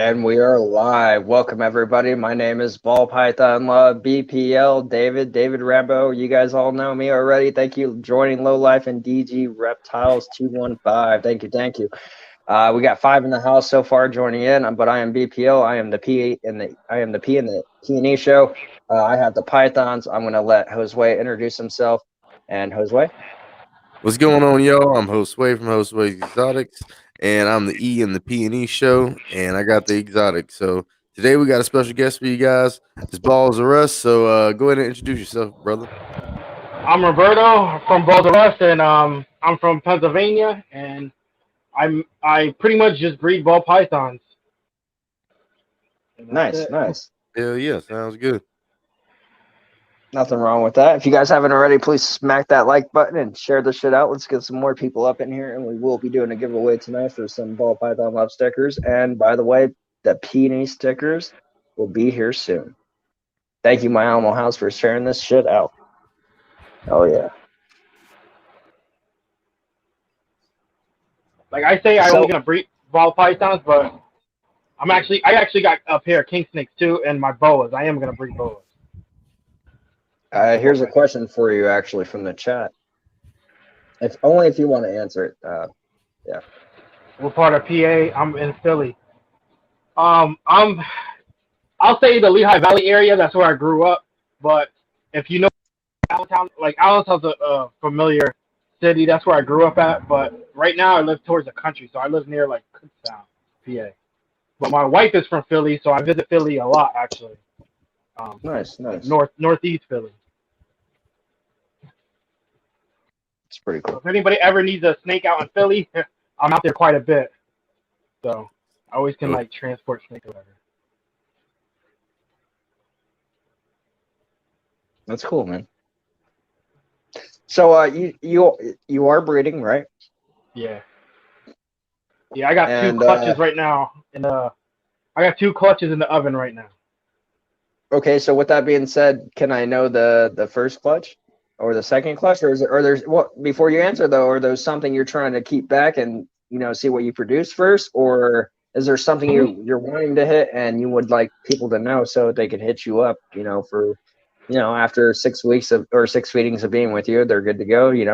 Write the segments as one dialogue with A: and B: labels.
A: And we are live. Welcome, everybody. My name is Ball Python Love, Bpl, David Rambo. You guys all know me already. Thank you for joining Low Life and DG Reptiles 215. Thank you. We got 5 in the house so far joining in, but I am BPL. I am the P in the P&E show. I have the Pythons. I'm going to let Josue introduce himself. And Josue?
B: What's going on, y'all? I'm Josue from Josue Exotics, and I'm the E in the P&E show, and I got the exotics. So today we got a special guest for you guys. This Balls of Us, so go ahead and introduce yourself, brother.
C: I'm Roberto from Balls of Us, and I'm from Pennsylvania, and I pretty much just breed ball pythons.
A: Nice.
B: Hell yeah, sounds good.
A: Nothing wrong with that. If you guys haven't already, please smack that like button and share the shit out. Let's get some more people up in here, and we will be doing a giveaway tonight for some Ball Python Love stickers. And by the way, the P&E stickers will be here soon. Thank you, My Animal House, for sharing this shit out. Oh yeah.
C: Like I say, I'm only gonna breed ball pythons, but I actually got a pair of king snakes too, and my boas. I am gonna breed boas.
A: Here's a question for you, actually, from the chat. If only if you want to answer it. Yeah.
C: We're part of PA. I'm in Philly. I'll say the Lehigh Valley area. That's where I grew up. But if you know Allentown, like Allentown's a familiar city. That's where I grew up at. But right now I live towards the country, so I live near like Kutztown, PA. But my wife is from Philly, so I visit Philly a lot actually.
A: Nice.
C: Northeast Philly.
A: It's pretty cool.
C: So if anybody ever needs a snake out in Philly, I'm out there quite a bit. So I always can like transport snake or whatever.
A: That's cool, man. So you are breeding, right?
C: Yeah. Yeah, I got 2 clutches right now, and I got 2 clutches in the oven right now.
A: Okay, so with that being said, can I know the first clutch or the second clutch, or there's what before you answer though, are those something you're trying to keep back and see what you produce first, or is there something you're wanting to hit and you would like people to know so they could hit you up, for after 6 weeks or 6 feedings of being with you, they're good to go,
C: It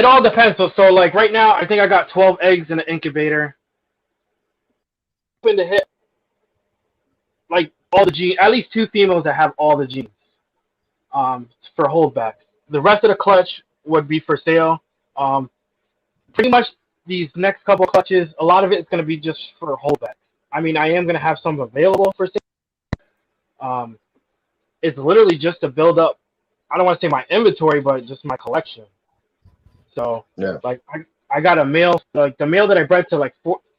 C: all depends. So like right now, I think I got 12 eggs in the incubator. Hoping to hit like all the genes, at least 2 females that have all the genes, for holdback. The rest of the clutch would be for sale. Pretty much these next couple of clutches, a lot of it is going to be just for holdback. I mean, I am going to have some available for sale. It's literally just to build up, I don't want to say my inventory, but just my collection. So,
A: yeah.
C: Like, I got a male, like the male that I bred to like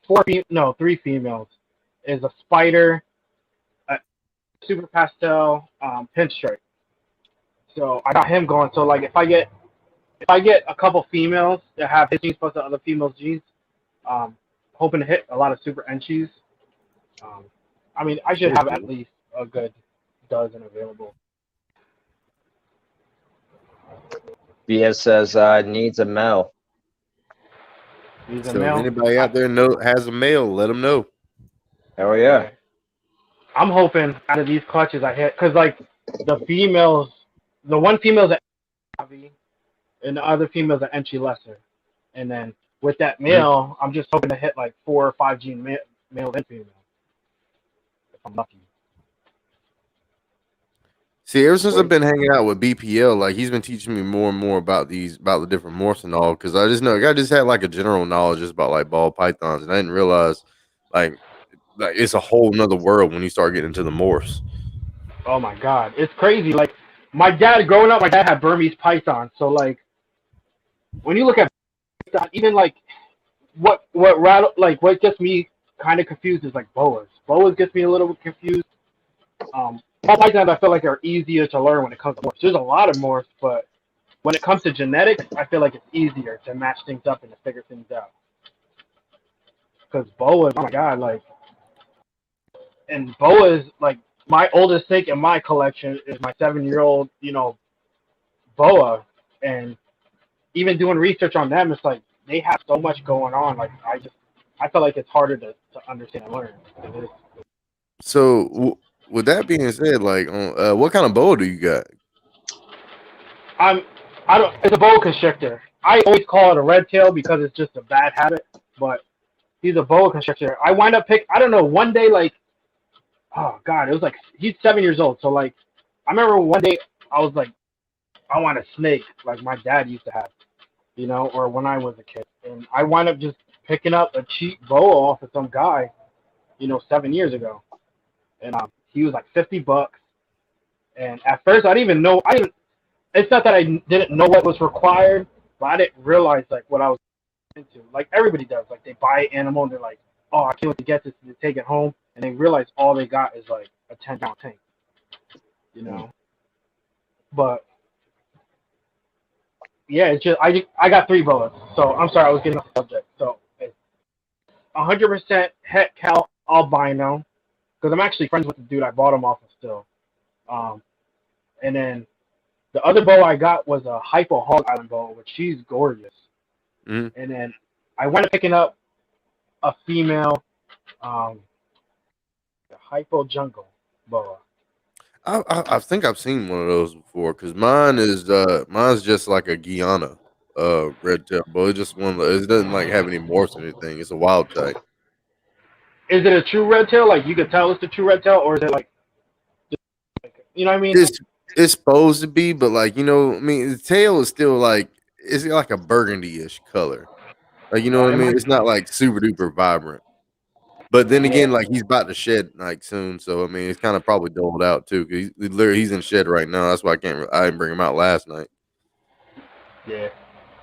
C: 3 females is a spider, a super pastel, pinstripe. So I got him going. So like if I get a couple females that have his genes plus the other females' genes, hoping to hit a lot of super enchies. I mean, I should have at least a good dozen available.
A: BS says needs a male.
B: If anybody out there has a male, let them know.
A: Oh yeah.
C: I'm hoping out of these clutches I hit, because like the one female that and the other females are entry lesser, and then with that male, I'm just hoping to hit like 4 or 5 gene male and female if I'm lucky.
B: See, ever since I've been hanging out with BPL, like he's been teaching me more and more about the different morphs and all. Because I just had like a general knowledge just about like ball pythons, and I didn't realize like it's a whole nother world when you start getting into the morphs.
C: Oh my god, it's crazy. Like growing up, my dad had Burmese pythons. So like when you look at python, even like what gets me kind of confused is like boas. Boas gets me a little bit confused. Ball pythons I feel like are easier to learn when it comes to morphs. There's a lot of morphs, but when it comes to genetics, I feel like it's easier to match things up and to figure things out. Because boas, oh my god, like, and boas, like, my oldest snake in my collection is my 7-year-old, boa, and even doing research on them, it's like they have so much going on. Like I feel like it's harder to understand and learn.
B: So with that being said, like, what kind of boa do you got?
C: It's a boa constrictor. I always call it a red tail because it's just a bad habit, but he's a boa constrictor. I wind up I don't know, one day, like, oh God, it was like, he's 7 years old. So like, I remember one day I was like, I want a snake like my dad used to have, you know, or when I was a kid. And I wind up just picking up a cheap boa off of some guy, you know, 7 years ago. And he was like $50. And at first I didn't even know, it's not that I didn't know what was required, but I didn't realize like what I was into. Like everybody does. Like they buy an animal and they're like, oh, I can't wait to get this and take it home. And they realize all they got is like a 10-pound tank, you know? But yeah, it's just, I got 3 boas. So I'm sorry, I was getting off the subject. So it's 100% het cow albino, because I'm actually friends with the dude I bought him off of still. And then the other boa I got was a hypo hog island boa, which she's gorgeous. And then I went picking up a female hypo jungle boa.
B: I think I've seen one of those before because mine's just like a Guyana red tail boa. It's just one of those. It doesn't like have any morphs or anything. It's a wild type.
C: Is it a true red tail? Like you could tell it's a true red tail, or is it like you know what I mean?
B: It's supposed to be, but like, you know, I mean, the tail is still like, it's like a burgundy-ish color. Like, you know what I mean? It's not like super duper vibrant. But then again, like he's about to shed like soon, so I mean, it's kind of probably doled out too. Cause he's in shed right now. That's why I didn't bring him out last night.
C: Yeah,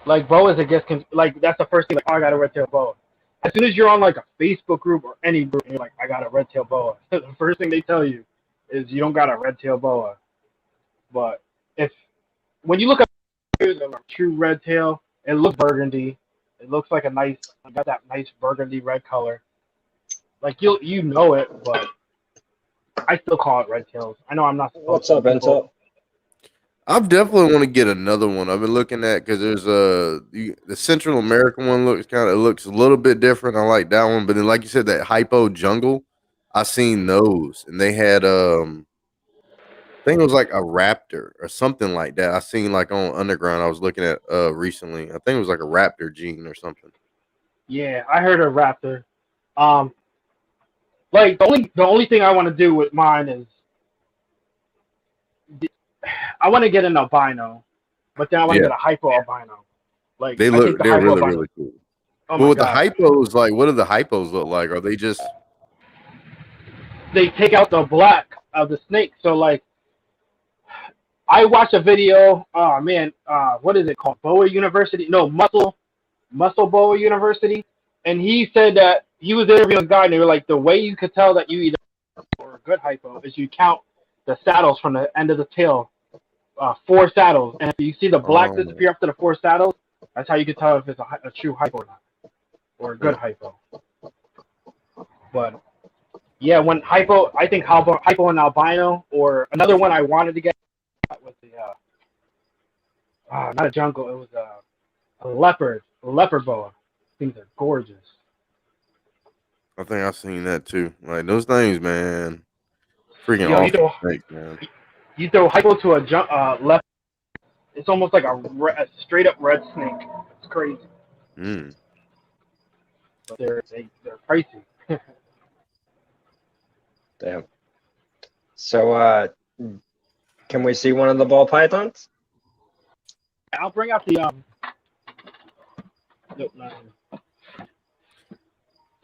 C: like boas, I guess, like that's the first thing. Like, oh, I got a red tail boa. As soon as you're on like a Facebook group or any group, and you're like, I got a red tail boa. The first thing they tell you is you don't got a red tail boa. But when you look at a true red tail, it looks burgundy. It looks like got that nice burgundy red color. Like you know it, but I still call it red tails. I know I'm not.
A: What's up, Bento?
B: I definitely want to get another one. I've been looking at because there's the Central American one looks a little bit different. I like that one, but then like you said, that hypo jungle, I seen those, and they had I think it was like a raptor or something like that. I seen like on Underground. I was looking at recently. I think it was like a raptor gene or something.
C: Yeah, I heard a raptor. Like the only thing I want to do with mine is I want to get an albino, but then I want to get a hypo albino. Like
B: they're really cool.
C: Oh
B: well, with God. The hypos, like what do the hypos look like? Are they just
C: they take out the black of the snake? So like I watched a video. Oh man, what is it called? Boa University? No, Muscle Boa University. And he said that he was interviewing a guy, and they were like, the way you could tell that you either or a good hypo is you count the saddles from the end of the tail, 4 saddles, and if you see the black disappear after the 4 saddles, that's how you can tell if it's a true hypo or not, or a good hypo. But yeah, when hypo, I think hypo and albino, or another one I wanted to get was the not a jungle, it was a leopard boa. Things are gorgeous.
B: I think I've seen that too. Like those things, man. Freaking awesome snakes, man.
C: You throw hypo to a left, it's almost like a straight up red snake. It's crazy. But they're pricey.
A: Damn. So can we see one of the ball pythons?
C: I'll bring out the Nope, not him.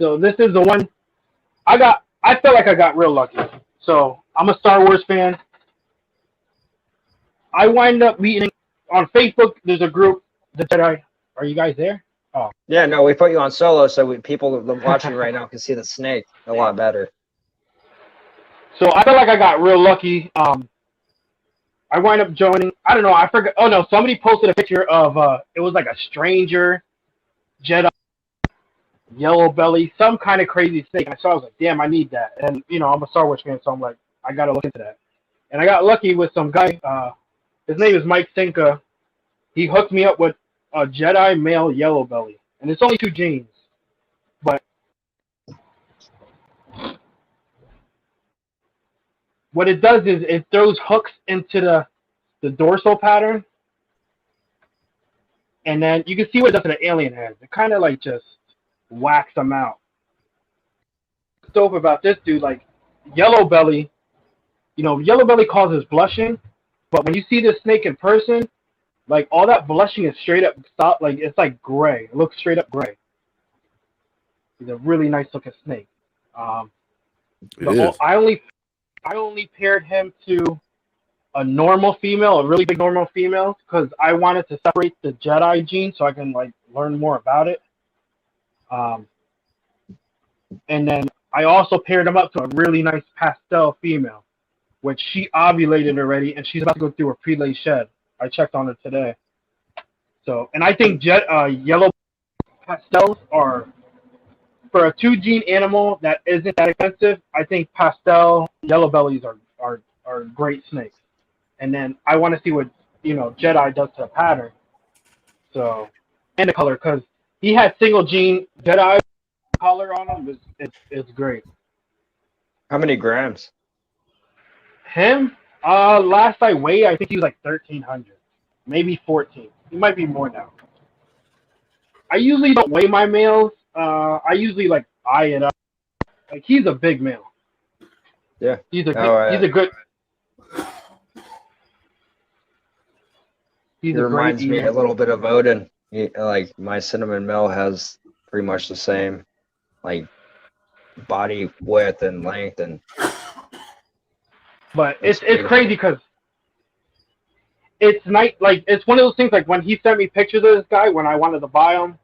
C: So this is the one I felt like I got real lucky. So I'm a Star Wars fan. I wind up meeting on Facebook. There's a group, the Jedi. Are you guys there? Oh.
A: Yeah, no, we put you on solo so people watching right now can see the snake a lot better.
C: So I felt like I got real lucky. I wind up joining. I don't know. I forgot. Oh no! Somebody posted a picture of it was like a stranger Jedi, yellow belly, some kind of crazy snake. And I was like, damn, I need that. And you know, I'm a Star Wars fan, so I'm like, I gotta look into that. And I got lucky with some guy. His name is Mike Sinka. He hooked me up with a Jedi male yellow belly, and it's only 2 genes. But what it does is it throws hooks into the dorsal pattern, and then you can see what it does to the alien heads. It kind of like just whacks them out. What's dope about this dude, like yellow belly, yellow belly causes blushing, but when you see this snake in person, like all that blushing is straight up stop. Like it's like gray. It looks straight up gray. He's a really nice looking snake. I only paired him to a normal female, a really big normal female, because I wanted to separate the Jedi gene so I can like learn more about it. And then I also paired him up to a really nice pastel female, which she ovulated already, and she's about to go through a pre-lay shed. I checked on her today. So, and I think yellow pastels are, for a 2-gene animal that isn't that expensive, I think pastel yellow bellies are great snakes. And then I want to see what Jedi does to the pattern. So, and the color, because he had single gene Jedi color on him is great.
A: How many grams?
C: Him, last I weighed, I think he was like 1,300, maybe 14. He might be more now. I usually don't weigh my males. I usually like eye it up. Like he's a big male.
A: Yeah.
C: He's a good.
A: He reminds me a little bit of Odin. Like my cinnamon male has pretty much the same, like body width and length, and.
C: But it's crazy because it's night. Like it's one of those things. Like when he sent me pictures of this guy when I wanted to buy him,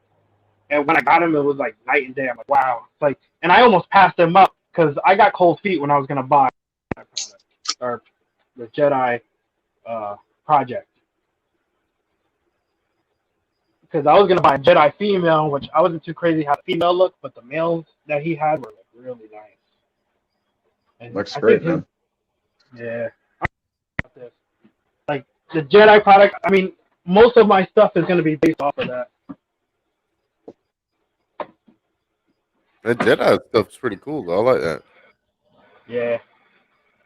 C: and when I got him, it was like night and day. I'm like, wow. It's like, and I almost passed him up because I got cold feet when I was gonna buy that product, or the Jedi project. Because I was gonna buy a Jedi female, which I wasn't too crazy how the female looked, but the males that he had were like really nice. And
A: looks great, man.
C: Yeah. Like the Jedi product, I mean, most of my stuff is gonna be based off of that.
B: That Jedi stuff's pretty cool though. I like that.
C: Yeah.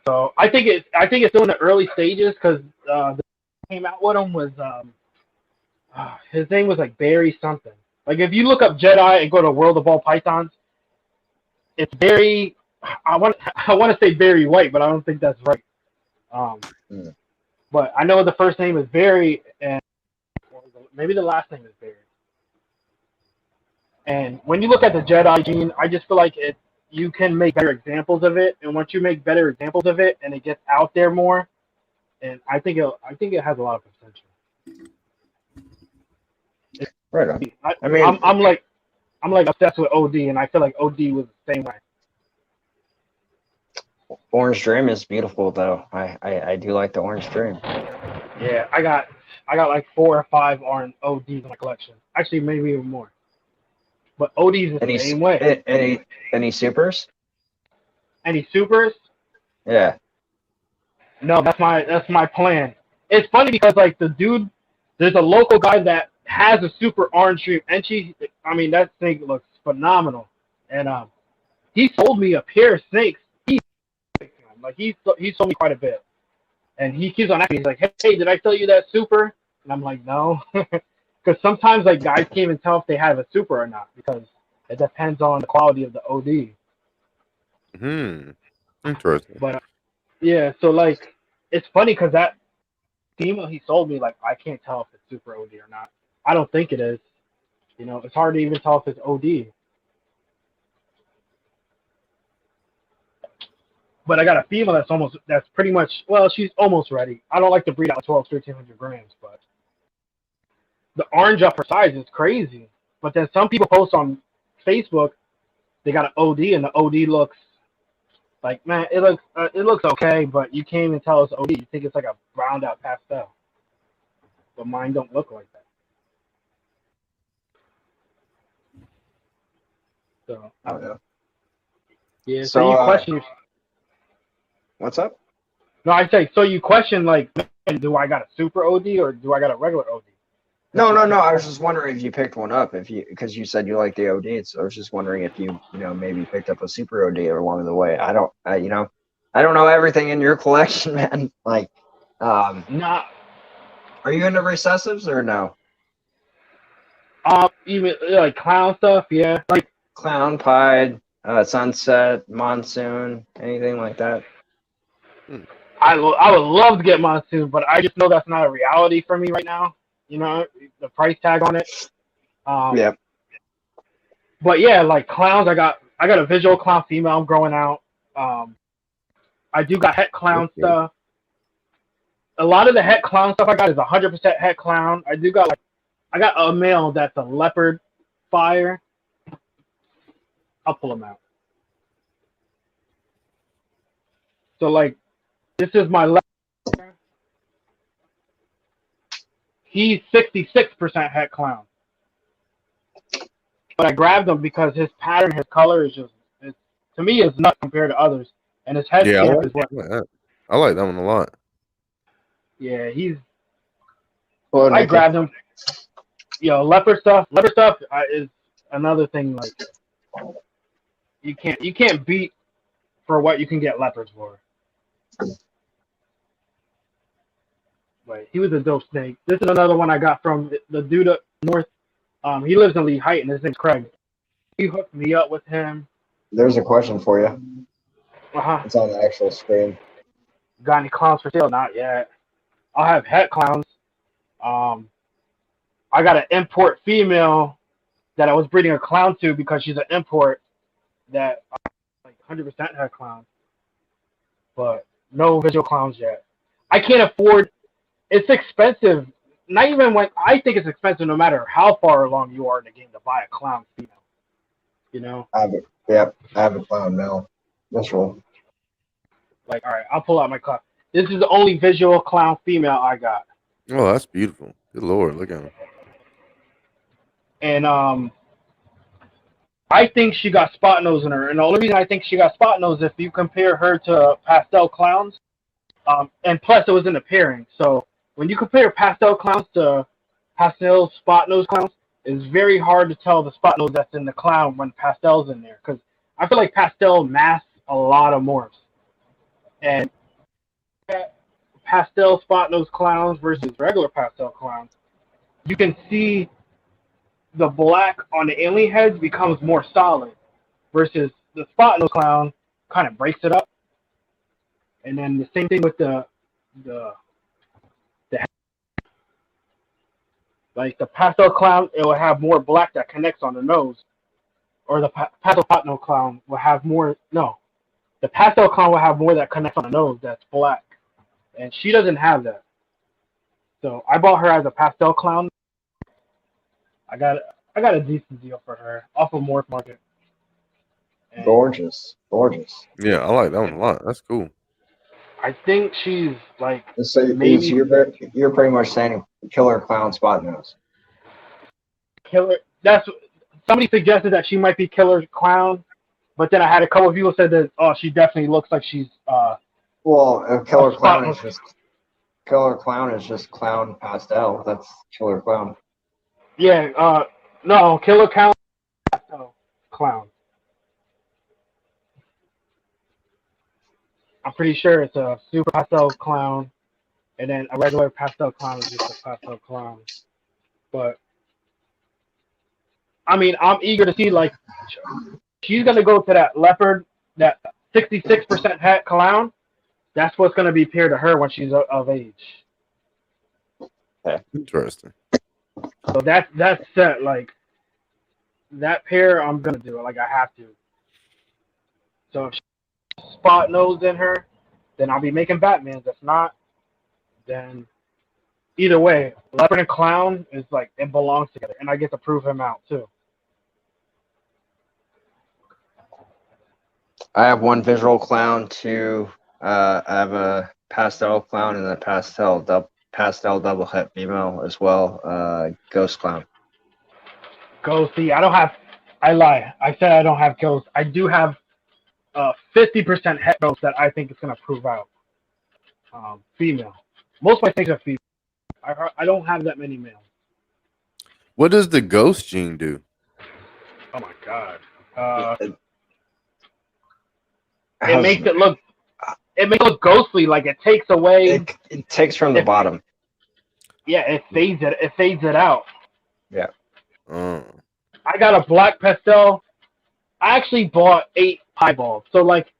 C: So I think it's still in the early stages because the came out with him was his name was like Barry something. Like if you look up Jedi and go to World of Ball Pythons, it's Barry. I want to say Barry White, but I don't think that's right. But I know the first name is Barry, and maybe the last name is Barry. And when you look at the Jedi gene, I just feel like you can make better examples of it, and once you make better examples of it, and it gets out there more, and I think it has a lot of potential.
A: Right on.
C: I'm like obsessed with OD, and I feel like OD was the same way.
A: Orange Dream is beautiful, though. I do like the Orange Dream.
C: Yeah, I got like 4 or 5 orange ODs in my collection. Actually, maybe even more. But ODs is the same way.
A: Any supers?
C: Any supers?
A: Yeah.
C: No, that's my plan. It's funny because like the dude, there's a local guy that has a super orange dream, and that snake looks phenomenal. And he sold me a pair of snakes. He sold me quite a bit, and he keeps on asking. He's like, "Hey, did I sell you that super?" And I'm like, "No," because sometimes like guys can't even tell if they have a super or not because it depends on the quality of the OD.
B: Interesting.
C: But yeah, so like it's funny because that female he sold me, like I can't tell if it's super OD or not. I don't think it is. It's hard to even tell if it's OD. But I got a female that's pretty much, well, she's almost ready. I don't like to breed out 1,300 grams, but the orange up her size is crazy. But then some people post on Facebook, they got an OD, and the OD looks like, man, it looks okay, but you can't even tell it's OD. You think it's like a browned out pastel. But mine don't look like that. So, yeah, so you question.
A: What's up?
C: No, I say, so you question, like, do I got a super OD or do I got a regular OD?
A: No. I was just wondering if you picked one up, because you said you like the OD, so I was just wondering if you maybe picked up a super OD along the way. I I don't know everything in your collection, man. Like,
C: Not
A: are you into recessives or no?
C: even like clown stuff. Yeah, like
A: Clown, Pied, Sunset, Monsoon, anything like that?
C: I would love to get Monsoon, but I just know that's not a reality for me right now. You know, the price tag on it.
A: Yeah.
C: But yeah, like clowns, I got a visual clown female I'm growing out. I do got het clown stuff. A lot of the het clown stuff I got is 100% het clown. I got a male that's a leopard fire. I'll pull him out. So like, this is my leopard. He's 66% het clown. But I grabbed him because his pattern, his color is just, to me, is nuts compared to others. And his head stamp is what.
B: I like that one a lot.
C: Yeah, he's.
A: Well,
C: I grabbed him. Leopard stuff. Leopard stuff is another thing. Like, you can't beat for what you can get leopards for. But he was a dope snake. This is another one I got from the dude up north. He lives in Lee Height, and his name's Craig. He hooked me up with him.
A: There's a question for you. It's on the actual screen.
C: Got any clowns for sale? Not yet. I'll have het clowns. I got an import female that I was breeding a clown to because she's an import that like 100% het clown. But no visual clowns yet. I can't afford. It's expensive. Not even when I think it's expensive, no matter how far along you are in the game, to buy a clown female. You know.
A: I have a clown male. This one.
C: Like, all right, I'll pull out my clown. This is the only visual clown female I got.
B: Oh, that's beautiful. Good Lord, look at him.
C: And I think she got spot nose in her. And the only reason I think she got spot nose if you compare her to pastel clowns, and plus it was in the pairing. So when you compare pastel clowns to pastel spot nose clowns, it's very hard to tell the spot nose that's in the clown when pastel's in there. Because I feel like pastel masks a lot of morphs. And pastel spot nose clowns versus regular pastel clowns, you can see the black on the alien heads becomes more solid versus the spot nose clown kind of breaks it up. And then the same thing with the like the pastel clown, it will have more black that connects on the nose, or the pastel spot nose clown will have more. No, the pastel clown will have more that connects on the nose that's black, and she doesn't have that. So I bought her as a pastel clown. I got a decent deal for her off of Morph Market. And
A: Gorgeous.
B: Yeah, I like that one a lot. That's cool.
C: I think she's like
A: So
C: maybe
A: you're pretty much saying killer clown spot nose.
C: killer. That's somebody suggested that she might be killer clown, but then I had a couple of people said that she definitely looks like she's
A: Well, killer clown is just clown pastel. That's killer clown.
C: Yeah, no, killer clown. I'm pretty sure it's a super pastel clown, and then a regular pastel clown is just a pastel clown. But I mean, I'm eager to see, like, she's gonna go to that leopard, that 66% het clown. That's what's gonna be paired to her when she's of age.
B: Interesting.
C: So that's set. Like, that pair, I'm gonna do it. Like, I have to. So if she spot nose in her, then I'll be making Batmans. If not, then either way, leopard and clown is like, it belongs together, and I get to prove him out too.
A: I have one visual clown, two. I have a pastel clown and a pastel double het female as well. Ghost clown.
C: Ghost. See, I lie. I said I don't have ghost. I do have 50% het ghost that I think is gonna prove out. Female. Most of my things are female. I don't have that many males.
B: What does the ghost gene do?
C: Oh my god. It makes it look. it makes it look ghostly. Like it takes away.
A: It takes from the bottom.
C: Yeah, it fades it out.
A: Yeah.
C: I got a black pastel. I actually bought 8 pieballs. So like,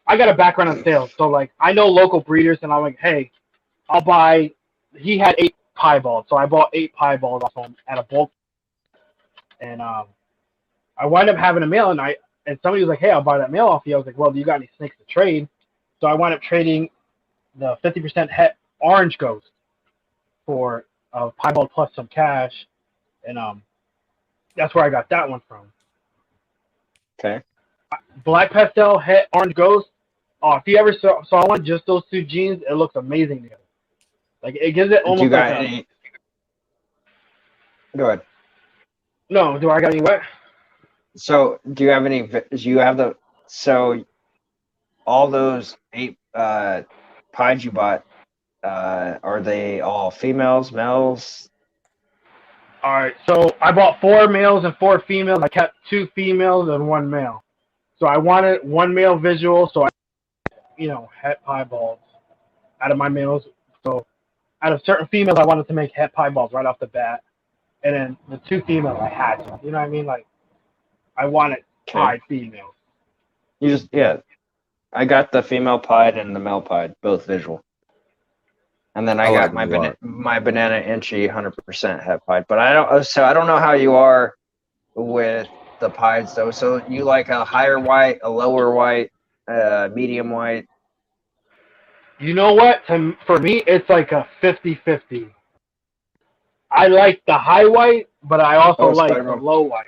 C: I got a background in sales. So like, I know local breeders, and I'm like, hey, I'll buy. He had 8 pieballs, so I bought 8 pieballs off him at a bulk. And I wound up having a male, and somebody was like, hey, I'll buy that male off you. I was like, well, do you got any snakes to trade? So I wound up trading the 50% het orange ghost for a piebald plus some cash, and that's where I got that one from.
A: Okay.
C: Black pastel, het, orange ghost. Oh, if you ever saw one, just those 2 genes, it looks amazing together. Like it gives it almost.
A: Do you got any? Go ahead.
C: No, do I got any what?
A: So, do you have any? Do you have the? So, all those 8 pies you bought, are they all females, males?
C: All right, so I bought 4 males and 4 females. I kept 2 females and 1 male. So I wanted 1 male visual, so I, het pieballs out of my males. So out of certain females, I wanted to make het pieballs right off the bat, and then the 2 females I had to. You know what I mean? Like I wanted pied females.
A: I got the female pied and the male pied, both visual. And then I got my banana inchy 100% het pied. But I don't know how you are with the pieds though. So you like a higher white, a lower white, medium white?
C: You know what? For me, it's like a 50-50. I like the high white, but I also like the low white.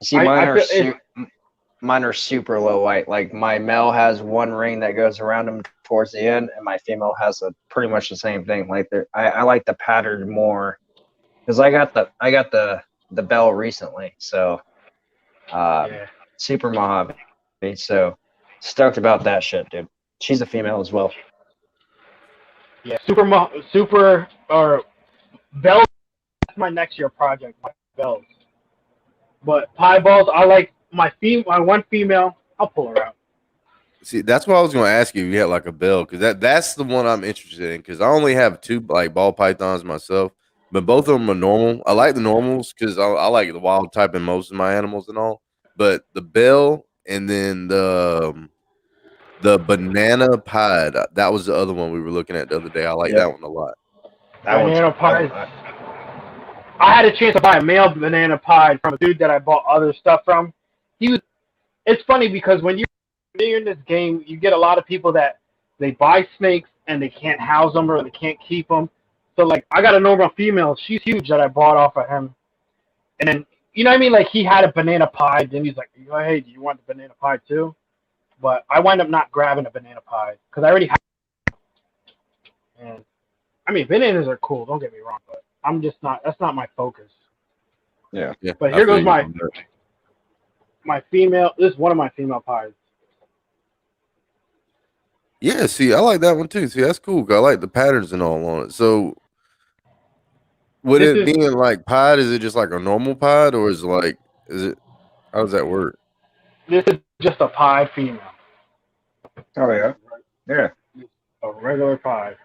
A: See, mine are super low white. Like my male has 1 ring that goes around him towards the end, and my female has pretty much the same thing. Like I like the pattern more because I got the bell recently, so super Mojave. So stoked about that shit, dude. She's a female as well.
C: Yeah, super or bells. That's my next year project. My bells, but pieballs. I like my 1 female. I'll pull her out.
B: See, that's what I was going to ask you. You had like a bell because that's the one I'm interested in because I only have 2 like ball pythons myself, but both of them are normal. I like the normals because I like the wild type in most of my animals and all. But the bell and then the banana pied, that was the other one we were looking at the other day. I like that one a lot.
C: Banana pied. I had a chance to buy a male banana pied from a dude that I bought other stuff from. It's funny because when you're in this game, you get a lot of people that they buy snakes and they can't house them or they can't keep them. So like I got a normal female, she's huge that I bought off of him, and then you know what I mean? Like he had a banana pie, then he's like, hey, do you want the banana pie too? But I wind up not grabbing a banana pie because I already have it. And I mean bananas are cool, don't get me wrong, but I'm just not. That's not my focus.
B: Yeah.
C: But here goes my female. This is one of my female pies.
B: Yeah, see, I like that one too. See, that's cool. I like the patterns and all on it. So, being like pied, is it just like a normal pied, or is it? How does that work?
C: This is just a pied female.
A: Oh yeah, yeah.
C: A regular pie.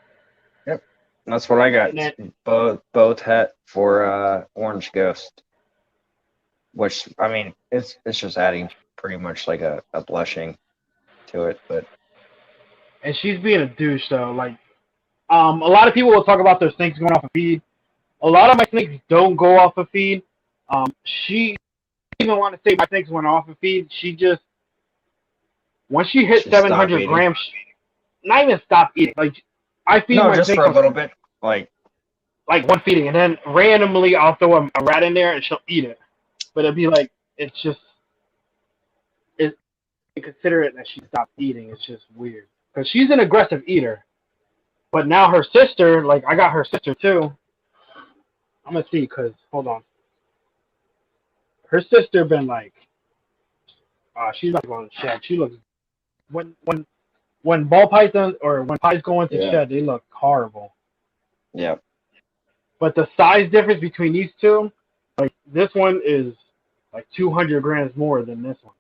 A: Yep, that's what I got. Both het for orange ghost, which I mean, it's just adding pretty much like a blushing to it, but.
C: And she's being a douche though. Like, a lot of people will talk about their snakes going off a feed. A lot of my snakes don't go off a feed. She even want to say my snakes went off a feed. She just once she hit 700 grams, not even stop eating. Like I feed my
A: just
C: snakes
A: for a little bit, like
C: one feeding, and then randomly I'll throw a rat in there and she'll eat it. But it'd be like it's just consider it that she stopped eating. It's just weird. Because she's an aggressive eater. But now her sister, like, I got her sister too. I'm going to see, because, hold on. Her sister been like, she's not going to shed. She looks, when ball pythons, or when pies go into shed, they look horrible.
A: Yeah.
C: But the size difference between these two, like, this one is like 200 grams more than this one.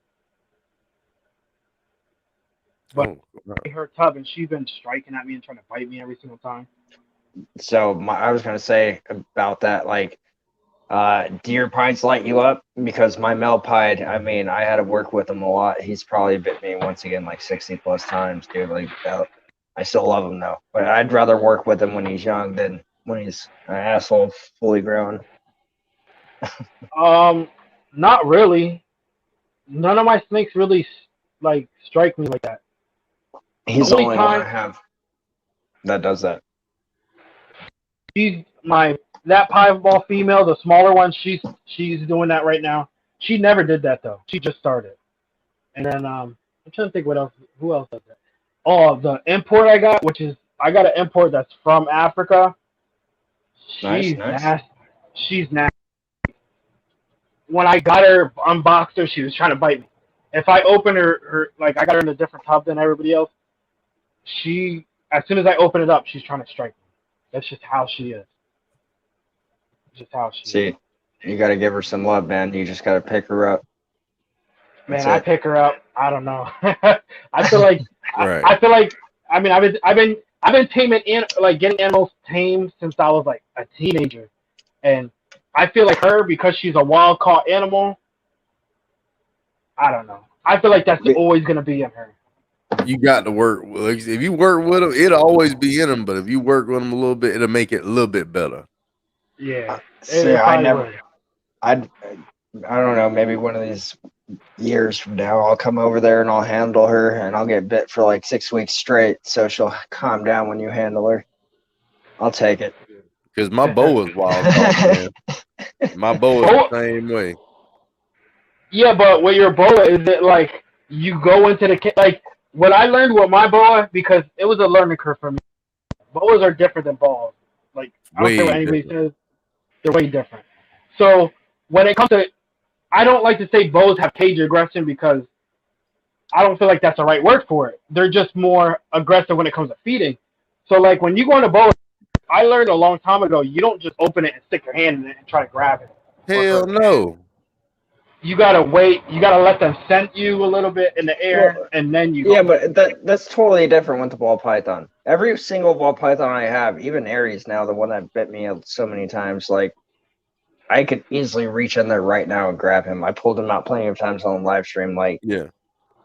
C: But
B: Oh,
C: her tub, and she's been striking at me and trying to bite me every single time.
A: So I was gonna say about that, like, do your pieds light you up? Because my male pied, I mean, I had to work with him a lot. He's probably bit me once again like 60 plus times, dude. Like, I still love him though, but I'd rather work with him when he's young than when he's an asshole fully grown.
C: Not really. None of my snakes really like strike me like that.
A: He's the only one I have that does that.
C: She's that pieball female, the smaller one. She's doing that right now. She never did that though. She just started. And then I'm trying to think who else does that. Oh, the import I got, I got an import that's from Africa. She's nasty. She's nasty. When I got her, unboxed her, she was trying to bite me. If I open her like I got her in a different tub than everybody else, as soon as I open it up, she's trying to strike me. That's just how she is. Just how she is.
A: See, you got to give her some love, man. You just got to pick her up.
C: Man, I pick her up. I don't know. I feel like
B: right.
C: I feel like I mean I've been taming getting animals tamed since I was like a teenager, and I feel like her, because she's a wild caught animal. I don't know. I feel like that's always gonna be in her.
B: You got to work. If you work with them, it'll always be in them. But if you work with them a little bit, it'll make it a little bit better.
C: Yeah.
A: See, I don't know. Maybe one of these years from now, I'll come over there and I'll handle her, and I'll get bit for like 6 weeks straight, so she'll calm down when you handle her. I'll take it.
B: Because my boa is wild caught, man. My boa is the same way.
C: Yeah, but with your boa, is it like you go into the like what I learned with my boa, because it was a learning curve for me. Boas are different than balls. Like, I don't care what anybody says, they're way different. So when it comes to, I don't like to say boas have cage aggression, because I don't feel like that's the right word for it. They're just more aggressive when it comes to feeding. So like when you go on a boa, I learned a long time ago, you don't just open it and stick your hand in it and try to grab it.
B: Hell no.
C: You gotta wait. You gotta let them scent you a little bit in the air, and then you.
A: Yeah, but that's totally different with the ball python. Every single ball python I have, even Aries now, the one that bit me so many times, like, I could easily reach in there right now and grab him. I pulled him out plenty of times on live stream. Like,
B: yeah,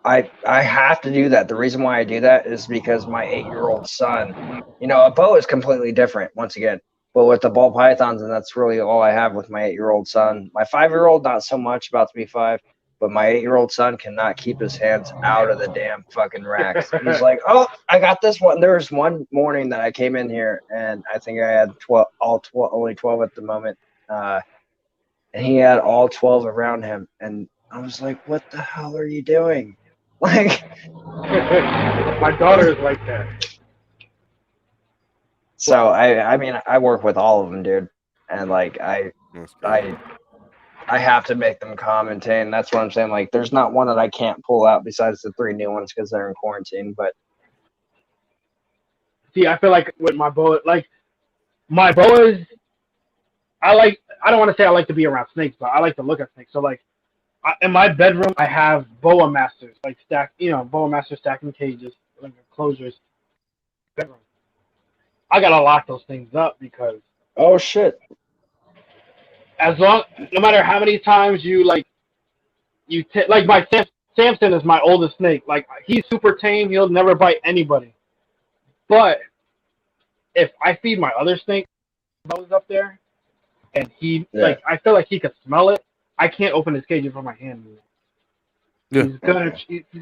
A: I have to do that. The reason why I do that is because my 8-year-old son, a boa is completely different once again. But with the ball pythons, and that's really all I have with my 8-year-old son. My 5-year-old, not so much, about to be 5, but my 8-year-old son cannot keep his hands out of the damn fucking racks. He's like, oh, I got this one. There was one morning that I came in here, and I think I had only 12 at the moment. And he had all 12 around him, and I was like, what the hell are you doing? Like,
C: my daughter is like that.
A: So I mean, I work with all of them, dude, and like I have to make them calm and tame. That's what I'm saying. Like, there's not one that I can't pull out besides the 3 new ones because they're in quarantine. But
C: see, I feel like with my boas, I don't want to say I like to be around snakes, but I like to look at snakes. So like, in my bedroom, I have boa masters, like boa masters stacking cages, like enclosures. Bedroom. I gotta lock those things up because
A: oh shit.
C: No matter how many times my Samson is my oldest snake. Like, he's super tame. He'll never bite anybody. But if I feed my other snake up there, and I feel like he could smell it, I can't open his cage and put my hand in it. Yeah.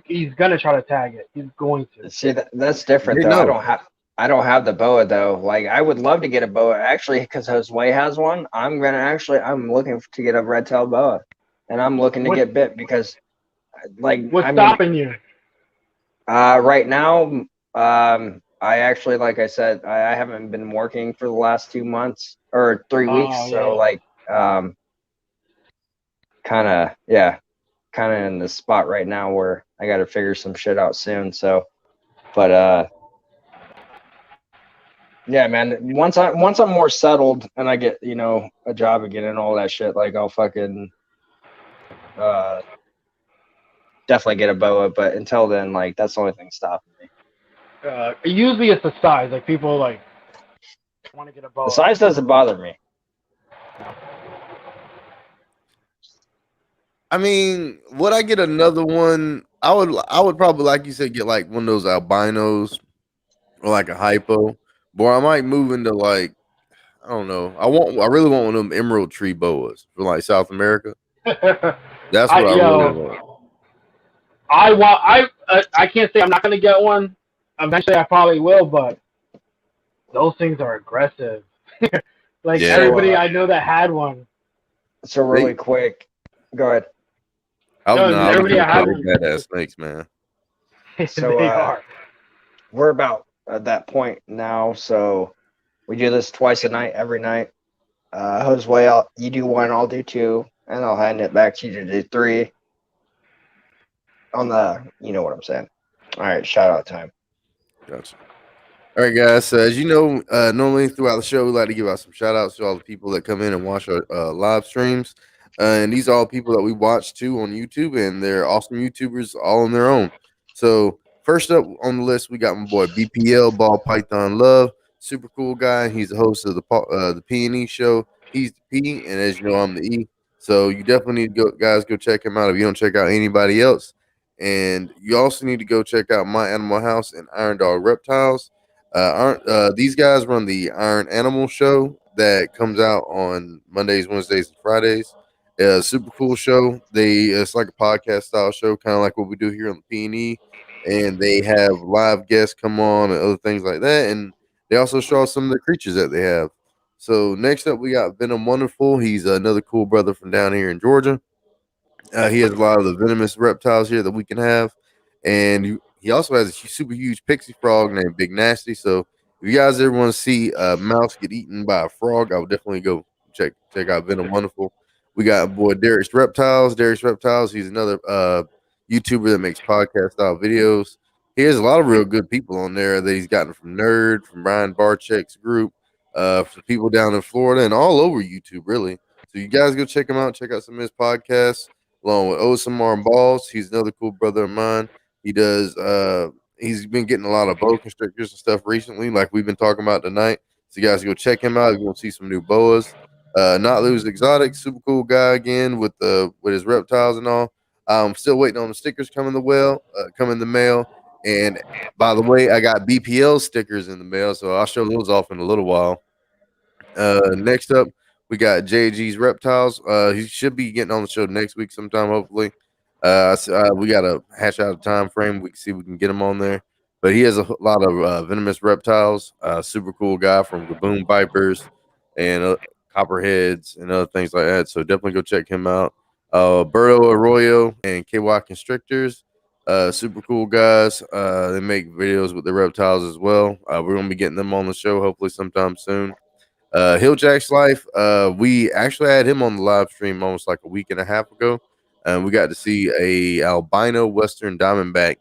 C: He's gonna try to tag it. He's going to.
A: See, that's different though. I don't have the boa though. Like, I would love to get a boa actually, because Josue has one. I'm looking to get a red-tailed boa, and I'm looking to get bit because, like,
C: what's stopping you?
A: Right now, I actually, like I said, I haven't been working for the last 2 months or 3 weeks, so like, kind of in the spot right now where I got to figure some shit out soon. So, but yeah, man. Once I'm more settled and I get a job again and all that shit, like, I'll fucking definitely get a boa. But until then, like that's the only thing stopping me.
C: Usually it's the size. Like people like want to get a boa.
A: The size doesn't bother me.
B: I mean, would I get another one? I would probably, like you said, get like one of those albinos or like a hypo. Boy, I might move into like, I don't know. I really want one of them emerald tree boas from like South America. That's what I really want.
C: I can't say I'm not gonna get one. Eventually, I probably will, but those things are aggressive. Like everybody I know that had one.
A: So really quick, go ahead.
C: Everybody had one.
B: Badass snakes, man.
A: So
C: they are.
A: We're about at that point now, so we do this twice a night, every night. Josue, you do one, I'll do two, and I'll hand it back to you to do three. On the, you know what I'm saying. All right, shout out time.
B: Gotcha. All right, guys. So as you know, normally throughout the show, we like to give out some shout outs to all the people that come in and watch our live streams. And these are all people that we watch too on YouTube, and they're awesome YouTubers all on their own. So first up on the list, we got my boy Bpl Ball Python Love, super cool guy. He's the host of the P&E show. He's the P, and as you know, I'm the E. So you definitely need to go check him out if you don't check out anybody else. And you also need to go check out My Animal House and Iron Dog Reptiles. These guys run the Iron Animal show that comes out on Mondays, Wednesdays, and Fridays. Super cool show. It's like a podcast style show, kind of like what we do here on the P&E, and they have live guests come on and other things like that. And they also show some of the creatures that they have. So next up, we got Venom Wonderful. He's another cool brother from down here in Georgia. He has a lot of the venomous reptiles here that we can have, and he also has a super huge pixie frog named Big Nasty. So if you guys ever want to see a mouse get eaten by a frog, I would definitely go check out Venom Wonderful. We got boy Derek's Reptiles. Derek's Reptiles. He's another YouTuber that makes podcast style videos. He has a lot of real good people on there that he's gotten from Nerd, from Brian Barczyk's group, from people down in Florida and all over YouTube, really. So you guys go check him out. Check out some of his podcasts along with Osamar and Balls. He's another cool brother of mine. He does he's been getting a lot of boa constrictors and stuff recently, like we've been talking about tonight. So you guys go check him out. You're gonna see some new boas. Not Lose Exotic, super cool guy again with his reptiles and all. I'm still waiting on the stickers come in the mail. And by the way, I got BPL stickers in the mail, so I'll show those off in a little while. Next up, we got JG's Reptiles. He should be getting on the show next week sometime, hopefully. We got to hash out a time frame. We can see if we can get him on there. But he has a lot of venomous reptiles. Super cool guy from Gaboon Vipers and Copperheads and other things like that. So definitely go check him out. Berto Arroyo and KY Constrictors. Super cool guys. They make videos with the reptiles as well. We're going to be getting them on the show hopefully sometime soon. Hilljack's Life. We actually had him on the live stream almost like a week and a half ago. And we got to see a albino Western Diamondback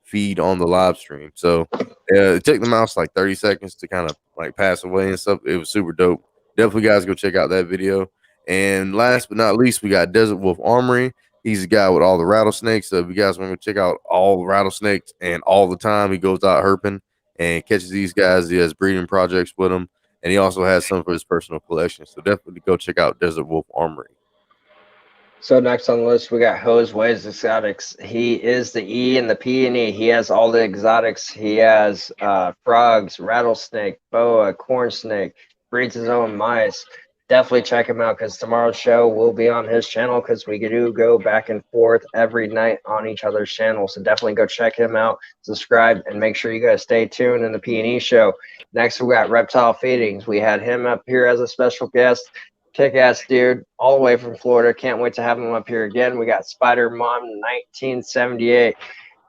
B: feed on the live stream. So it took the mouse like 30 seconds to kind of like pass away and stuff. It was super dope. Definitely guys go check out that video. And last but not least, we got Desert Wolf Armory. He's the guy with all the rattlesnakes. So if you guys want to check out all the rattlesnakes and all the time, he goes out herping and catches these guys. He has breeding projects with them. And he also has some for his personal collection. So definitely go check out Desert Wolf Armory.
A: So next on the list, we got Josue's Exotics. He is the E and the P&E. He has all the exotics. He has frogs, rattlesnake, boa, corn snake, breeds his own mice. Definitely check him out because tomorrow's show will be on his channel because we do go back and forth every night on each other's channel. So definitely go check him out, subscribe, and make sure you guys stay tuned in the P&E show. Next, we got Reptile Feedings. We had him up here as a special guest. Kick-ass dude, all the way from Florida. Can't wait to have him up here again. We got Spider Mom 1978.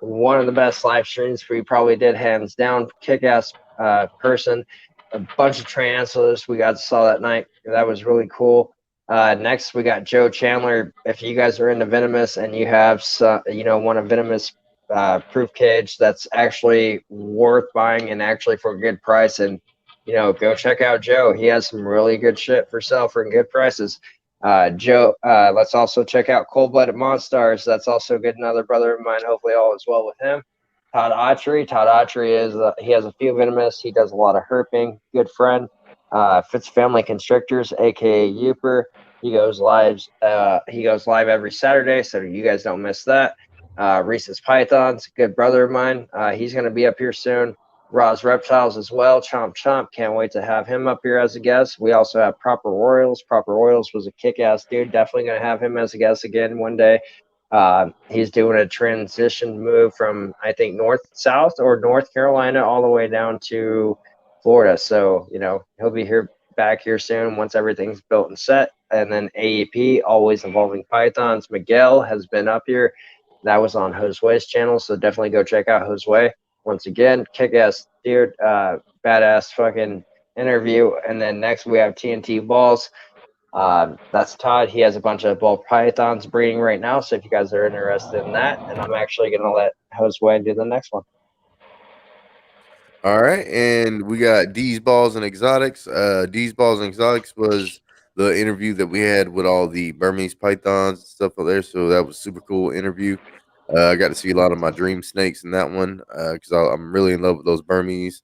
A: One of the best live streams we probably did, hands down. Kick-ass person. A bunch of transfers we saw that night. That was really cool. Next, we got Joe Chandler. If you guys are into venomous and you have want a venomous proof cage that's actually worth buying and actually for a good price, and go check out Joe. He has some really good shit for sale for good prices. Joe, let's also check out Cold Blooded Monsters. That's also good. Another brother of mine. Hopefully, all is well with him. Todd Autry. Todd Autry is he has a few venomous. He does a lot of herping. Good friend. Fitz Family Constrictors, aka Youper. He goes live. He goes live every Saturday, so you guys don't miss that. Reese's Pythons, good brother of mine. He's going to be up here soon. Roz Reptiles as well. Chomp Chomp. Can't wait to have him up here as a guest. We also have Proper Royals. Proper Royals was a kick-ass dude. Definitely going to have him as a guest again one day. He's doing a transition move from, I think, south or North Carolina all the way down to Florida. So, he'll be back here soon once everything's built and set. And then AEP, Always Evolving Pythons. Miguel has been up here. That was on Josue's channel, so definitely go check out Josue. Once again, kick-ass dude, badass fucking interview. And then next we have TNT Balls. That's Todd. He has a bunch of ball pythons breeding right now, so if you guys are interested in that, and I'm actually going to let Josue do the next one.
B: All right, and we got D's Balls and Exotics. D's Balls and Exotics was the interview that we had with all the Burmese pythons and stuff out there, so that was super cool interview. I got to see a lot of my dream snakes in that one because I'm really in love with those Burmese.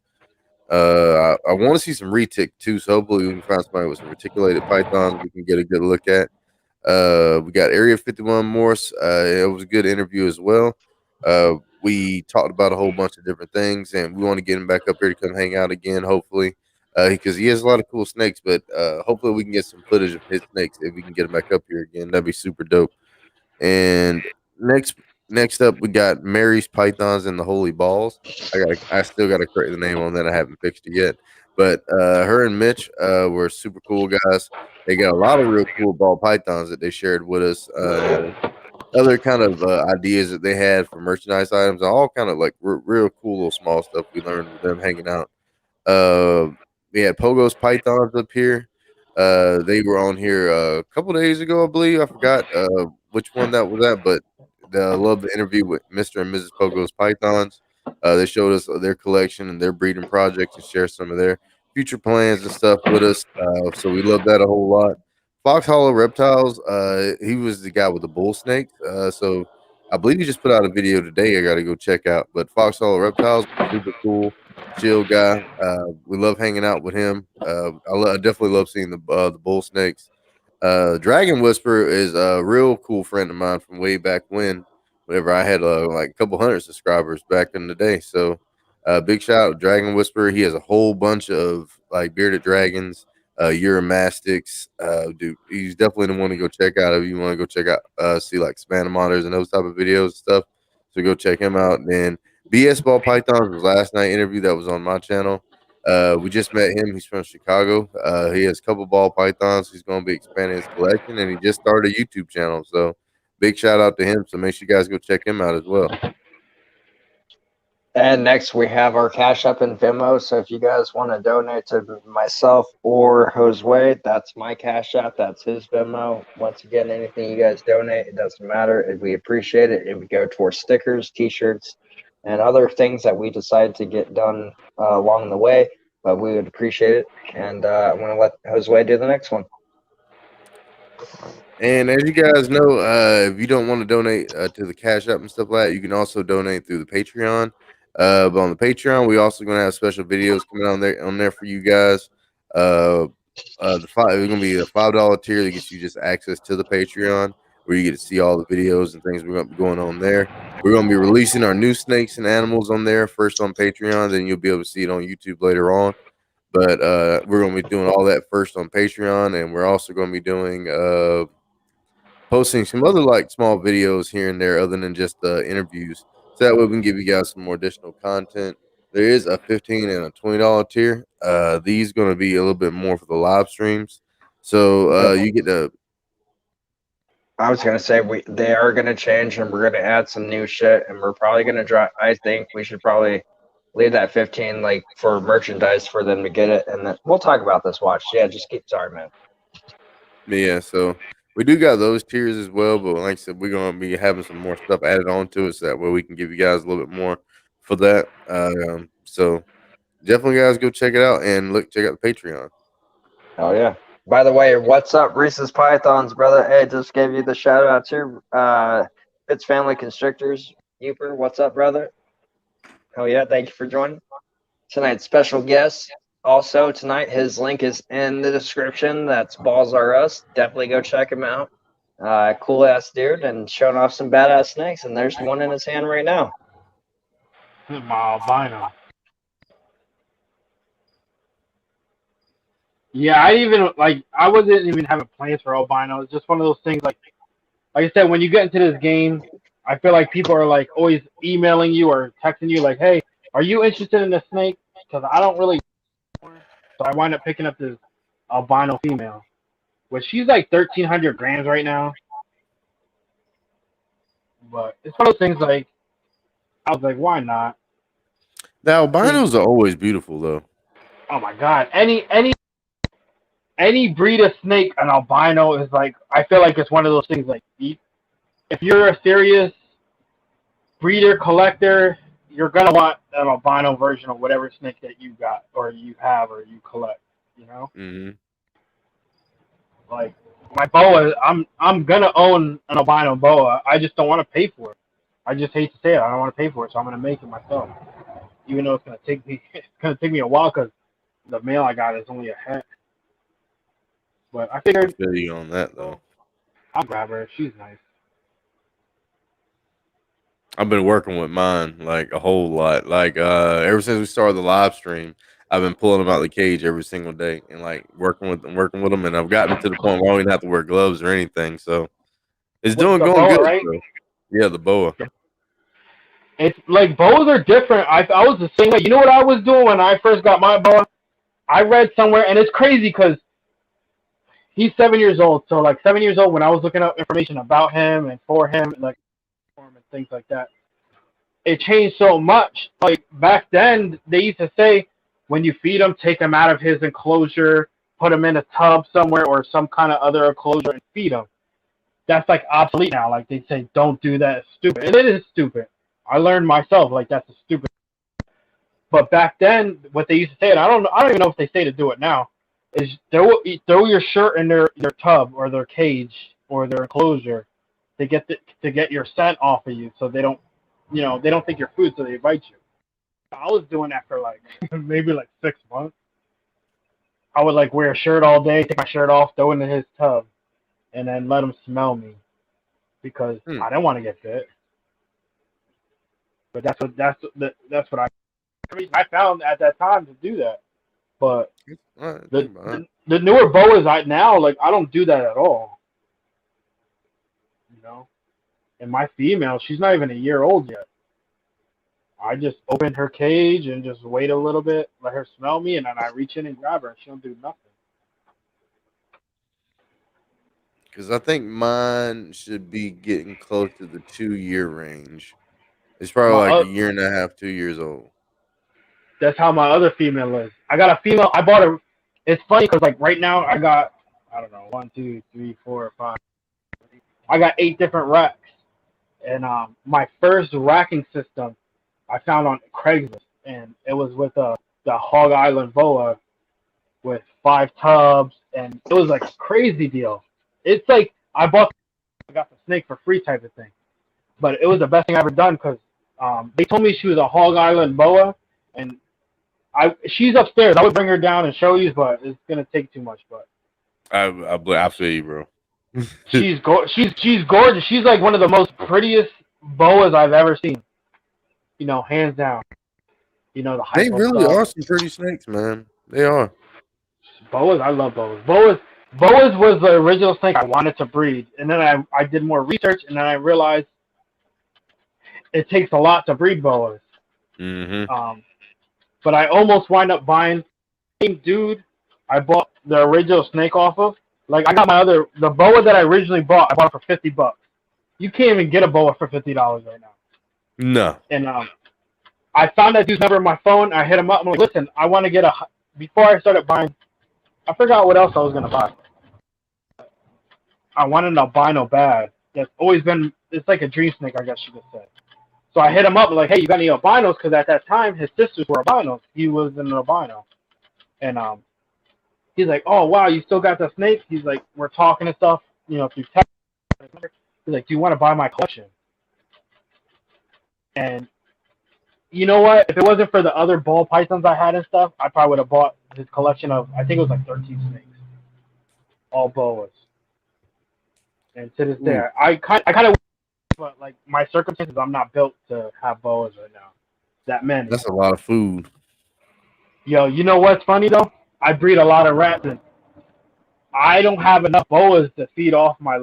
B: I want to see some retic too, so hopefully we can find somebody with some reticulated pythons we can get a good look at. We got Area 51 Morse. It was a good interview as well. We talked about a whole bunch of different things, and we want to get him back up here to come hang out again, hopefully, because he has a lot of cool snakes. But hopefully, we can get some footage of his snakes if we can get him back up here again. That'd be super dope. And next up, we got Mary's Pythons and the Holy Balls. I still got to correct the name on that. I haven't fixed it yet. But her and Mitch were super cool guys. They got a lot of real cool ball pythons that they shared with us. Other kind of ideas that they had for merchandise items, all kind of like real cool little small stuff we learned with them hanging out. We had Pogo's Pythons up here. They were on here a couple days ago, I believe. I forgot which one that was at, but I love the interview with Mr. and Mrs. Pogo's Pythons. They showed us their collection and their breeding projects and share some of their future plans and stuff with us. So we love that a whole lot. Fox Hollow Reptiles, he was the guy with the bull snake. So I believe he just put out a video today I got to go check out. But Fox Hollow Reptiles, super cool, chill guy. We love hanging out with him. I definitely love seeing the bull snakes. Dragon Whisper is a real cool friend of mine from way back whenever I had like a couple hundred subscribers back in the day. So big shout out to Dragon Whisper. He has a whole bunch of like bearded dragons, Uromastics. Dude, he's definitely the one to go check out if you want to go check out, see like Spanamonitors and those type of videos and stuff. So go check him out. And then BS Ball Pythons was last night interview that was on my channel. We just met him. He's from Chicago. He has a couple ball pythons. He's going to be expanding his collection, and he just started a YouTube channel. So big shout out to him. So make sure you guys go check him out as well.
A: And next we have our Cash App and Venmo. So if you guys want to donate to myself or Josue, that's my Cash App. That's his Venmo. Once again, anything you guys donate, it doesn't matter. We appreciate it. It would go towards stickers, T-shirts, and other things that we decide to get done along the way. But we would appreciate it. And I'm going to let Josue do the next one.
B: And as you guys know, if you don't want to donate to the Cash App and stuff like that, you can also donate through the Patreon. But on the Patreon, we also going to have special videos coming on there for you guys. It's going to be a $5 tier that gets you just access to the Patreon, where you get to see all the videos and things we're going to be going on there. We're going to be releasing our new snakes and animals on there first on Patreon, then you'll be able to see it on YouTube later on. But we're going to be doing all that first on Patreon, and we're also going to be doing posting some other like small videos here and there other than just interviews. So that way we can give you guys some more additional content. There is a $15 and a $20 tier. These going to be a little bit more for the live streams. So you get to.
A: I was going to say they are going to change, and we're going to add some new shit, and we're probably going to drop. I think we should probably leave that 15 like for merchandise for them to get it, and then we'll talk about this watch. Yeah, sorry, man.
B: Yeah, so we do got those tiers as well, but like I said, we're going to be having some more stuff added on to it so that way we can give you guys a little bit more for that. So definitely, guys, go check it out and check out the Patreon.
A: Oh, yeah. By the way, what's up, Reese's Pythons, brother? Hey, just gave you the shout out too. It's Family Constrictors. Uper, what's up, brother? Oh yeah, thank you for joining. Tonight's special guest. Also tonight, his link is in the description. That's Balls R Us. Definitely go check him out. Cool ass dude and showing off some badass snakes. And there's one in his hand right now.
C: My albino. Yeah, I wasn't even having plans for albino. It's just one of those things like I said, when you get into this game, I feel like people are like always emailing you or texting you like, hey, are you interested in this snake? Because I don't really. So I wind up picking up this albino female, which she's like 1,300 grams right now. But it's one of those things like, I was like, why not?
B: The albinos are always beautiful though.
C: Oh my God. Any breed of snake, an albino is like, I feel like it's one of those things like, if you're a serious breeder, collector, you're going to want an albino version of whatever snake that you got or you have or you collect, you know?
B: Mm-hmm.
C: Like, my boa, I'm going to own an albino boa. I just don't want to pay for it. I just hate to say it. I don't want to pay for it, so I'm going to make it myself. Even though it's going to take me a while because the male I got is only a head. But I figured.
B: I feel you on that though.
C: I'll grab her. She's nice.
B: I've been working with mine like a whole lot. Like ever since we started the live stream, I've been pulling them out of the cage every single day and like working with them, and I've gotten to the point where I don't even have to wear gloves or anything. So it's going
C: boa,
B: good.
C: Right?
B: Bro. Yeah, the boa.
C: It's like boas are different. I was the same way. You know what I was doing when I first got my boa? I read somewhere, and it's crazy because he's 7 years old. So like 7 years old when I was looking up information about him and for him, like and things like that, it changed so much. Like back then, they used to say when you feed him, take him out of his enclosure, put him in a tub somewhere or some kind of other enclosure and feed him. That's like obsolete now. Like they say, don't do that. It's stupid, and it is stupid. I learned myself like that's a stupid. But back then, what they used to say, and I don't even know if they say to do it now, is throw your shirt in their tub or their cage or their enclosure to get your scent off of you, so they don't think you're food, so they bite you. I was doing that for like maybe like 6 months. I would like wear a shirt all day, take my shirt off, throw it in his tub, and then let him smell me because I didn't want to get bit. But that's what I found at that time to do that. But the newer boas now, like I don't do that at all. You know, and my female, she's not even a year old yet. I just open her cage and just wait a little bit, let her smell me, and then I reach in and grab her, and she don't do nothing.
B: Because I think mine should be getting close to the 2-year range. It's probably like a year and a half, 2 years old.
C: That's how my other female is. I got a female. I bought her. It's funny because like right now I got, I don't know, 1, 2, 3, 4, 5. I got 8 different racks, and my first racking system I found on Craigslist, and it was with the Hog Island boa with 5 tubs, and it was like a crazy deal. It's like I got the snake for free type of thing, but it was the best thing I ever done because they told me she was a Hog Island boa, and she's upstairs. I would bring her down and show you, but it's gonna take too much. But
B: I feel you, bro.
C: she's gorgeous. She's like one of the most prettiest boas I've ever seen. You know, hands down. You know,
B: they really are some pretty snakes, man. They are.
C: Boas, I love boas. Boas was the original snake I wanted to breed, and then I did more research, and then I realized it takes a lot to breed boas.
B: Mm-hmm.
C: But I almost wind up buying the same dude I bought the original snake off of. Like I got the boa that I originally bought. I bought it for $50. You can't even get a boa for $50 right now.
B: No.
C: And I found that dude's number on my phone. I hit him up. I'm like, listen, I want to get before I started buying. I forgot what else I was gonna buy. I wanted an albino bad. That's always been. It's like a dream snake, I guess you could say. So I hit him up like, hey, you got any albinos? Because at that time, his sisters were albinos. He was an albino. And He's like, oh wow, you still got the snakes? He's like, we're talking and stuff, through text. He's like, do you want to buy my collection? And you know what? If it wasn't for the other ball pythons I had and stuff, I probably would have bought his collection of, I think it was like 13 snakes, all boas. And to this day, I kind of, but like my circumstances, I'm not built to have boas right now. That many.
B: That's a lot of food.
C: Yo, you know what's funny though? I breed a lot of rats, and I don't have enough boas to feed off my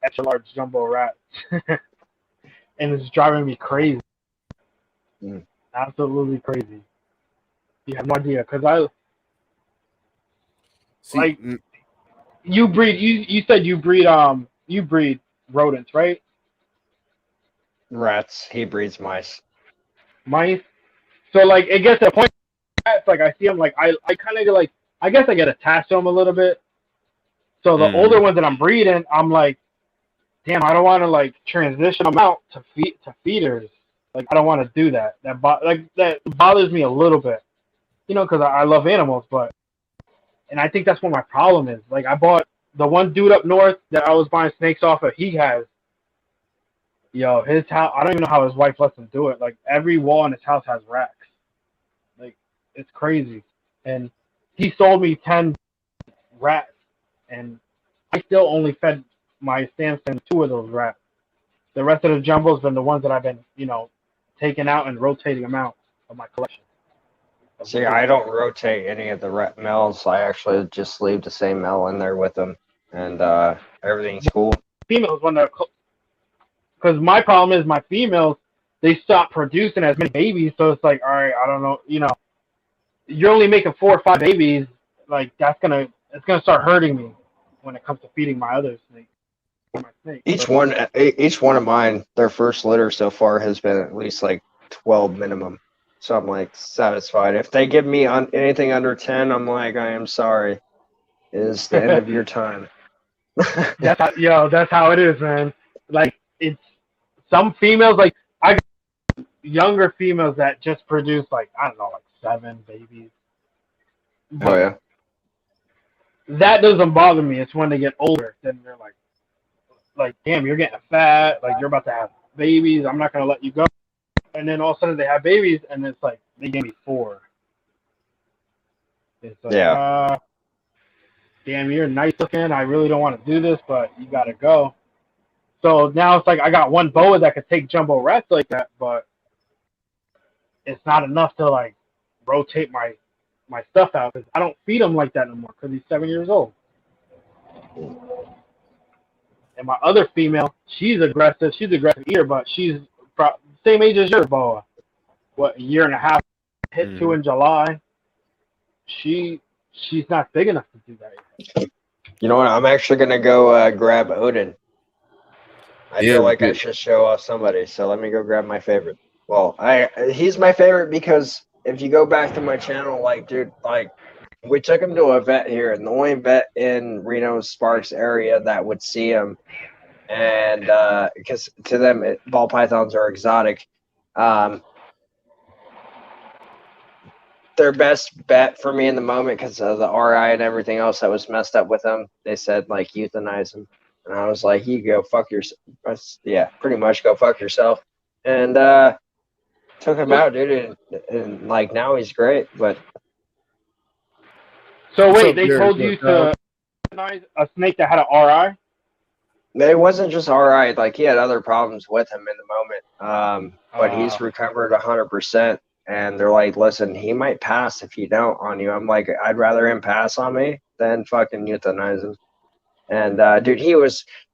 C: extra large jumbo rats, and it's driving me crazy. Absolutely crazy. You have no idea, because you breed. You said you breed rodents, right?
A: Rats. He breeds mice.
C: Mice. So like it gets to a point. Like I see them, like I kind of like, I guess I get attached to them a little bit. So the older ones that I'm breeding, I'm like, damn, I don't want to like transition them out to feeders. Like I don't want to do that. That bothers me a little bit, because I love animals, and I think that's what my problem is. Like I bought the one dude up north that I was buying snakes off of. He has, his house. I don't even know how his wife lets him do it. Like every wall in his house has racks. Like it's crazy, and he sold me 10 rats, and I still only fed my Samson 2 of those rats. The rest of the jumbo's been the ones that I've been, taking out and rotating them out of my collection.
A: See, I don't rotate any of the rat males. I actually just leave the same male in there with them, and everything's cool.
C: Females, because my problem is my females, they stop producing as many babies, so it's like, all right, I don't know, you're only making 4 or 5 babies, like it's gonna start hurting me when it comes to feeding my other snakes.
A: Each one of mine, their first litter so far has been at least like 12 minimum. So I'm like satisfied. If they give me anything under 10, I'm like, I am sorry. It is the end of your time.
C: That's how it is, man. Like it's some females, like I got younger females that just produce like, I don't know, like 7 babies.
A: Oh yeah.
C: That doesn't bother me. It's when they get older, then they're like, damn, you're getting fat, like you're about to have babies, I'm not gonna let you go. And then all of a sudden they have babies, and it's like they gave me 4. It's like, damn, you're nice looking, I really don't want to do this, but you gotta go. So now it's like I got one boa that could take jumbo rats like that, but it's not enough to like rotate my stuff out, because I don't feed him like that no more, because he's 7 years old. And my other female, she's aggressive. She's aggressive eater, but she's same age as your boa. What, a year and a half? Hit 2 in July. She's not big enough to do that yet.
A: You know what? I'm actually gonna go grab Odin. I feel like I should show off somebody, so let me go grab my favorite. Well, he's my favorite because if you go back to my channel, like, dude, like, we took him to a vet here, and the only vet in Reno Sparks area that would see him, and because to them, ball pythons are exotic. Their best bet for me in the moment, because of the RI and everything else that was messed up with him, they said, like, euthanize him. And I was like, you go fuck yourself. Yeah, pretty much go fuck yourself. And took him out, dude, and like now he's great. But
C: so wait, they told you to euthanize a snake that had an RI?
A: It wasn't just RI. Like he had other problems with him in the moment. But he's recovered 100%. And they're like, listen, he might pass if you don't on you. I'm like, I'd rather him pass on me than fucking euthanize him. And dude,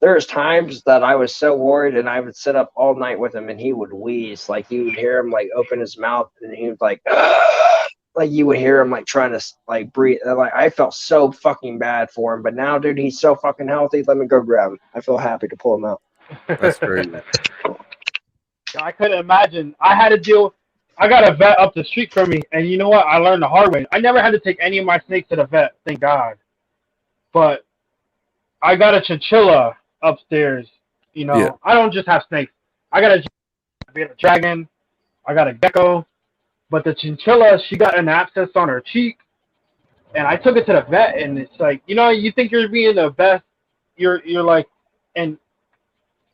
A: there's times that I was so worried, and I would sit up all night with him, and he would wheeze. Like you would hear him like open his mouth, and he would like, like you would hear him like trying to like breathe. And, like I felt so fucking bad for him, but now, dude, he's so fucking healthy. Let me go grab him. I feel happy to pull him out.
B: That's crazy.
C: I couldn't imagine. I got a vet up the street from me, and you know what? I learned the hard way. I never had to take any of my snakes to the vet, thank God. But I got a chinchilla upstairs. You know, yeah. I don't just have snakes. I got a dragon. I got a gecko. But the chinchilla, she got an abscess on her cheek. And I took it to the vet, and it's like, you think you're being the best. You're like, and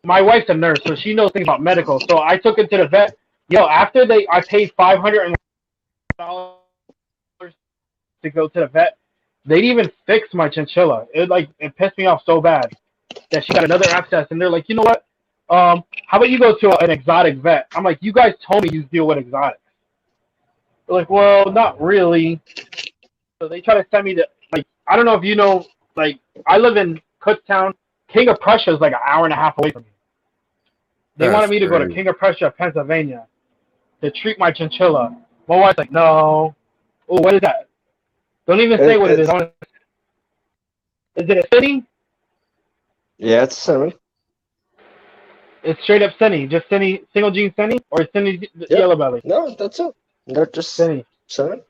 C: my wife's a nurse, so she knows things about medical. So I took it to the vet. After I paid $500 to go to the vet. They didn't even fix my chinchilla. It pissed me off so bad that she got another abscess, and they're like, you know what? How about you go to an exotic vet? I'm like, you guys told me you deal with exotics. They're like, well, not really. So they try to send me to, I don't know if you know, I live in Kutztown. King of Prussia is like an hour and a half away from me. They wanted me to go to King of Prussia, Pennsylvania, to treat my chinchilla. My wife's like, no. Oh, what is that? Don't even say what it is. Is it a city?
A: Yeah, it's Cinny.
C: It's straight up Cinny. Just Cinny, single gene Cinny? Or Cinny yellow belly?
A: No, that's it. They're just
C: Cinny.
A: Cinny.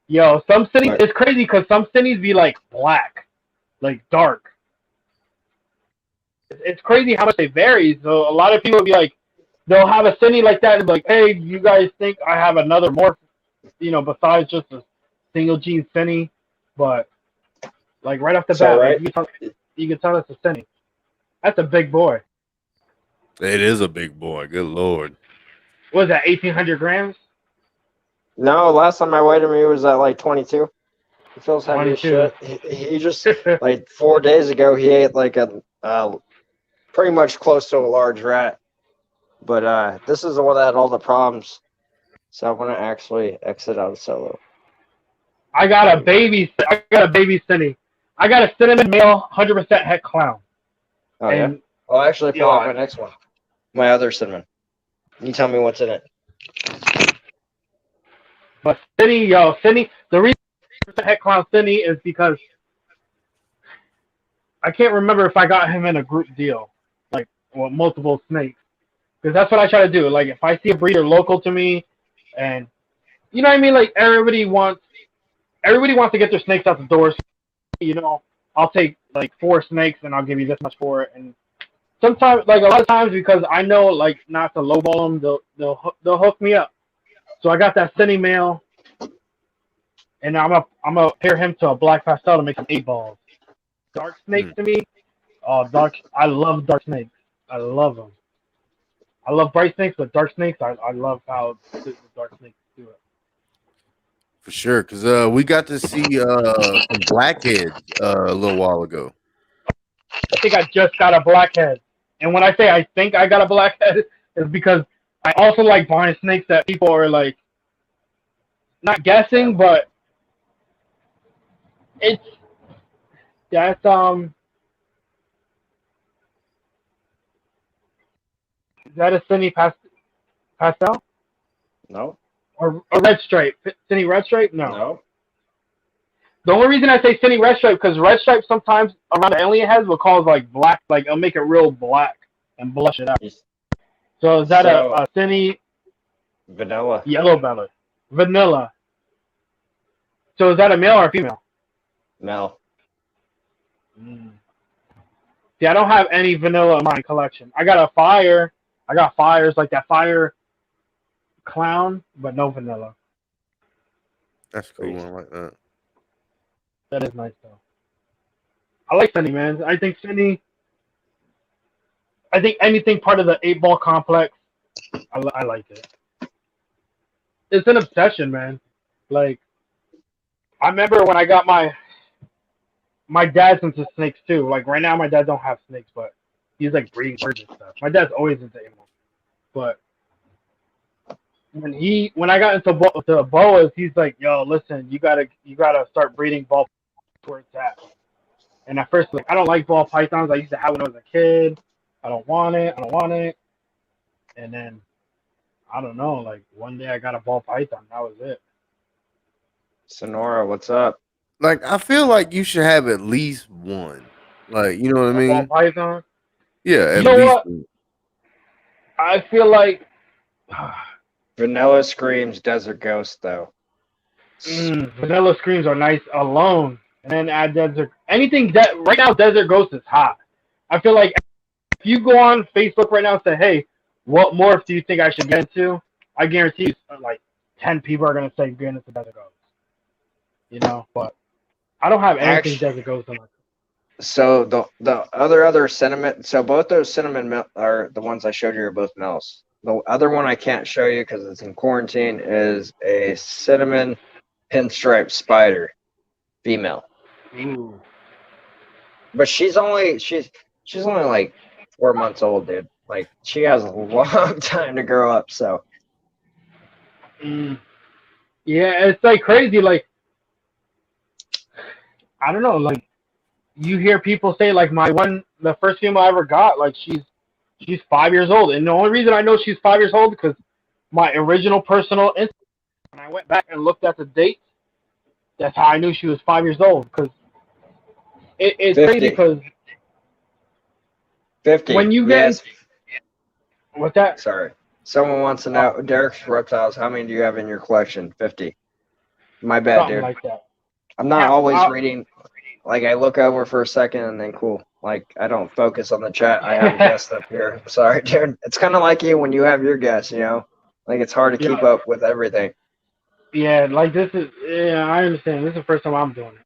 C: Yo, some cities, it's crazy because some cities be like black, like dark. It's crazy how much they vary. So a lot of people be like, they'll have a Cinny like that and be like, hey, you guys think I have another morph, besides just a single gene Cinny? But like right off the bat,
A: right.
C: you can tell it's a Cinny. That's a big boy.
B: It is a big boy. Good Lord.
C: What was that, 1,800 grams?
A: No, last time I weighed him, he was at like 22. He feels heavy as
C: 22.
A: shit. He just, like 4 days ago, he ate like a pretty much close to a large rat. But this is the one that had all the problems. So I want to actually exit out of solo.
C: I got a baby Cinny. I got a cinnamon male 100% het clown.
A: Oh, yeah? I'll actually pull out my next one. My other cinnamon. You tell me what's in it.
C: But Cinny, the reason het clown Cinny is because I can't remember if I got him in a group deal, multiple snakes. Because that's what I try to do. Like, if I see a breeder local to me, and, you know what I mean? Like, everybody wants to get their snakes out the door. So, I'll take, 4 snakes, and I'll give you this much for it. And sometimes, a lot of times, because I know, not to lowball them, they'll hook me up. So I got that Cinny male, and I'm gonna pair him to a black pastel to make some 8 balls. Dark snakes to me, I love dark snakes. I love them. I love bright snakes, but dark snakes, I love how the dark snakes do it.
B: For sure, because we got to see some blackheads a little while ago.
C: I think I just got a blackhead. And when I say I think I got a blackhead, it's because I also like buying snakes that people are not guessing, but that's is that a Cinny pastel?
A: No.
C: Or a red stripe? Cinny red stripe?
A: No.
C: The only reason I say Cinny red stripe because red stripe sometimes around the alien heads will cause black, it'll make it real black and blush it out. So is that a Cinny?
A: Vanilla.
C: Yellow belly. Vanilla. So is that a male or a female?
A: Male.
C: See, I don't have any vanilla in my collection. I got fires like that fire clown, but no vanilla.
B: That's cool. I like that.
C: That is nice though. I like Cinny, man. I think anything part of the 8-ball complex, I like it. It's an obsession, man. I remember when I got my dad's into snakes too. Right now, my dad don't have snakes, but he's breeding birds and stuff. My dad's always into animals, but when I got into boas, he's like, "Yo, listen, you gotta start breeding ball where it's at." And at first, I don't like ball pythons. I used to have when I was a kid. I don't want it. And then I don't know. One day I got a ball python. That was it.
A: Sonora, what's up?
B: I feel like you should have at least one. You know what I mean?
C: Ball python.
B: Yeah, at
C: You know
B: least
C: what?
B: one.
C: I feel like
A: Vanilla screams Desert Ghost, though.
C: vanilla screams are nice alone, and then add desert. Anything that right now, Desert Ghost is hot. I feel like if you go on Facebook right now and say, "Hey, what morph do you think I should get into?" I guarantee you, 10 people are gonna say get into Desert Ghost. you know. But I don't have anything
A: Actually,
C: that goes on.
A: so the other cinnamon, so both those cinnamon are the ones I showed you are both males. The other one I can't show you because it's in quarantine is a cinnamon pinstripe spider, female.
C: Ooh.
A: But she's only like 4 months old, dude. Like she has a long time to grow up. So
C: Mm. Yeah, it's like crazy. Like I don't know. Like you hear people say, like the first female I ever got, like she's 5 years old, and the only reason I know she's 5 years old because my original personal instinct, when I went back and looked at the date, that's how I knew she was 5 years old. Because it's crazy
A: 50,
C: because
A: 50.
C: when you get
A: Yes.
C: what's that?
A: Sorry. Someone wants to know, Derek's Reptiles, how many do you have in your collection? 50. My bad,
C: Something
A: dude.
C: like that.
A: I'm not
C: Yeah,
A: always reading. Like I look over for a second and then cool. Like I don't focus on the chat. I have a guest up here. Sorry, dude. It's kind of like you when you have your guests, you know? Like it's hard to keep up with everything.
C: Yeah, like this is. Yeah, I understand. This is the first time I'm doing it.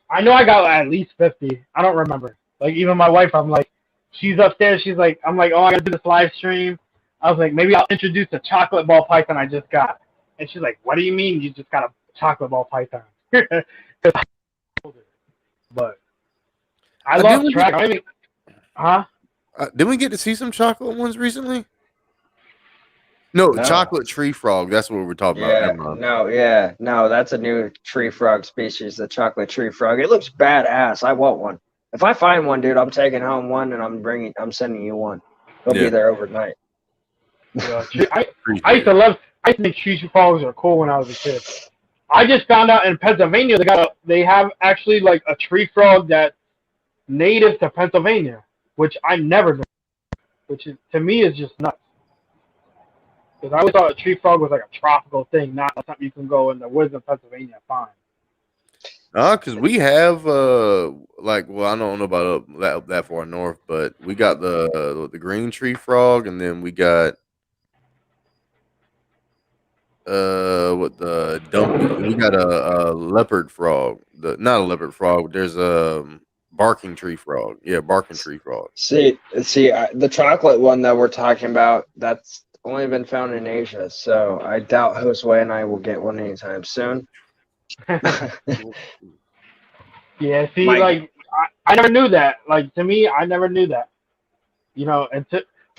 C: I know I got at least 50. I don't remember. Like even my wife, I'm like, she's upstairs. She's like, I'm like, oh, I gotta do this live stream. I was like, maybe I'll introduce the chocolate ball python I just got. And she's like, what do you mean you just got a chocolate ball python? But I lost track. I mean, huh?
B: Didn't we get to see some chocolate ones recently? No, chocolate tree frog. That's what we're talking about.
A: Yeah, no, that's a new tree frog species, the chocolate tree frog. It looks badass. I want one. If I find one, dude, I'm taking home one and I'm sending you one. They'll be there overnight.
C: Yeah, I used to think tree frogs are cool when I was a kid. I just found out in Pennsylvania they have actually like a tree frog that's native to Pennsylvania, which I never knew. Which is to me is just nuts. Because I always thought a tree frog was like a tropical thing, not something you can go in the woods of Pennsylvania and find.
B: Because we have like, well, I don't know about up that far north, but we got the green tree frog, and then we got what the dumpy. We got a leopard frog. Not a leopard frog. There's a barking tree frog. Yeah, barking tree frog.
A: See, the chocolate one that we're talking about, that's only been found in Asia, so I doubt Josue and I will get one anytime soon.
C: Yeah, see, like I never knew that. Like to me, I never knew that. You know,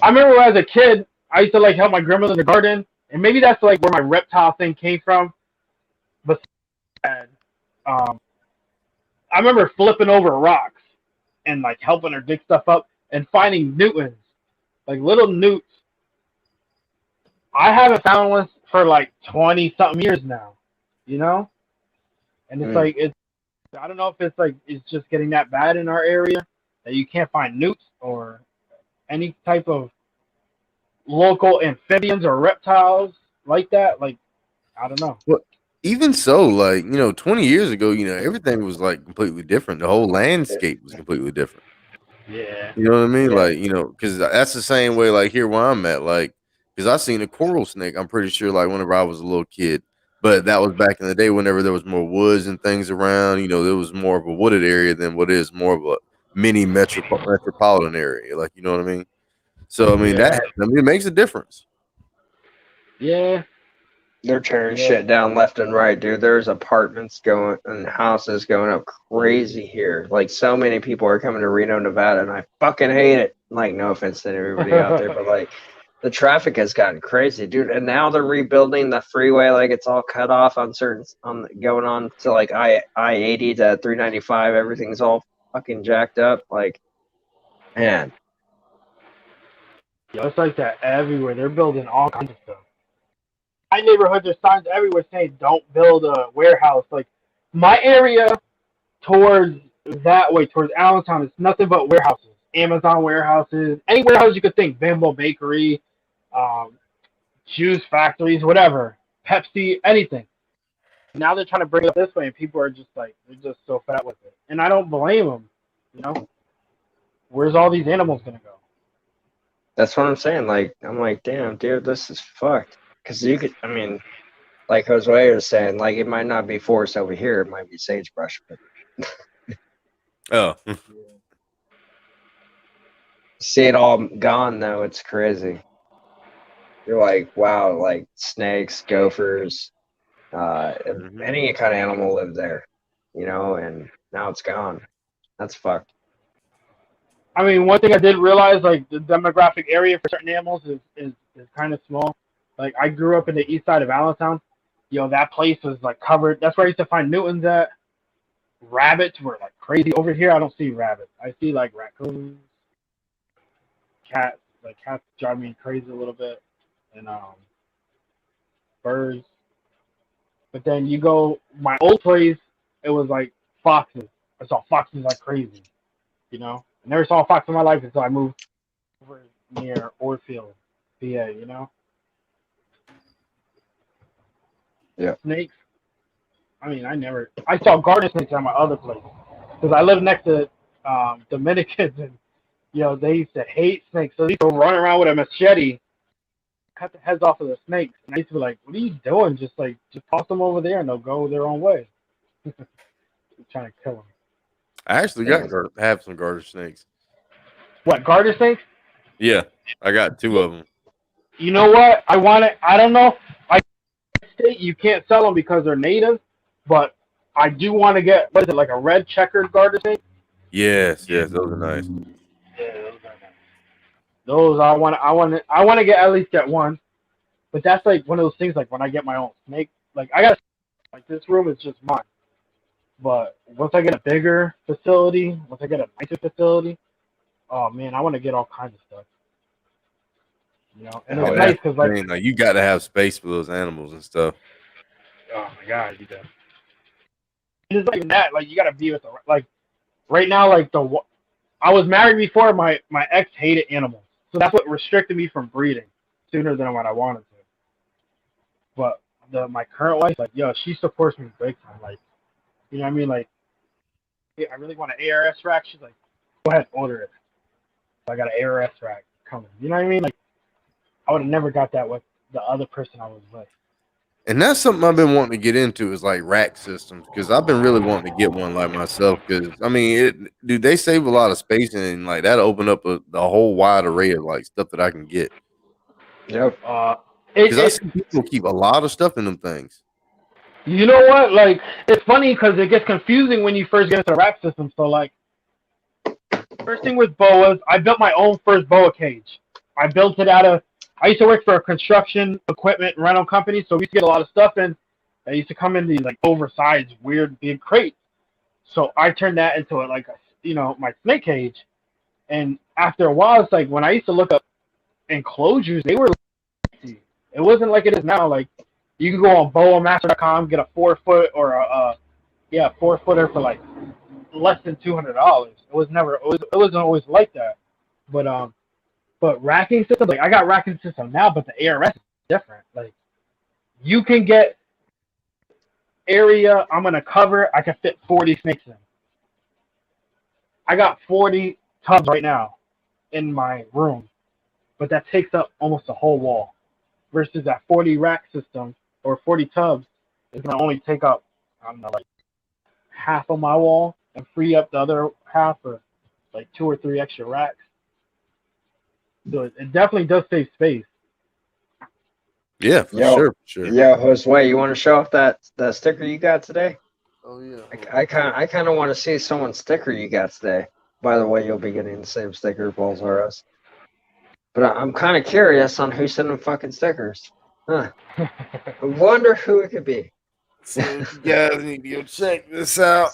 C: I remember as a kid, I used to like help my grandmother in the garden, and maybe that's like where my reptile thing came from. But I remember flipping over rocks and like helping her dig stuff up and finding newtons, like little newts. I haven't found one for like 20-something years now, you know? And it's like, I don't know if it's like, it's just getting that bad in our area that you can't find newts or any type of local amphibians or reptiles like that. Like, I don't know.
B: Well, even so, like, 20 years ago, everything was like completely different. The whole landscape was completely different.
C: Yeah.
B: You know what I mean? Yeah. Like, because that's the same way, like, here where I'm at, like, because I seen a coral snake, I'm pretty sure, like, whenever I was a little kid. But that was back in the day whenever there was more woods and things around. There was more of a wooded area than what is more of a mini metropolitan area. Like, you know what I mean? So, I mean, it makes a difference.
C: Yeah.
A: They're tearing shit down left and right, dude. There's apartments going and houses going up crazy here. Like, so many people are coming to Reno, Nevada, and I fucking hate it. Like, no offense to everybody out there, but like, the traffic has gotten crazy, dude. And now they're rebuilding the freeway, like it's all cut off on going on to like I-80 to 395. Everything's all fucking jacked up. Like, man.
C: Yeah, it's like that everywhere. They're building all kinds of stuff. My neighborhood, there's signs everywhere saying don't build a warehouse. Like my area towards that way, towards Allentown, it's nothing but warehouses. Amazon warehouses, any warehouse you could think, Bimbo Bakery, juice factories, whatever, Pepsi, anything. Now they're trying to bring it up this way, and people are just like, they're just so fat with it. And I don't blame them, you know? Where's all these animals going to go?
A: That's what I'm saying. Like, I'm like, damn, dude, this is fucked. Because you could, I mean, like Jose was saying, like it might not be forest over here, it might be sagebrush, but
B: Oh,
A: see it all gone though, it's crazy. You're like, wow, like snakes, gophers, any kind of animal lived there, you know, and now it's gone. That's fucked.
C: I mean, one thing I did realize, like the demographic area for certain animals is kind of small. Like I grew up in the east side of Allentown. That place was like covered. That's where I used to find Newtons at. Rabbits were like crazy. Over here, I don't see rabbits. I see like raccoons, cats. Like cats drive me crazy a little bit, and birds. But then you go my old place, it was like foxes. I saw foxes like crazy. I never saw a fox in my life until I moved over near Orfield, PA.
A: Yeah.
C: Snakes. I mean, I saw garter snakes at my other place because I live next to Dominicans, and they used to hate snakes, so they used to run around with a machete, cut the heads off of the snakes, and I used to be like, "What are you doing? Just toss them over there, and they'll go their own way." Trying to kill them.
B: I actually have some garter snakes.
C: What, garter snakes?
B: Yeah, I got 2 of them.
C: You know what? I don't know. You can't sell them because they're native, but I do want to get, what is it, like a red checkered garter snake?
B: Yes, those are nice.
C: Yeah, those are nice. Those I want to get one, but that's like one of those things. Like when I get my own snake, like I got like this room is just mine, but once I get a bigger facility, once I get a nicer facility, oh man, I want to get all kinds of stuff. And it's nice because
B: like you got to have space for those animals and stuff.
C: Oh my god, you do. It's not even that. Like you got to be with right now. Like I was married before. My ex hated animals, so that's what restricted me from breeding sooner than what I wanted to. But my current wife, like she supports me big time. Like, you know what I mean? Like, I really want an ARS rack. She's like, go ahead, order it. So I got an ARS rack coming. You know what I mean? Like, I would have never got that with the other person I was with.
B: And that's something I've been wanting to get into is like rack systems, because I've been really wanting to get one like myself. Because I mean, dude, they save a lot of space, and like that open up the whole wide array of like stuff that I can get.
A: Yep.
B: Because I see people keep a lot of stuff in them things.
C: You know what? Like, it's funny because it gets confusing when you first get into the rack system. So like, first thing with boas, I built my own first boa cage. I built it I used to work for a construction equipment rental company, so we used to get a lot of stuff in. I used to come in these like oversized, weird, big crates. So I turned that into my snake cage. And after a while, it's like when I used to look up enclosures, they were empty. It wasn't like it is now. Like you can go on boamaster.com, get a 4-foot or a 4-footer for like less than $200. It wasn't always like that. But racking system, like I got racking system now, but the ARS is different. Like you can get area I'm gonna cover, I can fit 40 snakes in. I got 40 tubs right now in my room, but that takes up almost the whole wall. Versus that 40 rack system or 40 tubs is gonna only take up, I don't know, like half of my wall and free up the other half for like 2 or 3 extra racks. So it definitely does save space.
B: Yeah, for sure.
A: Yeah, Josue, you want to show off that sticker you got today?
B: Oh yeah.
A: I kind of want to see someone's sticker you got today. By the way, you'll be getting the same sticker balls are us. But I'm kind of curious on who sent them fucking stickers. Huh. I wonder who it could be.
B: So you guys need to go check this out.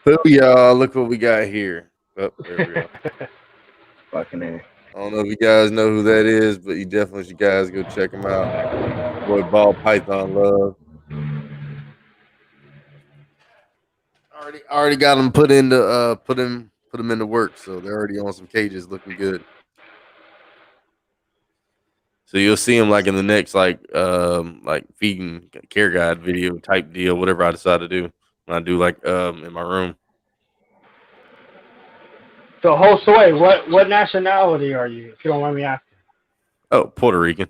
B: Booyah, look what we got here. Oh, there we go.
A: Fucking A.
B: I don't know if you guys know who that is, but you definitely should guys go check him out. Boy, Ball Python love. Already got them put them into work, so they're already on some cages, looking good. So you'll see them like in the next like feeding care guide video type deal, whatever I decide to do. When I do like in my room.
C: So Josue, what nationality are you, if you don't mind me asking?
B: Oh, Puerto Rican.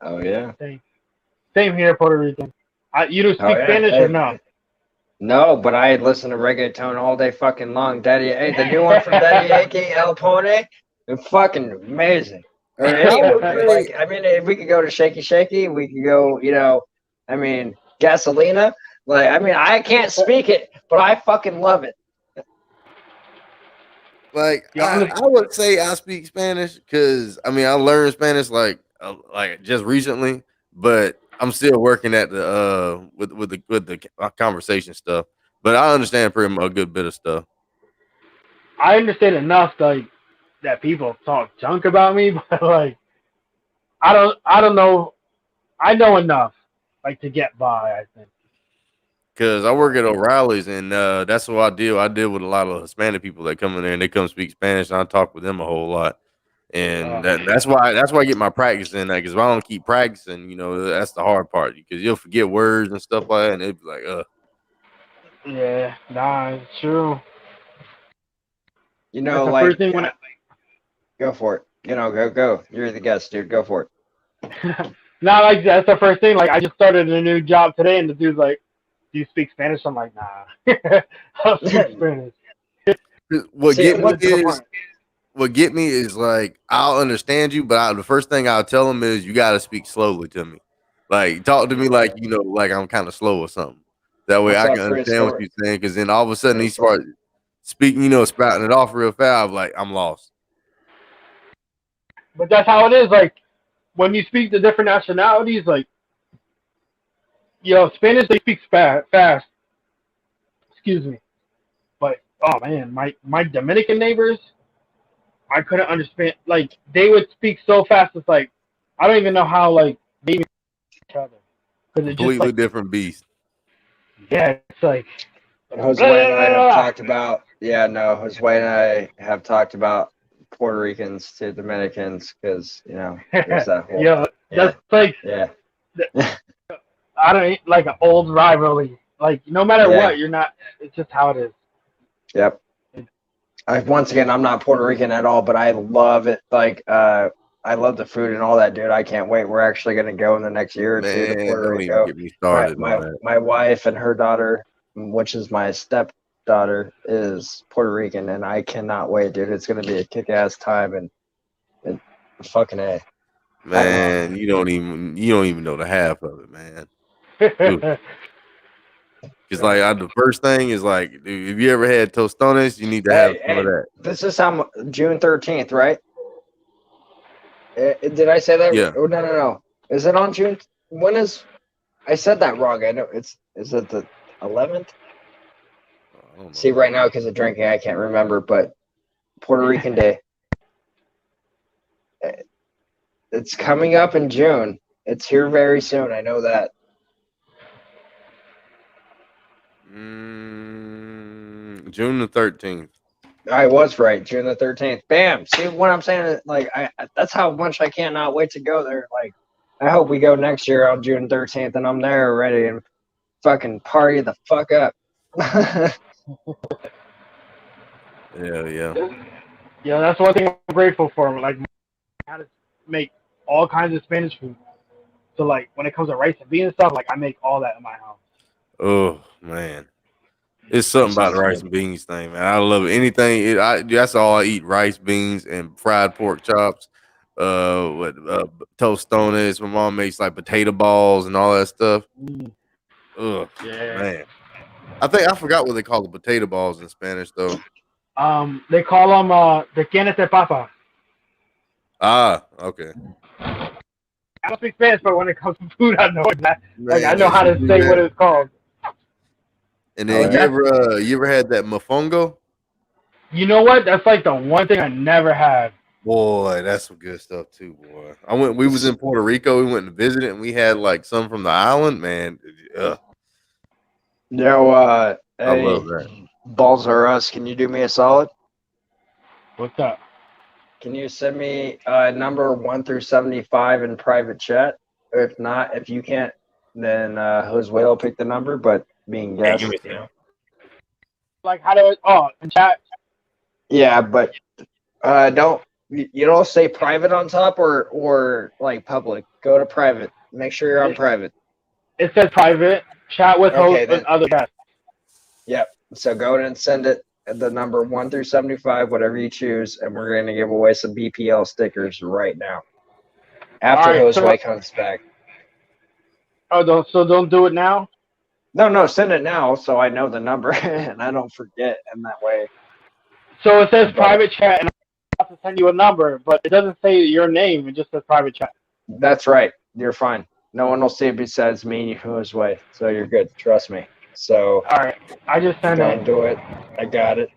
A: Oh yeah.
C: Same here, Puerto Rican. You don't speak Spanish or no?
A: No, but I listen to reggaeton all day fucking long. Daddy, hey, the new one from Daddy Yankee, El Pone, it's fucking amazing. Or anyone, like, I mean, if we could go to Shaky Shaky, we could go, you know, I mean, Gasolina. Like, I mean, I can't speak it, but I fucking love it.
B: Like, I would say I speak Spanish because I mean I learned Spanish like just recently, but I'm still working at the with the conversation stuff. But I understand pretty much a good bit of stuff.
C: I understand enough like that people talk junk about me, but like I don't know. I know enough like to get by. I think.
B: Because I work at O'Reilly's and that's what I deal. I deal with a lot of Hispanic people that come in there and they come speak Spanish and I talk with them a whole lot. And that's why I get my practice in that because if I don't keep practicing, you know, that's the hard part because you'll forget words and stuff like that and it'd be like,
C: Yeah, nah, it's true.
A: You know, like, first thing when go for it. You know, go. You're the guest, dude. Go for it.
C: Not like that's the first thing. Like, I just started a new job today, and the dude's like, "Do you speak Spanish?" I'm like, "Nah, I don't speak Spanish."
B: What get me is like I'll understand you, but the first thing I'll tell them is you got to speak slowly to me. Like talk to me like you know, like I'm kind of slow or something. That way I can understand what you're saying. Because then all of a sudden he starts speaking, you know, spouting it off real fast. I'm like I'm lost.
C: But that's how it is. Like when you speak to different nationalities, like Spanish they speak fast. Excuse me. But oh man, my Dominican neighbors, I couldn't understand. Like they would speak so fast. It's like I don't even know how like they even each other
B: because it's completely just, like, different beast.
C: Yeah, it's like
A: Jose and I have talked about. Yeah, no, Jose and I have talked about Puerto Ricans to Dominicans because you know there's that whole.
C: That's like I don't like an old rivalry. Like no matter what, you're not. It's just how it is.
A: Yep. Once again, I'm not Puerto Rican at all, but I love it. Like, I love the food and all that, dude. I can't wait. We're actually going to go in the next year or two to Puerto Rico.
B: Get me started.
A: My wife and her daughter, which is my stepdaughter, is Puerto Rican, and I cannot wait, dude. It's going to be a kick-ass time, and fucking A.
B: Man, you don't even know the half of it, man. Because like the first thing is like, dude, if you ever had tostones, you need to have some of that.
A: This is June 13th, right? Did I say that?
B: Yeah.
A: Oh, no. Is it on June? When is? I said that wrong. I know is it the 11th? See, right now because of drinking, I can't remember. But Puerto Rican Day. It's coming up in June. It's here very soon. I know that.
B: June the 13th.
A: I was right. June the 13th. Bam. See what I'm saying? Like, that's how much I cannot wait to go there. Like, I hope we go next year on June 13th and I'm there already and fucking party the fuck up.
B: Yeah.
C: Yeah, that's one thing I'm grateful for. Like, how to make all kinds of Spanish food. So, like, when it comes to rice and beans and stuff, like, I make all that in my house.
B: Oh, man. It's something about the rice and beans thing, man. I love it. Anything. That's all I eat: rice, beans, and fried pork chops. Tostones. My mom makes like potato balls and all that stuff. Ugh, man. I forgot what they call the potato balls in Spanish though.
C: They call them the canes de papa.
B: Ah, okay.
C: I don't speak Spanish, but when it comes to food, I know exactly. Like I know how to say what it's called.
B: And then you ever had that mofongo?
C: You know what? That's like the one thing I never had.
B: Boy, that's some good stuff too, boy. We was in Puerto Rico. We went to visit it, and we had like some from the island. Man,
A: I
B: love that.
A: Balls are us. Can you do me a solid?
C: What's up?
A: Can you send me number 1 through 75 in private chat? If not, if you can't, then Jose will pick the number. But being guest,
C: like how do in chat?
A: Yeah, but you don't say private on top or like public. Go to private. Make sure you're on private.
C: It says private chat with
A: Okay,
C: host
A: then.
C: and other guests.
A: Yep. So go ahead and send it at the number 1 through 75, whatever you choose, and we're going to give away some BPL stickers right now. After
C: All right,
A: Josue comes back.
C: Oh, so don't do it now?
A: No, send it now so I know the number and I don't forget, and that way.
C: So it says private chat, and I have to send you a number, but it doesn't say your name. It just says private chat.
A: That's right. You're fine. No one will see it besides me and Josue, so you're good. Trust me. So.
C: All right, I just sent
A: Go
C: it.
A: and do it. I got it.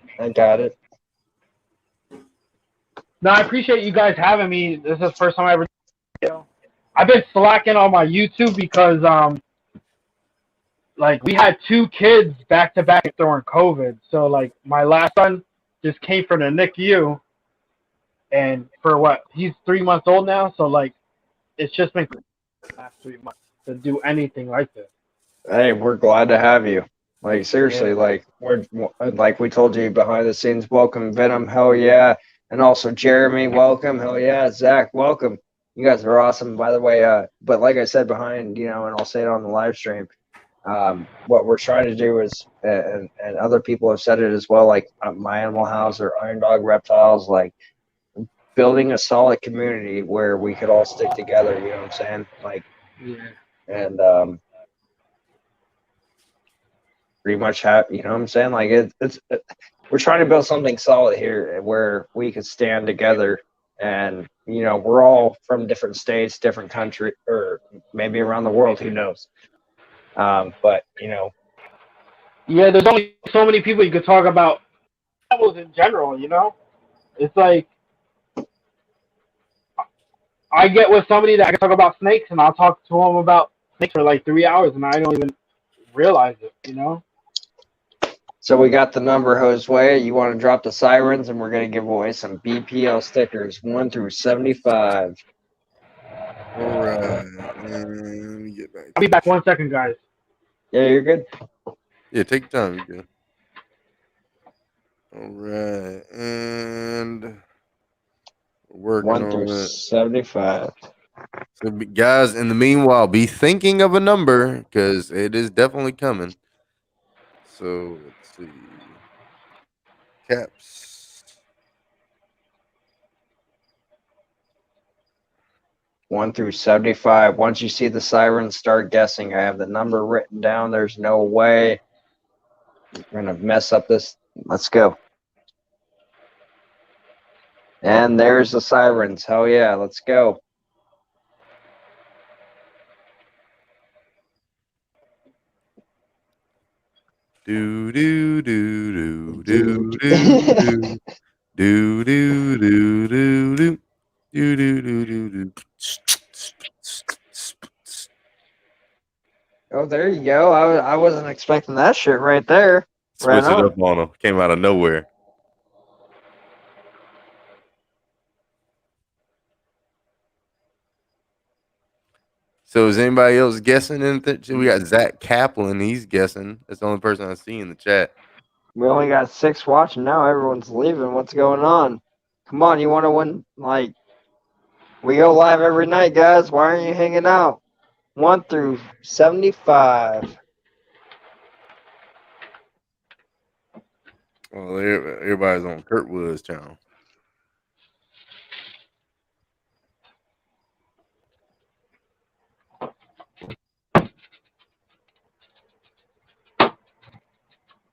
C: No, I appreciate you guys having me. This is the first time I ever. I've been slacking on my YouTube because like we had 2 kids back to back during COVID. So like my last son just came from the NICU, and for what, he's 3 months old now. So like it's just been the last 3 months to do anything like this.
A: Hey, we're glad to have you. Like seriously, like we're like we told you behind the scenes. Welcome, Venom. Hell yeah, and also Jeremy. Welcome. Hell yeah, Zach. Welcome. You guys are awesome, by the way. But like I said, behind and I'll say it on the live stream. What we're trying to do is, and other people have said it as well, like My Animal House or Iron Dog Reptiles, like building a solid community where we could all stick together. You know what I'm saying? Like, and pretty much have, you know what I'm saying? Like we're trying to build something solid here where we could stand together, and we're all from different states, different country, or maybe around the world, who knows. But
C: yeah, there's only so many people you could talk about animals in general. It's like I get with somebody that I can talk about snakes, and I'll talk to them about snakes for like 3 hours, and I don't even realize it.
A: So we got the number, Josue. You want to drop the sirens, and we're going to give away some BPL stickers, 1 through 75.
B: All right. Let me get back.
C: I'll be back 1 second, guys.
A: Yeah, you're good.
B: Yeah, take your time. You're good. All right. And we're working
A: 1 through
B: on it.
A: 75.
B: So, guys, in the meanwhile, be thinking of a number because it is definitely coming. So, let's see. Caps.
A: 1 through 75. Once you see the sirens, start guessing. I have the number written down. There's no way we're going to mess up this. Let's go. And there's the sirens. Hell yeah, let's go.
B: Do do do do do do do do do do do do do do do do.
A: Oh, there you go. I wasn't expecting that shit right there.
B: Switch
A: Right
B: it
A: on.
B: up on him. Came out of nowhere. So is anybody else guessing anything? We got Zach Kaplan. He's guessing. That's the only person I see in the chat.
A: We only got 6 watching now. Everyone's leaving. What's going on? Come on, you want to win? Like, we go live every night, guys. Why aren't you hanging out? 1 through 75.
B: Well, everybody's on Kurtwood's channel.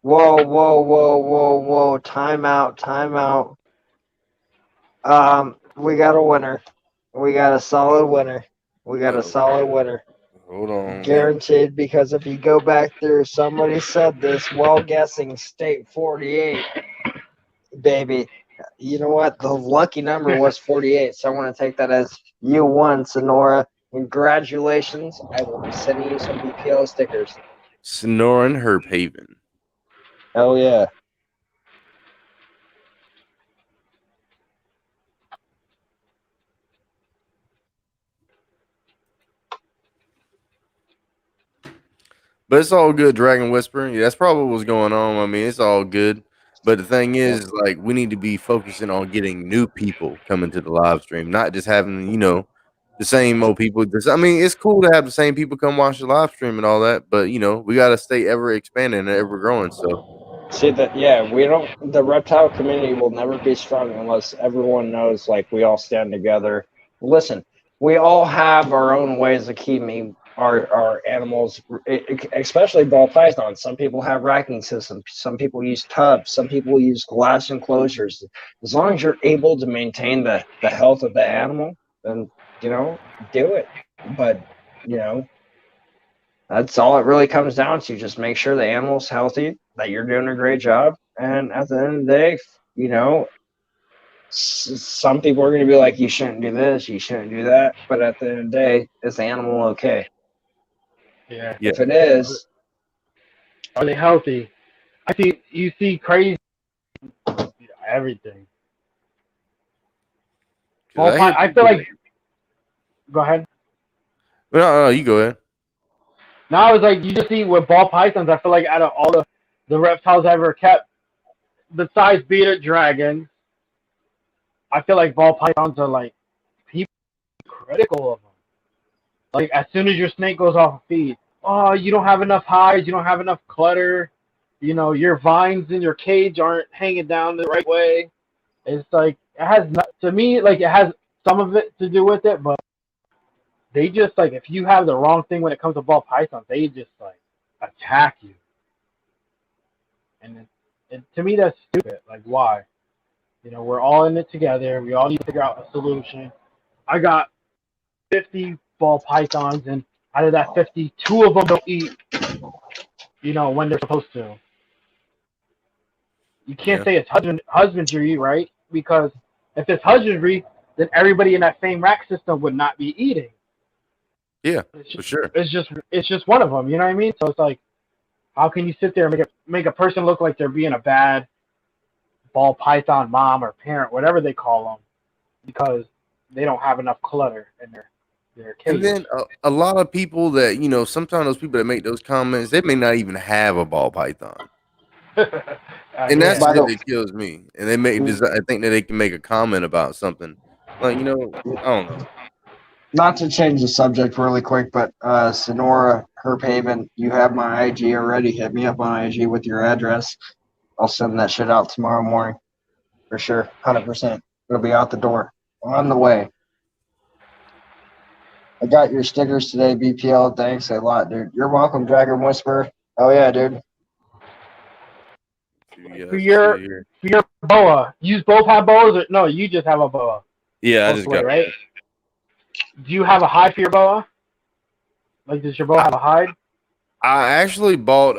A: Whoa. Time out. We got a winner. We got a solid winner.
B: Hold on.
A: Guaranteed, because if you go back through, somebody said this while guessing state 48. Baby, you know what? The lucky number was 48, so I want to take that as you won, Sonora. Congratulations. I will be sending you some BPL stickers.
B: Sonora and Herb Haven.
A: Hell yeah.
B: But it's all good, Dragon Whisper. Yeah, that's probably what's going on. I mean, it's all good. But the thing is, like, we need to be focusing on getting new people coming to the live stream, not just having, the same old people. I mean, it's cool to have the same people come watch the live stream and all that, but you know, we got to stay ever expanding and ever growing. So,
A: See that? Yeah, we don't. The reptile community will never be strong unless everyone knows, like, we all stand together. Listen, we all have our own ways of keeping our animals, especially ball pythons. Some people have racking systems. Some people use tubs. Some people use glass enclosures. As long as you're able to maintain the health of the animal, then do it. But that's all it really comes down to. Just make sure the animal's healthy, that you're doing a great job. And at the end of the day, some people are going to be like, you shouldn't do this, you shouldn't do that. But at the end of the day, is the animal okay?
C: Yeah.
A: If it is,
C: are they healthy? You see crazy everything. I feel like. Go ahead.
B: No, you go ahead.
C: Now I was like, you just see with ball pythons. I feel like out of all the reptiles I ever kept, besides bearded dragons, I feel like ball pythons are like people critical of them. Like as soon as your snake goes off a feed, oh, you don't have enough hides, you don't have enough clutter, your vines in your cage aren't hanging down the right way. It's like it has to me like it has some of it to do with it, but they just like if you have the wrong thing when it comes to ball pythons, they just like attack you. And to me that's stupid. Like why? We're all in it together. We all need to figure out a solution. I got 50 ball pythons, and out of that 50, 2 of them don't eat, when they're supposed to. You can't say it's husbandry, right? Because if it's husbandry, then everybody in that same rack system would not be eating.
B: Yeah, for sure.
C: It's just one of them. You know what I mean? So it's like, how can you sit there and make a person look like they're being a bad ball python mom or parent, whatever they call them, because they don't have enough clutter in their cage.
B: And then a lot of people that sometimes those people that make those comments, they may not even have a ball python, and that's what kills me. And they I think that they can make a comment about something like I don't know.
A: Not to change the subject really quick, but Sonora, her payment, you have my IG already. Hit me up on IG with your address. I'll send that shit out tomorrow morning for sure, 100%. It'll be out the door, on the way. I got your stickers today, BPL. Thanks a lot, dude. You're welcome, Dragon Whisperer. Oh yeah, dude.
C: For your boa, you both have boas, or no? You just have a boa.
B: Yeah, I just got
C: right. Do you have a hide for your boa? Like, does your boa have a hide?
B: I actually bought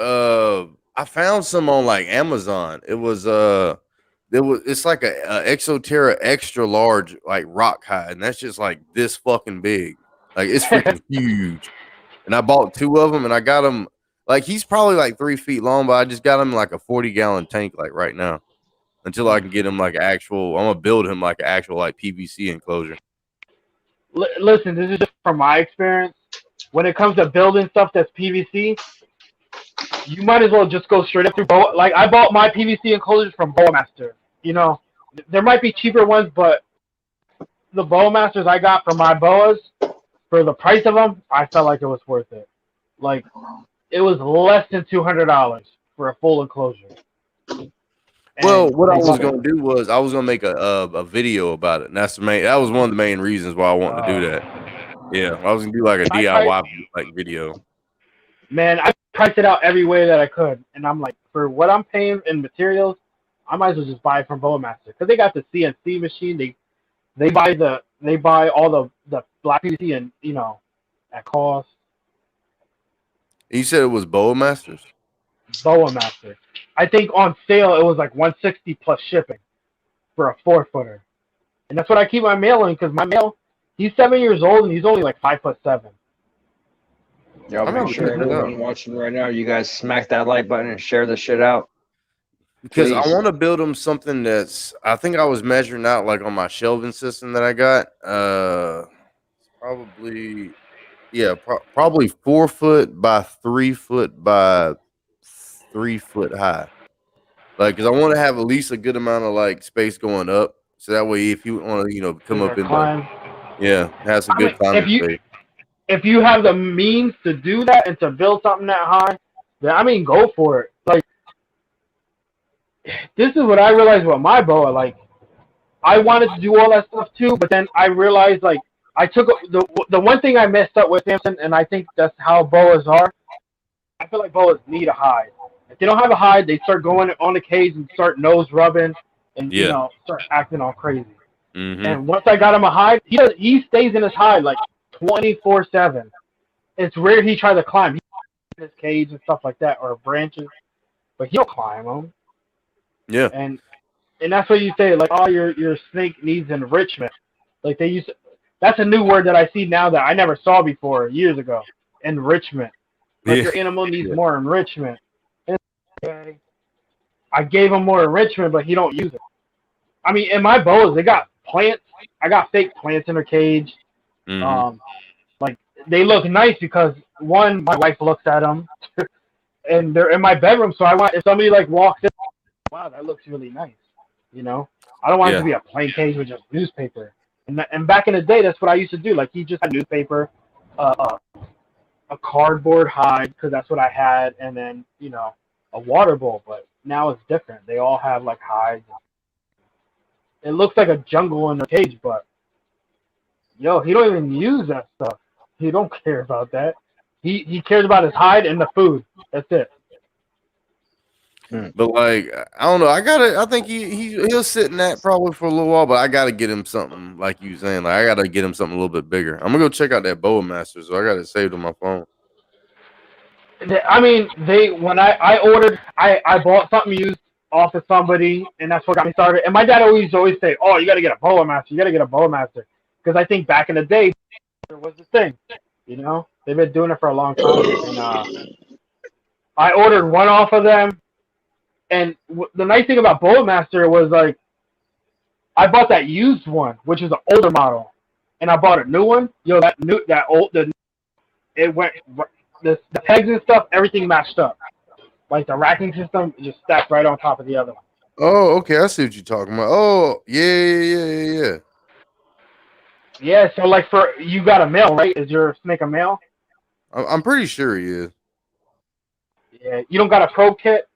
B: I found some on like Amazon. It's like a Exoterra extra large like rock hide, and that's just like this fucking big. Like it's freaking huge. And I bought 2 of them, and I got them like he's probably like 3 feet long, but I just got him like a 40-gallon tank like right now until I can get him like actual. I'm gonna build him like an actual like PVC enclosure.
C: Listen, this is just from my experience. When it comes to building stuff that's PVC, you might as well just go straight up through Boa. Like I bought my PVC enclosures from Boa Master. There might be cheaper ones, but the Boa Masters I got for my boas, for the price of them, I felt like it was worth it. Like it was less than $200 for a full enclosure.
B: Well, what I was gonna do was I was gonna make a video about it, and that was one of the main reasons why I wanted to do that. Yeah, I was gonna do like a DIY like video.
C: Man, I priced it out every way that I could, and I'm like, for what I'm paying in materials, I might as well just buy it from Boa Master because they got the CNC machine. They buy all the black PVC and at cost.
B: You said it was Boa Masters.
C: Boa Master. I think on sale it was like $160 plus shipping for a 4-footer, and that's what I keep my male in because my male, he's 7 years old and he's only like 5'7".
A: Yeah, make sure everyone watching right now, you guys smack that like button and share the shit out.
B: Because I want to build them something that's. I think I was measuring out like on my shelving system that I got. Probably 4 foot by 3 foot by 3 foot high. Like, because I want to have at least a good amount of like space going up, so that way if you want to, come up in Yeah, it has a
C: I
B: good
C: mean,
B: climbing space.
C: if you have the means to do that and to build something that high, then I mean, go for it. Like, this is what I realized with my boa. Like, I wanted to do all that stuff too, but then I realized, like, I took the one thing I messed up with him, and I think that's how boas are. I feel like boas need a hide. If they don't have a hide, they start going on the cage and start nose rubbing and
B: Yeah.
C: start acting all crazy.
B: Mm-hmm.
C: And once I got him a hide, he stays in his hide like 24/7. It's rare he tries to climb. He's in his cage and stuff like that, or branches, but he'll climb them.
B: Yeah.
C: And that's what you say, like, oh, your snake needs enrichment. Like, they used to, that's a new word that I see now that I never saw before years ago. Enrichment. Like, your animal needs more enrichment. And I gave him more enrichment, but he don't use it. I mean, in my boas, they got plants. I got fake plants in their cage.
B: Mm-hmm.
C: Like, they look nice because, one, my wife looks at them, and they're in my bedroom. So I want, if somebody like walks in, wow, that looks really nice. I don't want it to be a plain cage with just newspaper. And back in the day, that's what I used to do. Like, he just had newspaper, a cardboard hide, because that's what I had, and then a water bowl. But now it's different. They all have like hides. It looks like a jungle in the cage, but he don't even use that stuff. He don't care about that. He cares about his hide and the food. That's it.
B: But like, I don't know. I think he'll sit in that probably for a little while. But I gotta get him something like you saying. Like, I gotta get him something a little bit bigger. I'm gonna go check out that Boa Master. So I got it saved on my phone.
C: I mean, when I ordered, I bought something used off of somebody, and that's what got me started. And my dad always say, "Oh, you got to get a Boa Master. You got to get a Boa Master," because I think back in the day, there was the thing. They've been doing it for a long time. And I ordered one off of them, and the nice thing about Boa Master was, like, I bought that used one, which is an older model, and I bought a new one. It went. The pegs and stuff, everything matched up. Like, the racking system just stacked right on top of the other one.
B: Oh, okay. I see what you're talking about. Oh, yeah.
C: Yeah, so, like, you got a male, right? Is your snake a male?
B: I'm pretty sure he is.
C: Yeah. You don't got a probe kit?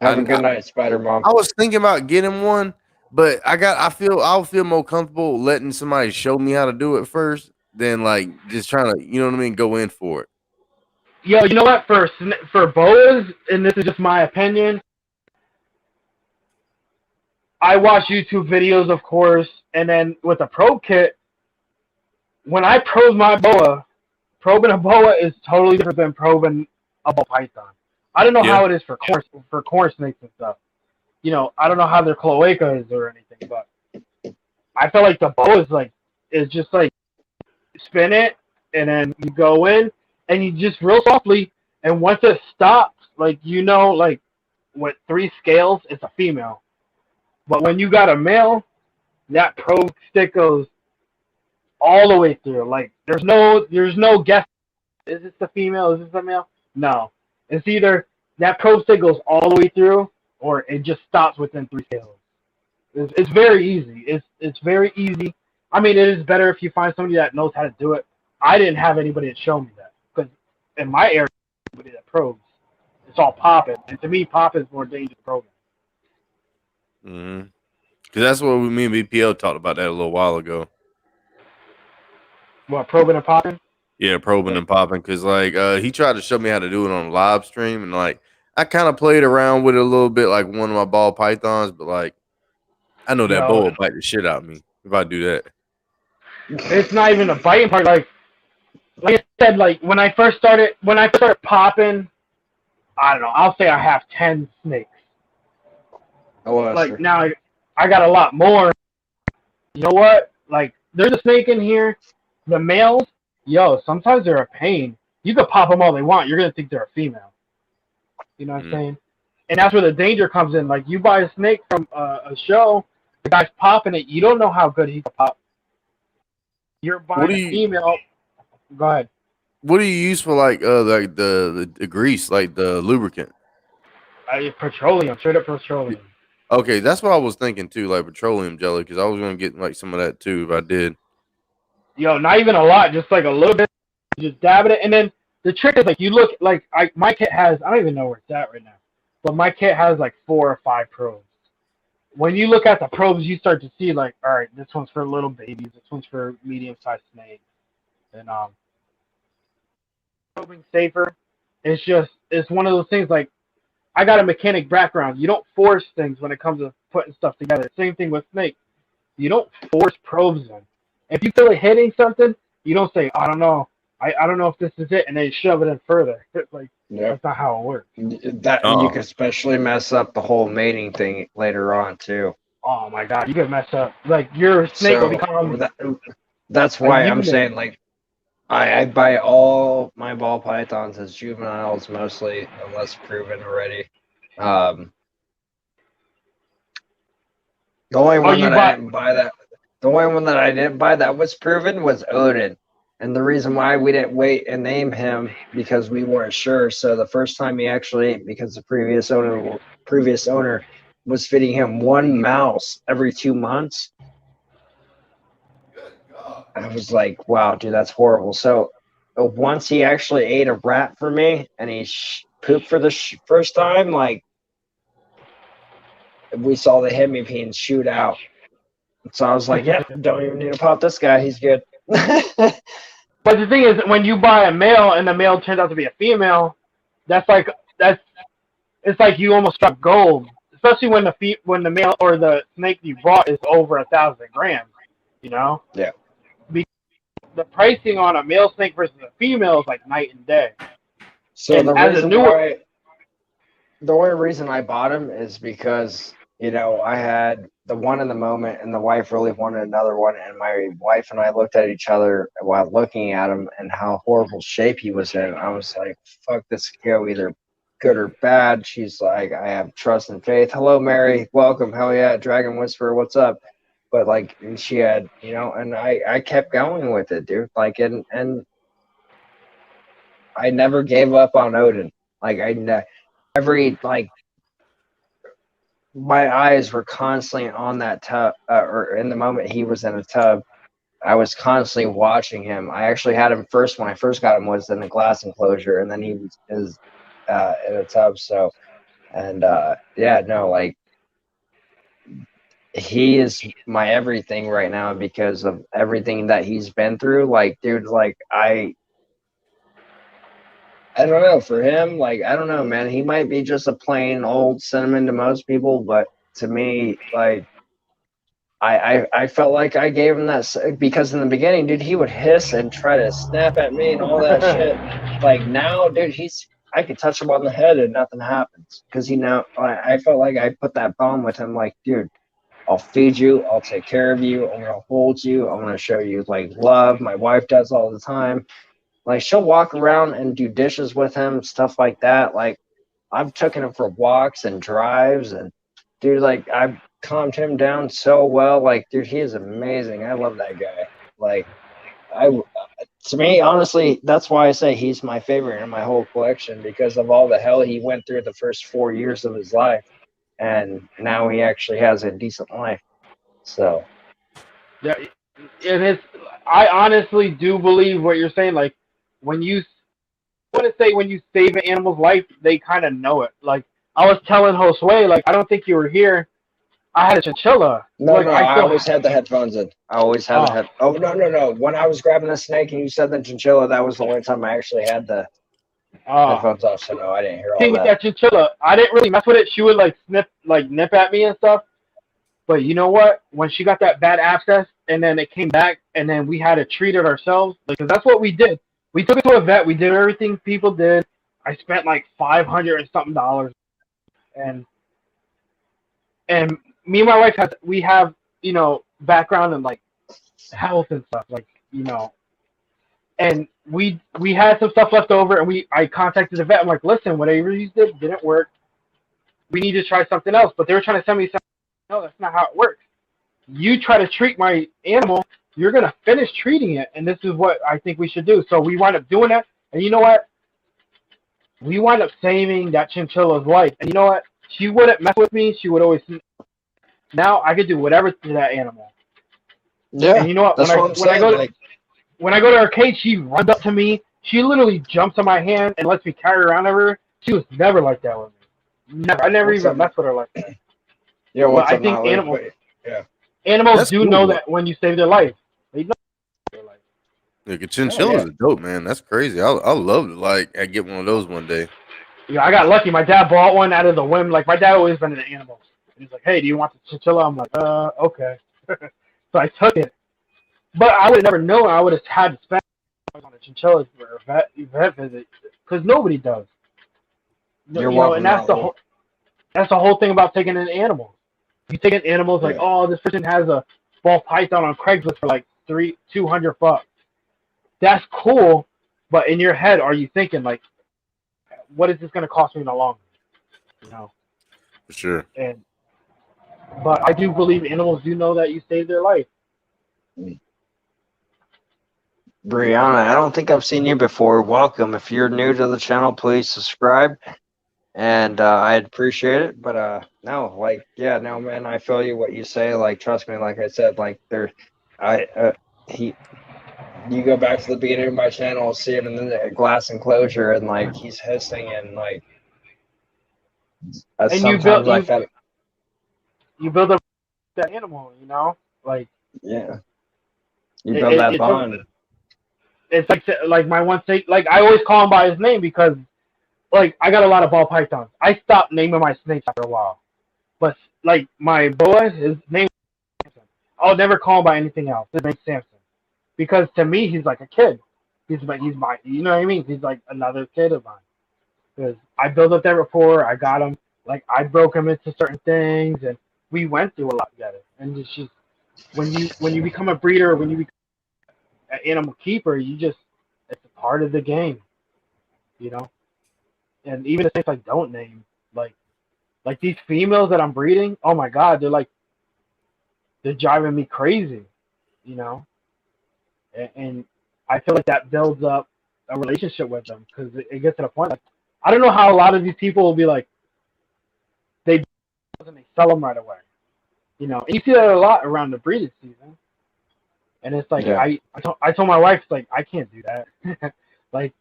A: Have a good night, Spider Mom.
B: I was thinking about getting one, but I'll feel more comfortable letting somebody show me how to do it first than, like, just trying to, go in for it.
C: Yo, you know what? For boas, and this is just my opinion, I watch YouTube videos, of course, and then with a probe kit, when I probe my boa, probing a boa is totally different than probing a ball python. I don't know how it is for corn snakes and stuff. I don't know how their cloaca is or anything, but I feel like the boa is just like spin it, and then you go in, and you just real softly, and once it stops, like, like, with 3 scales, it's a female. But when you got a male, that probe stick goes all the way through. Like, there's no guess. Is this the female? Is this the male? No. It's either that probe stick goes all the way through, or it just stops within 3 scales. It's very easy. It's very easy. I mean, it is better if you find somebody that knows how to do it. I didn't have anybody to show me that, because in my area, anybody that probes, it's all popping, and to me, pop is more dangerous than probing.
B: Mm-hmm. Because that's what me and Bpl talked about that a little while ago.
C: What, probing and popping?
B: Yeah, probing and popping. Because, like, he tried to show me how to do it on a live stream, and, like, I kind of played around with it a little bit, like one of my ball pythons, but, like, I know that boa will bite the shit out of me if I do that.
C: It's not even a biting part. Like I said, like, when I first started popping, I don't know, I'll say I have 10 snakes. Like, now I got a lot more. You know what? Like, there's a snake in here. The males, sometimes they're a pain. You can pop them all they want. You're going to think they're a female. You know what I'm saying? And that's where the danger comes in. Like, you buy a snake from a show, the guy's popping it. You don't know how good he can pop. You're buying a female. Go ahead.
B: What do you use for, like the grease, like the lubricant?
C: Petroleum, straight up petroleum.
B: Okay, that's what I was thinking too, like petroleum jelly, because I was gonna get like some of that too if I did.
C: not even a lot, just like a little bit, just dab it. And then the trick is like you look like my kit has, I don't even know where it's at right now, but my kit has like 4 or 5 probes. When you look at the probes, you start to see like, all right, this one's for little babies, this one's for medium-sized snakes, and probing safer. It's one of those things like I got a mechanic background. You don't force things when it comes to putting stuff together. Same thing with snakes. You don't force probes in. If you feel like hitting something, you don't say, I don't know. I don't know if this is it, and then you shove it in further. Like, that's not how it works.
A: You can especially mess up the whole mating thing later on, too.
C: Oh, my God. You could mess up. Like, your snake will become...
A: That's why I'm saying, like, I buy all my ball pythons as juveniles mostly, unless proven already. The only one that I didn't buy that was proven was Odin. And the reason why we didn't wait and name him because we weren't sure. So the first time he actually, because the previous owner was feeding him 1 mouse every 2 months. I was like, wow, dude, that's horrible. So once he actually ate a rat for me and he pooped for the first time, like we saw the hemipenes shoot out. So I was like, yeah, don't even need to pop this guy. He's good.
C: But the thing is, when you buy a male and the male turns out to be a female, it's like you almost struck gold. Especially when the male or the snake you bought is over 1,000 grams, Yeah. Because the pricing on a male snake versus a female is like night and day.
A: So and the only reason I bought him is because I had the one in the moment, and the wife really wanted another one, and my wife and I looked at each other while looking at him and how horrible shape he was in. I was like, fuck, this could go either good or bad. She's like, I have trust and faith. Hello, Mary. Welcome. Hell yeah. Dragon Whisperer. What's up? But like, and she had, and I kept going with it, dude. Like, and I never gave up on Odin. Like, my eyes were constantly on that tub, or in the moment he was in a tub, I was constantly watching him. I actually had him first when I first got him was in a glass enclosure, and then he was in a tub. So, and like he is my everything right now because of everything that he's been through. Like, dude, like I don't know, for him, like, I don't know, man. He might be just a plain old cinnamon to most people, but to me, like, I felt like I gave him that because in the beginning, dude, he would hiss and try to snap at me and all that shit. Like, now, dude, I could touch him on the head and nothing happens because I felt like I put that bond with him. Like, dude, I'll feed you, I'll take care of you, I'm gonna hold you, I'm gonna show you like love. My wife does all the time. Like, she'll walk around and do dishes with him, stuff like that. Like, I've taken him for walks and drives, and dude, like, I've calmed him down so well. Like, dude, he is amazing. I love that guy. Like, to me, honestly, that's why I say he's my favorite in my whole collection because of all the hell he went through the first 4 years of his life, and now he actually has a decent life. So,
C: yeah, I honestly do believe what you're saying. Like, when you save an animal's life, they kind of know it. Like, I was telling Josue, like, I don't think you were here. I had a chinchilla.
A: No, I always had the headphones in. I always had the head. Oh, no. When I was grabbing the snake and you said the chinchilla, that was the only time I actually had the headphones off. So, no, I didn't hear all that.
C: With that chinchilla, I didn't really mess with it. She would, like, nip at me and stuff. But you know what? When she got that bad abscess and then it came back and then we had to treat it ourselves, because that's what we did. We took it to a vet. We did everything people did. I spent like $500 and something, and me and my wife have background in like health and stuff, like and we had some stuff left over, and I contacted the vet. I'm like, listen, whatever you did didn't work. We need to try something else. But they were trying to send me something. No, that's not how it works. You try to treat my animal, you're going to finish treating it, and this is what I think we should do. So we wind up doing that, and you know what? We wind up saving that chinchilla's life. And you know what? She wouldn't mess with me. She would always... Now I could do whatever to that animal.
A: Yeah,
C: and you know what? When I go when I go to arcade, she runs up to me. She literally jumps on my hand and lets me carry her around everywhere. She was never like that with me. Never. I never even messed with her like that.
A: Yeah,
C: But I think animals
B: That's
C: do
B: cool,
C: know
B: though.
C: that when you save their life. They know their life.
B: Like, chinchillas are dope, man. That's crazy. I love to I get one of those one day.
C: Yeah, I got lucky. My dad bought one out of the whim. Like, my dad always been into animals. He's like, hey, do you want the chinchilla? I'm like, okay. So I took it. But I would have never known. I would have had to spend on a chinchilla for a vet visit because nobody does. And that's the whole thing about taking in animals. You take in animals like, oh, this person has a ball python on Craigslist for like $200. That's cool, but in your head, are you thinking like, what is this going to cost me in the long run?
B: For sure.
C: But I do believe animals do know that you saved their life.
A: Brianna, I don't think I've seen you before. Welcome. If you're new to the channel, please subscribe. And I'd appreciate it. But no, man, I feel you what you say. Like, trust me, like I said, like you go back to the beginning of my channel, see him in the glass enclosure, and like he's hissing, and like
C: you build that animal, like
A: you build that bond.
C: It's like my one snake. Like, I always call him by his name because, like, I got a lot of ball pythons. I stopped naming my snakes after a while, but like my boa, his name is Samson. I'll never call him by anything else. His name's Samson because to me he's like a kid. He's my, you know what I mean? He's like another kid of mine. Because I built up that rapport. I got him. Like, I broke him into certain things, and we went through a lot together. And it's just when you become a breeder, when you become an animal keeper, it's a part of the game, And even the things I don't name, like these females that I'm breeding, oh my God, they're driving me crazy, And I feel like that builds up a relationship with them because it gets to the point. Like, I don't know how a lot of these people will be like, they sell them right away, And you see that a lot around the breeding season. And it's like, I told my wife, like, I can't do that. Like,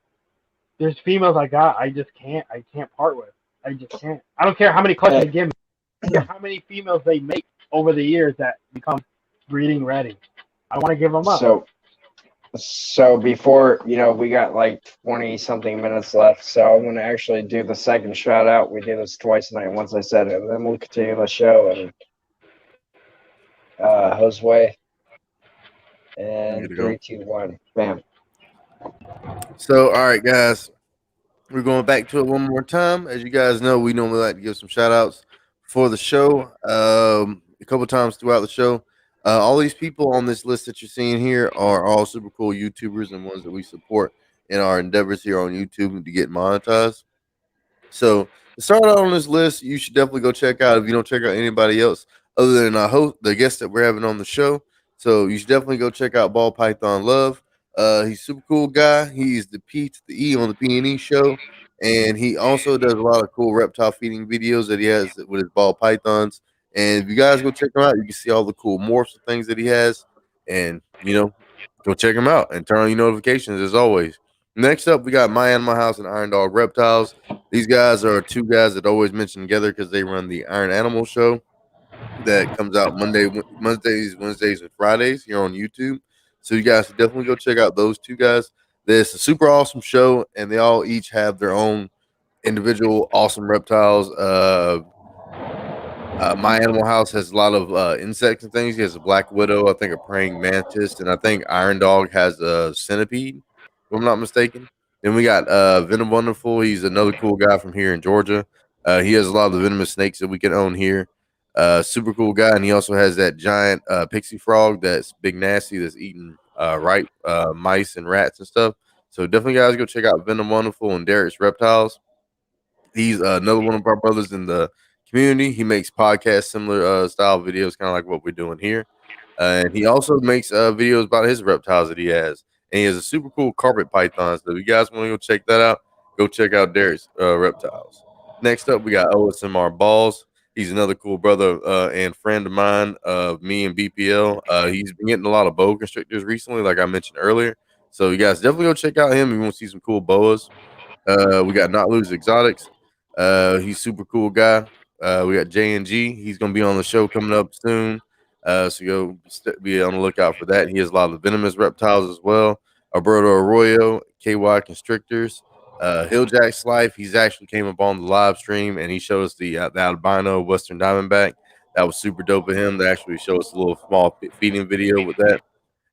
C: there's females I can't part with. I just can't. I don't care how many clutches they give me. I don't care how many females they make over the years that become breeding ready. I want to give them up.
A: So before, we got like 20 something minutes left. So I'm going to actually do the second shout out. We do this twice a night once I said it. And then we'll continue the show. And Josue. And 3, 2, 1. Bam.
B: So, all right, guys. We're going back to it one more time. As you guys know, we normally like to give some shout outs for the show a couple times throughout the show. All these people on this list that you're seeing here are all super cool YouTubers and ones that we support in our endeavors here on YouTube to get monetized. So to start out on this list, you should definitely go check out if you don't check out anybody else other than the guests that we're having on the show. So you should definitely go check out Ball Python Love. He's a super cool guy. He's the P to the E on the P&E show. And he also does a lot of cool reptile feeding videos that he has with his ball pythons. And if you guys go check him out, you can see all the cool morphs and things that he has. And, go check him out and turn on your notifications as always. Next up, we got My Animal House and Iron Dog Reptiles. These guys are two guys that always mention together because they run the Iron Animal Show that comes out Mondays, Wednesdays, and Fridays here on YouTube. So you guys should definitely go check out those two guys. It's a super awesome show, and they all each have their own individual awesome reptiles. My Animal House has a lot of insects and things. He has a black widow, I think a praying mantis, and I think Iron Dog has a centipede, if I'm not mistaken. Then we got Venom Wonderful. He's another cool guy from here in Georgia. He has a lot of the venomous snakes that we can own here. Super cool guy, and he also has that giant pixie frog that's big nasty that's eating mice and rats and stuff. So definitely, guys, go check out Venom Wonderful and Derek's Reptiles. He's another one of our brothers in the community. He makes podcast similar style videos, kind of like what we're doing here. And he also makes videos about his reptiles that he has. And he has a super cool carpet python. So if you guys want to go check that out, go check out Derek's Reptiles. Next up, we got OSMR Balls. He's another cool brother and friend of mine of me and BPL. He's been getting a lot of boa constrictors recently, like I mentioned earlier. So you guys definitely go check out him if you want to see some cool boas. We got Not Lose Exotics. He's super cool guy. We got J&G. He's gonna be on the show coming up soon. So go be on the lookout for that. He has a lot of the venomous reptiles as well. Alberto Arroyo, KY Constrictors, Hilljack's Life. He's actually came up on the live stream and he showed us the albino Western Diamondback. That was super dope of him. They actually showed us a little small feeding video with that.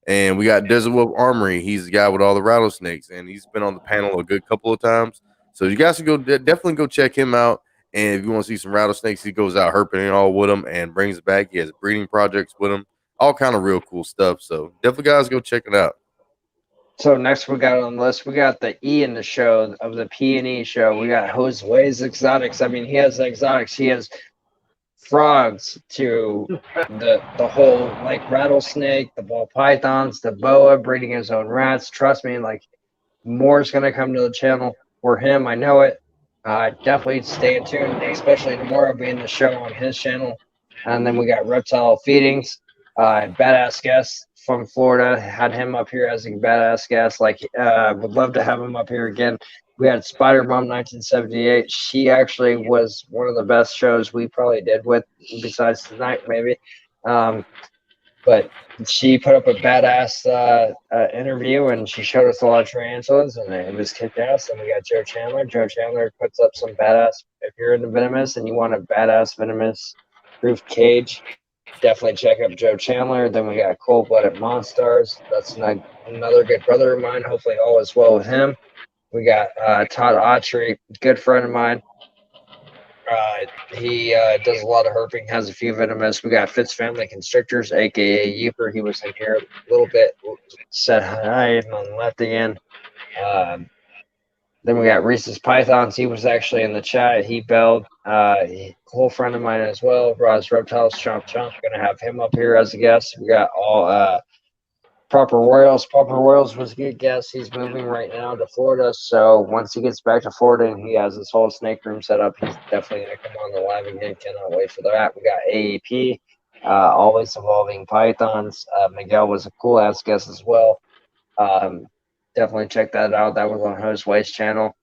B: And we got Desert Wolf Armory. He's the guy with all the rattlesnakes, and he's been on the panel a good couple of times. So you guys should go definitely go check him out. And if you want to see some rattlesnakes, he goes out herping it all with them and brings it back. He has breeding projects with him, all kind of real cool stuff. So definitely, guys, go check it out.
A: So next we got on the list, we got the E in the show of the P&E show. We got Josue's Exotics. I mean, he has exotics. He has frogs to the whole like rattlesnake, the ball pythons, the boa, breeding his own rats. Trust me, like more's gonna come to the channel for him. I know it. Definitely stay tuned, especially tomorrow being the show on his channel. And then we got Reptile Feedings, badass guest from Florida. Had him up here as a badass guest. Like, would love to have him up here again. We had Spider Mom 1978. She actually was one of the best shows we probably did with, besides tonight, maybe. But she put up a badass interview, and she showed us a lot of tarantulas, and it was kick ass. And we got Joe Chandler. Joe Chandler puts up some badass. If you're into venomous and you want a badass venomous proof cage, definitely check out Joe Chandler. Then we got Cold Blooded Monsters. That's another good brother of mine. Hopefully all is well with him. We got Todd Autry, good friend of mine. He does a lot of herping, has a few venomous. We got Fitz Family Constrictors, aka Yeeper. He was in here a little bit, said hi on the left again. Then we got Reese's Pythons. He was actually in the chat. He belled. Cool friend of mine as well. Roz Reptiles, Chomp Chomp. Gonna have him up here as a guest. We got all Proper Royals. Proper Royals was a good guest. He's moving right now to Florida. So once he gets back to Florida and he has his whole snake room set up, he's definitely going to come on the live again. Cannot wait for that. We got AEP, Always Evolving Pythons. Miguel was a cool ass guest as well. Definitely check that out. That was on Josue's channel.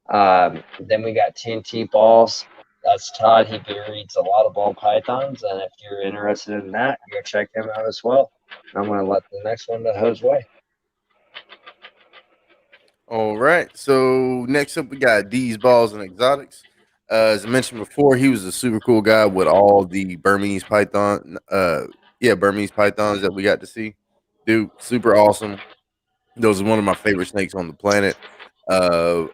A: Then we got TNT Balls. That's Todd. He breeds a lot of ball pythons. And if you're interested in that, go check him out as well. I'm going to let the next one to Josue.
B: All right. So next up, we got D's Balls and Exotics. As I mentioned before, he was a super cool guy with all the Burmese python. Burmese pythons that we got to see. Dude, super awesome. Those are one of my favorite snakes on the planet. There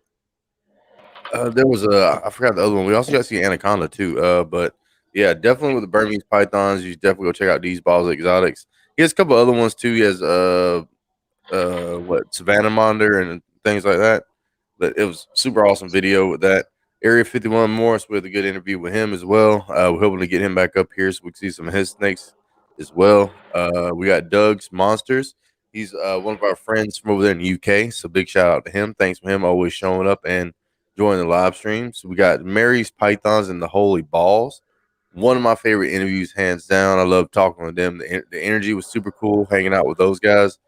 B: was I forgot the other one. We also got to see Anaconda too. But yeah, definitely with the Burmese pythons, you definitely go check out D's Balls and Exotics. He has a couple other ones too. He has Savannah Monder and things like that. But it was super awesome video with that. Area 51 Morris, we had a good interview with him as well. We're hoping to get him back up here so we can see some of his snakes as well. We got Doug's Monsters. He's one of our friends from over there in the UK. So big shout out to him. Thanks for him always showing up and joining the live stream. So we got Mary's Pythons and the Holy Balls. One of my favorite interviews, hands down. I love talking with them. The energy was super cool, hanging out with those guys.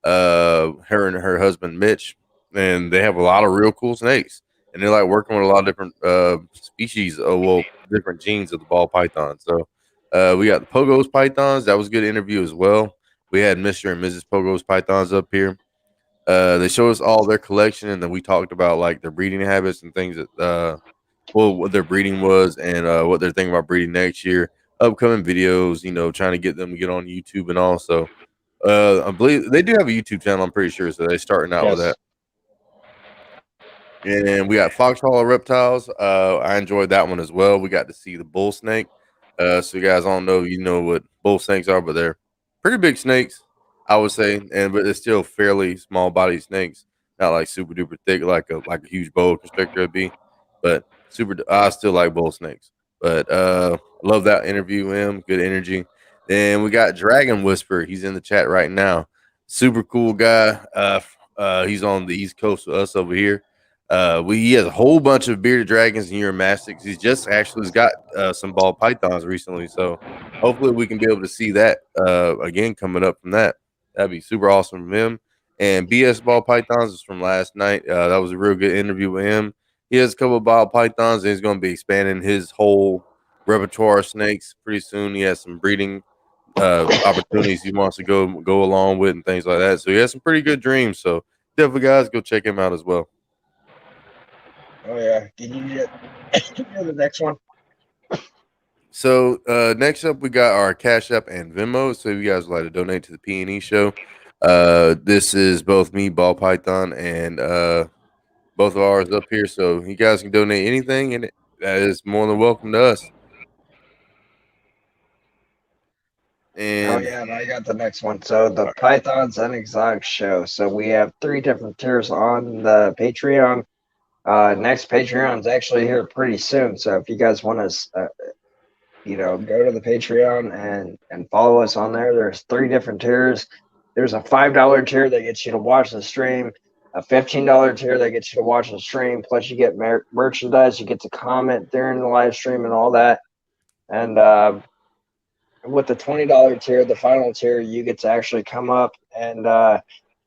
B: Her and her husband, Mitch, and they have a lot of real cool snakes. And they're like working with a lot of different species, different genes of the ball python. So we got the Pogo's Pythons. That was a good interview as well. We had Mr. and Mrs. Pogo's Pythons up here. They showed us all their collection, and then we talked about like their breeding habits and things that what their breeding was and what they're thinking about breeding next year. Upcoming videos, trying to get them to get on YouTube and all. So I believe they do have a YouTube channel, I'm pretty sure. So they're starting out with that. And we got Foxhall Reptiles. I enjoyed that one as well. We got to see the bull snake. So you guys all know, what bull snakes are, but they're pretty big snakes, I would say. But they're still fairly small body snakes, not like super duper thick like a huge boa constrictor would be. But I still like bull snakes. But love that interview with him. Good energy. Then we got Dragon Whisper. He's in the chat right now. Super cool guy. He's on the East Coast with us over here. He has a whole bunch of bearded dragons and uromastics. He's just actually got some ball pythons recently. So hopefully we can be able to see that again coming up from that. That'd be super awesome from him. And BS Ball Pythons is from last night. That was a real good interview with him. He has a couple of ball pythons, and he's going to be expanding his whole repertoire of snakes pretty soon. He has some breeding opportunities he wants to go along with and things like that. So he has some pretty good dreams. So definitely, guys, go check him out as well.
A: Oh yeah, can you get the next one?
B: So next up, we got our Cash App and Venmo. So if you guys would like to donate to the P&E show, this is both me, Ball Python, and both of ours up here. So you guys can donate anything, and that is more than welcome to us. And
A: oh yeah, I got the next one. So the Pythons and Exotic show. So we have 3 different tiers on the Patreon. Next Patreon's actually here pretty soon. So if you guys want to, go to the Patreon and follow us on there. There's 3 different tiers. There's a $5 tier that gets you to watch the stream, a $15 tier that gets you to watch the stream. Plus you get merchandise. You get to comment during the live stream and all that. And with the $20 tier, the final tier, you get to actually come up and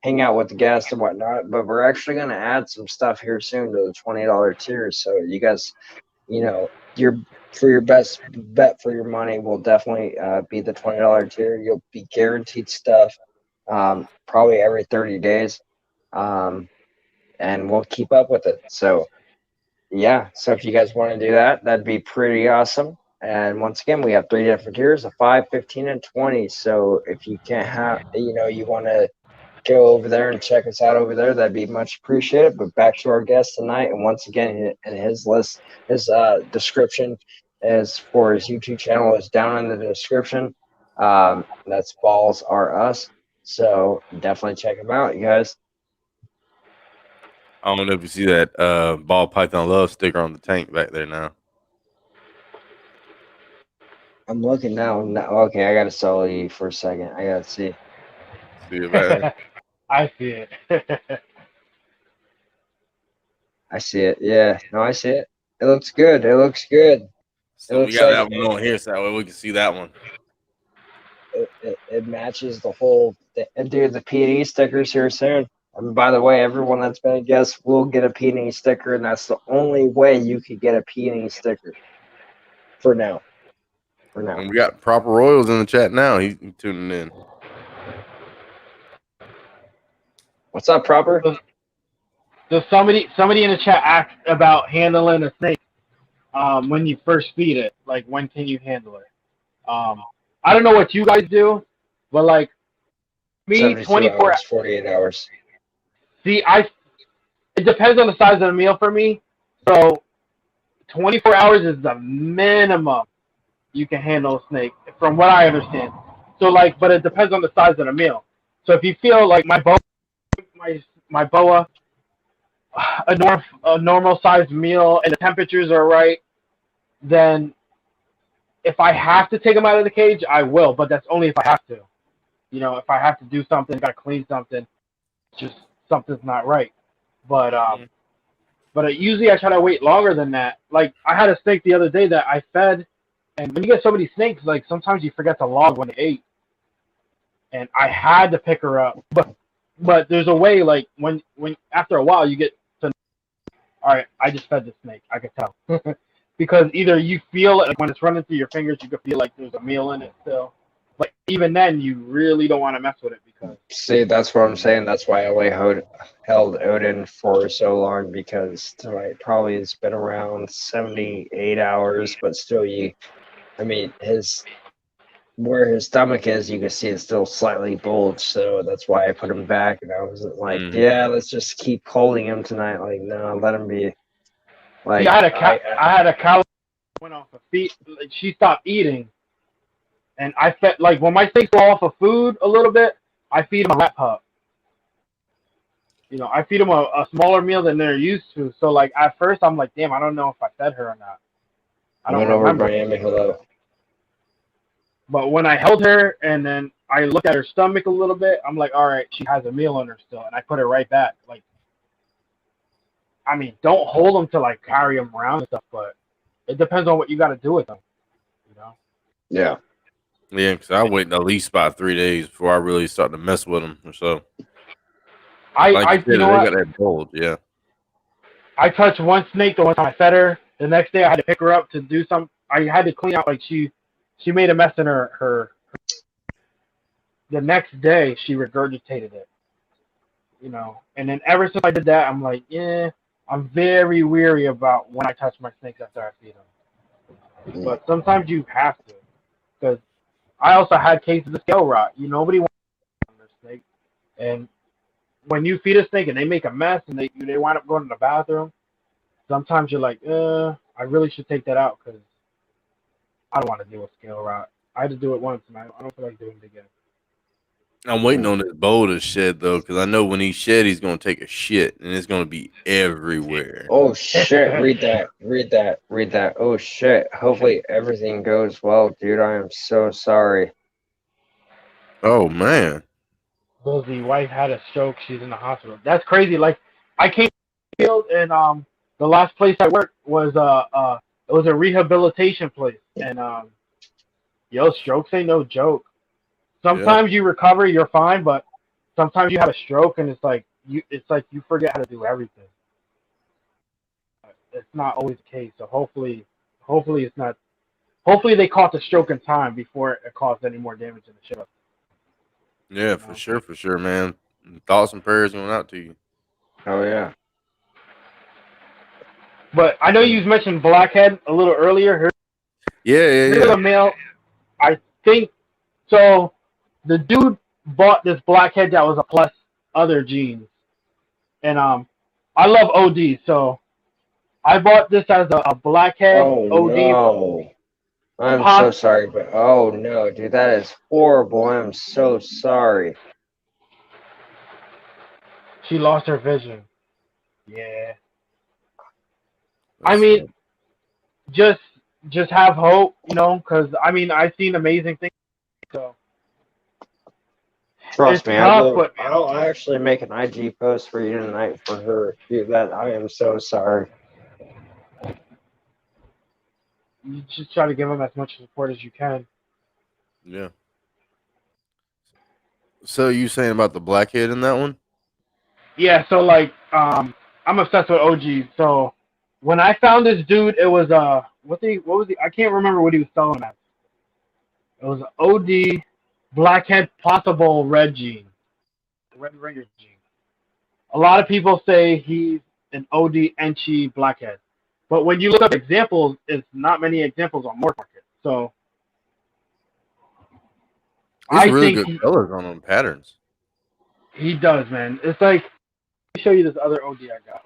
A: hang out with the guests and whatnot. But we're actually going to add some stuff here soon to the $20 tier. So you guys, your best bet for your money will definitely be the $20 tier. You'll be guaranteed stuff probably every 30 days. And we'll keep up with it. So, yeah. So if you guys want to do that, that'd be pretty awesome. And once again, we have 3 different tiers, a 5, 15, and 20. So if you can't have, you want to go over there and check us out over there, that'd be much appreciated. But back to our guest tonight. And once again, in his list, his description as for his YouTube channel is down in the description. That's Balls Are Us. So definitely check him out, you guys.
B: I don't know if you see that Ball Python Love sticker on the tank back there now.
A: I'm looking now. Okay, I got to solo you for a second. I got to see.
B: See it back there?
C: I see it.
A: I see it. Yeah. No, I see it. It looks good.
B: So we got that one on here so that way we can see that one.
A: It matches the whole thing. And dude, the P&E stickers here soon. And by the way, everyone that's been a guest will get a P&E sticker, and that's the only way you could get a P&E sticker for now.
B: And we got Proper Royals in the chat now. He's tuning in.
A: What's up, Proper?
C: So somebody in the chat asked about handling a snake when you first feed it. Like, when can you handle it? I don't know what you guys do, but like me, 24
A: hours, 48 hours.
C: See, it depends on the size of the meal for me. So 24 hours is the minimum you can handle a snake, from what I understand. So like, but it depends on the size of the meal. So if you feel like my boa, a normal sized meal and the temperatures are right, then if I have to take them out of the cage, I will. But that's only if I have to. If I have to do something, got to clean something, just something's not right. But usually I try to wait longer than that. Like, I had a snake the other day that I fed, and when you get so many snakes, like, sometimes you forget to log when they ate. And I had to pick her up. But there's a way, like, when after a while you get to, all right, I just fed the snake. I could tell. Because either you feel it, like, when it's running through your fingers, you could feel like there's a meal in it still. But even then, you really don't want to mess with it because.
A: See, that's what I'm saying. That's why I only held Odin for so long, because tonight probably has been around 78 hours, but still, where his stomach is, you can see it's still slightly bulged. So that's why I put him back, and I was like, yeah, let's just keep holding him tonight. Like, no, let him be. Like,
C: see, I had a cow went off of feet. Like, she stopped eating. And I fed, like, when my snakes go off of food a little bit, I feed them a rat pup. I feed them a smaller meal than they're used to. So, like, at first, I'm like, damn, I don't know if I fed her or not. I don't remember.
A: Miami, hello.
C: But when I held her and then I looked at her stomach a little bit, I'm like, all right, she has a meal on her still. And I put her right back. Like, I mean, don't hold them to, like, carry them around and stuff, but it depends on what you got to do with them.
A: Yeah.
B: Yeah, because I wait at least about 3 days before I really start to mess with them or so.
C: You know
B: they
C: what?
B: got that bulge, yeah.
C: I touched one snake the one time I fed her. The next day I had to pick her up to do some. I had to clean out, like she made a mess in her. The next day she regurgitated it, you know. And then ever since I did that, I'm like, yeah, I'm very weary about when I touch my snakes after I feed them. But sometimes you have to, because I also had cases of scale rot. Nobody wants on their snake, and when you feed a snake and they make a mess and they wind up going to the bathroom, sometimes you're like, I really should take that out because I don't want to deal with scale rot. I had to do it once and I don't feel like doing it again.
B: I'm waiting on this bowl to shed though, because I know when he shed, he's gonna take a shit and it's gonna be everywhere.
A: Oh shit! Read that. Oh shit! Hopefully everything goes well, dude. I am so sorry.
B: Oh man.
C: Lizzie, wife had a stroke. She's in the hospital. That's crazy. Like I came to the field and the last place I worked was it was a rehabilitation place and strokes ain't no joke. Sometimes you recover, you're fine, but sometimes you have a stroke and it's like you forget how to do everything. It's not always the case. So hopefully it's not. Hopefully they caught the stroke in time before it caused any more damage in the ship.
B: Yeah, for sure, man. Thoughts and prayers going out to you.
A: Oh yeah.
C: But I know you mentioned blackhead a little earlier. Here's a male. I think so. The dude bought this blackhead that was a plus other genes, and I love OD, so I bought this as a blackhead OD.
A: No. I'm so sorry, but oh no, dude, that is horrible. I'm so sorry.
C: She lost her vision. Yeah. I mean, just have hope, because I mean I've seen amazing things. So
A: trust me, I'll actually make an IG post for you tonight for her. Dude, that I am so sorry.
C: You just try to give them as much support as you can.
B: Yeah. So you saying about the blackhead in that one?
C: Yeah. So like, I'm obsessed with OG. So when I found this dude, it was what was he? I can't remember what he was selling at. It was an OD blackhead possible red gene, red ringer gene. A lot of people say he's an OD Enchi blackhead, but when you look up examples, it's not many examples on Morph Market. So
B: I really think good colors on them, patterns.
C: He does, man. It's like, let me show you this other OD I got.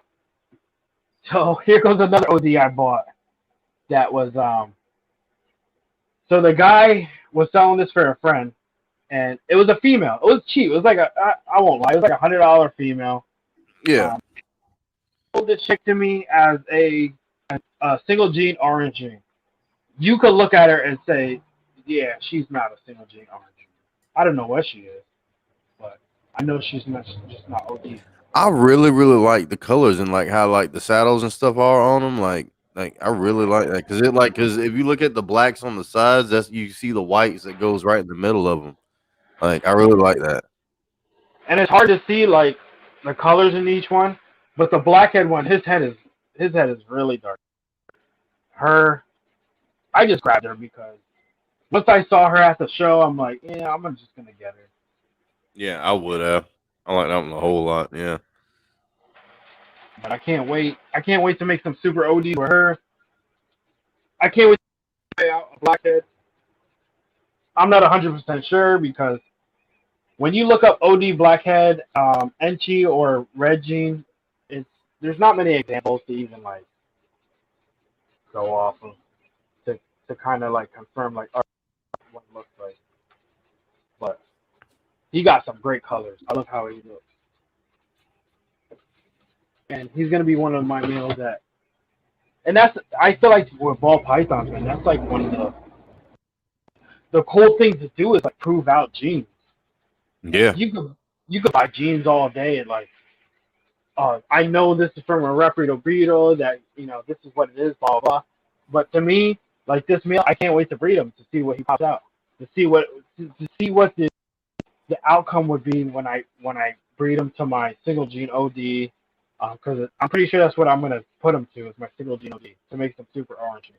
C: So here goes another OD I bought. That was so the guy was selling this for a friend, and it was a female. It was cheap. It was like I won't lie, it was like $100 female.
B: Yeah.
C: Sold this chick to me as a single gene orange gene. You could look at her and say, yeah, she's not a single gene orange gene. I don't know what she is, but I know she's just not OD.
B: I really like the colors and like how like the saddles and stuff are on them. Like I really like that because if you look at the blacks on the sides, you see the whites that goes right in the middle of them. Like I really like that.
C: And it's hard to see like the colors in each one, but the blackhead one, his head is really dark. I just grabbed her because once I saw her at the show, I'm like, yeah, I'm just gonna get her.
B: Yeah, I would have. I like that one a whole lot. Yeah.
C: But I can't wait. I can't wait to make some super OD with her. I can't wait to try out a blackhead. I'm not 100% sure because when you look up OD blackhead, Enchi or red gene, there's not many examples to even like go off of to kind of like confirm like what it looks like. But he got some great colors. I love how he looks. And he's gonna be one of my males and I feel like with ball pythons, man, that's like one of the cool things to do is like prove out genes.
B: Yeah.
C: You could buy genes all day and like, I know this is from a reputable breeder that this is what it is, blah blah. But to me, like this male, I can't wait to breed him to see what he pops out, to see what the outcome would be when I breed them to my single gene OD, because I'm pretty sure that's what I'm gonna put them to, is my single gene OD, to make some super oranges,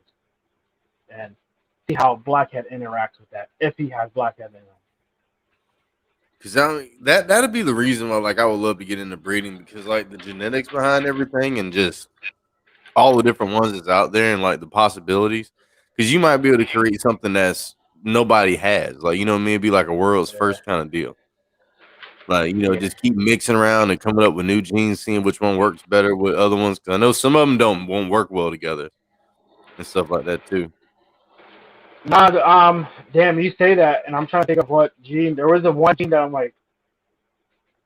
C: and see how Blackhead interacts with that, if he has Blackhead in him.
B: Because that'd be the reason why, like, I would love to get into breeding, because like the genetics behind everything and just all the different ones that's out there and like the possibilities. Because you might be able to create something that's nobody has, like, you know what I mean? It'd be like a world's first kind of deal. Like, you know, just keep mixing around and coming up with new genes, seeing which one works better with other ones. Because I know some of them won't work well together and stuff like that too.
C: Nah, damn, you say that, and I'm trying to think of what gene. There was one gene that I'm like,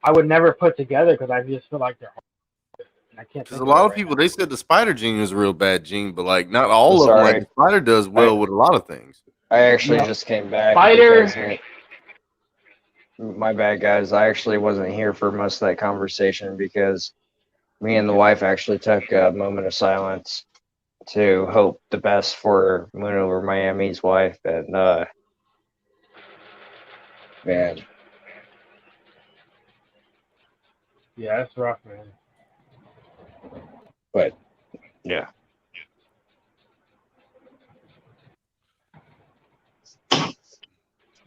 C: I would never put together because I just feel like they're hard. And I can't.
B: Because a lot of people, they said the spider gene is a real bad gene, but like not all
A: I'm
B: of them.
A: sorry.
B: Like the spider does well with a lot of things.
A: I actually just came back.
C: Spider.
A: My bad, guys. I actually wasn't here for most of that conversation because me and the wife actually took a moment of silence to hope the best for Moon Over Miami's wife, and man,
C: Yeah, that's rough, man.
A: but yeah.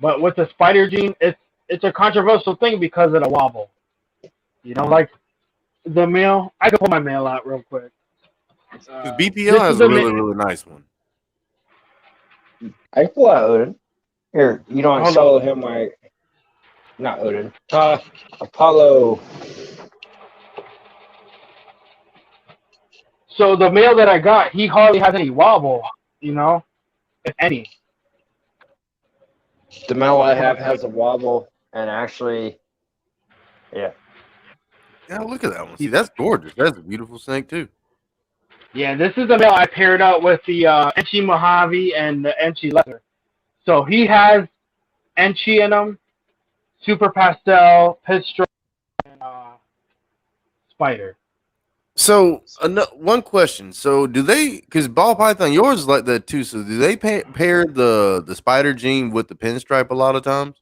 C: But with the spider gene, it's a controversial thing because of the wobble. You know, like the male. I can pull my male out real quick.
B: Bpl has a really nice one.
A: I can pull out Odin. Here, you don't follow him, not Odin. Apollo.
C: So the male that I got, he hardly has any wobble, you know, if any.
A: The male I have has a wobble, and actually, yeah.
B: Yeah, look at that one. See, that's gorgeous. That's a beautiful snake too.
C: Yeah, this is the male I paired out with the Enchi Mojave and the Enchi Leather. So he has Enchi in him, Super Pastel, Pinstripe, and Spider.
B: So, one question. So, do they, because Ball Python, yours is like that too. So, do they pair the spider gene with the pinstripe a lot of times?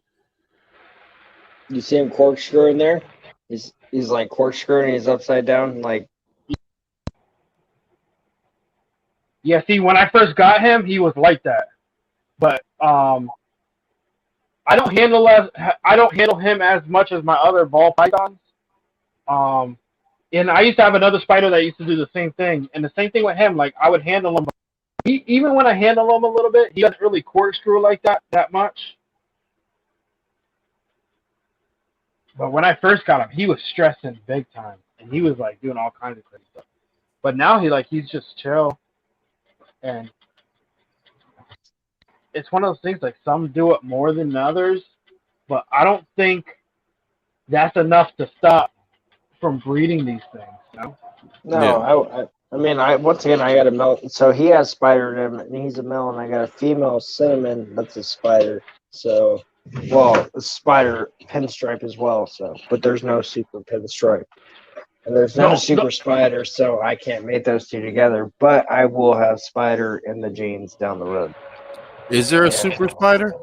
A: You see him corkscrewing there? He's like corkscrewing, he's upside down, like.
C: Yeah, see, when I first got him, he was like that. But I don't handle him as much as my other ball pythons. And I used to have another spider that used to do the same thing. And the same thing with him, like I would handle him. Even when I handle him a little bit, he doesn't really corkscrew like that much. But when I first got him, he was stressing big time, and he was like doing all kinds of crazy stuff. But now he's just chill, and it's one of those things, like some do it more than others, but I don't think that's enough to stop from breeding these things, you know?
A: No, I mean, once again, I got a male. So he has spider in him, and he's a male, and I got a female cinnamon that's a spider. So, well, a spider pinstripe as well. So, but there's no super pinstripe, and there's no super spider, so I can't make those two together. But I will have spider in the genes down the road.
B: Is there a super spider?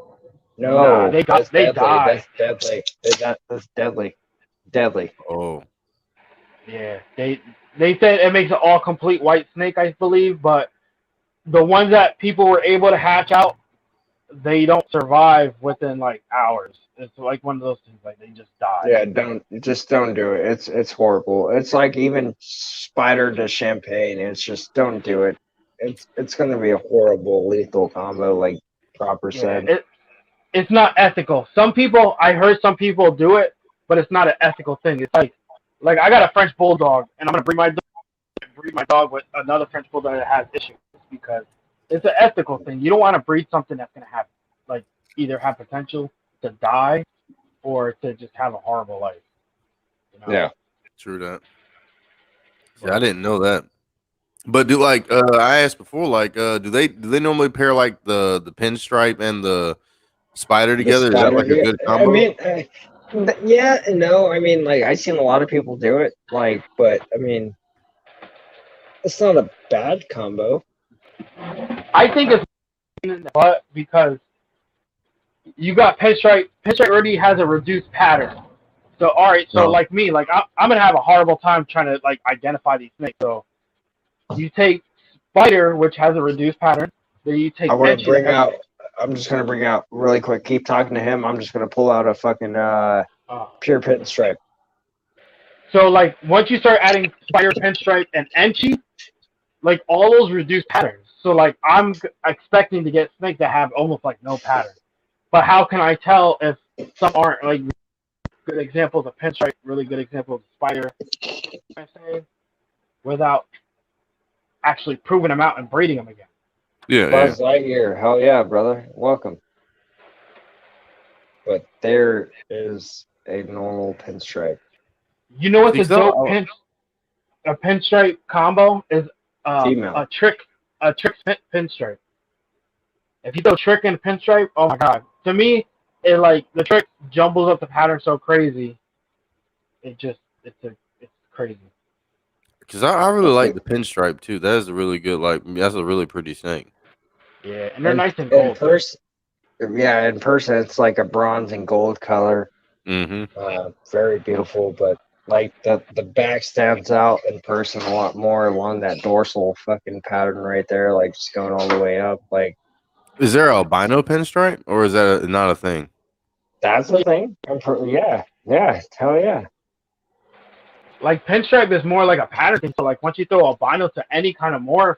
A: No,
C: they die.
A: That's deadly. That's deadly. Deadly.
B: Oh.
C: Yeah, they said it makes an all complete white snake, I believe, but the ones that people were able to hatch out, they don't survive within like hours. It's like one of those things, like they just die.
A: Yeah, don't do it. It's horrible. It's like even spider to champagne. It's just don't do it. It's gonna be a horrible lethal combo, like Proper said.
C: It's not ethical. I heard some people do it, but it's not an ethical thing. It's like I got a French bulldog, and I'm gonna breed my dog with another French bulldog that has issues because it's an ethical thing. You don't want to breed something that's gonna have either have potential to die or to just have a horrible life. You know?
A: Yeah,
B: true that. Yeah, I didn't know that. But do I asked before, do they normally pair like the pinstripe and the spider together? Is that like a good combo?
A: I mean, yeah and no. I mean, like I've seen a lot of people do it, but I mean, it's not a bad combo.
C: I think it's because you got pinstripe. Pinstripe already has a reduced pattern, So all right, so
B: No.
C: like me, like I'm gonna have a horrible time trying to like identify these snakes. So you take spider, which has a reduced pattern. Then you take
A: I want to
C: banshee
A: bring
C: that has
A: out. I'm just gonna bring out really quick. Keep talking to him. I'm just gonna pull out a fucking pure pinstripe.
C: So like once you start adding spider, pinstripe, and enchi, like all those reduced patterns. So like I'm expecting to get snakes that have almost like no pattern. But how can I tell if some aren't like good examples of pinstripe, really good examples of spider, I'm saying, without actually proving them out and breeding them again?
B: Yeah,
A: Buzz Lightyear, hell yeah, brother, welcome. But there is a normal pinstripe.
C: You know what's
B: See,
C: a dope pinstripe combo is
A: Female.
C: a trick pinstripe. If you throw trick and pinstripe, oh my god! To me, it like the trick jumbles up the pattern so crazy. It's crazy.
B: because I really like the pinstripe too. That is a really good, that's a really pretty snake.
C: Yeah, and they're nice and
A: In
C: gold.
A: person, yeah, in person it's like a bronze and gold color.
B: Mm-hmm.
A: Very beautiful, but like the back stands out in person a lot more along that dorsal fucking pattern right there, like just going all the way up. Like,
B: Is there a albino pinstripe, or is that not a thing?
A: that's the thing. Yeah, hell yeah.
C: Like pinstripe is more like a pattern thing. So like once you throw albino to any kind of morph,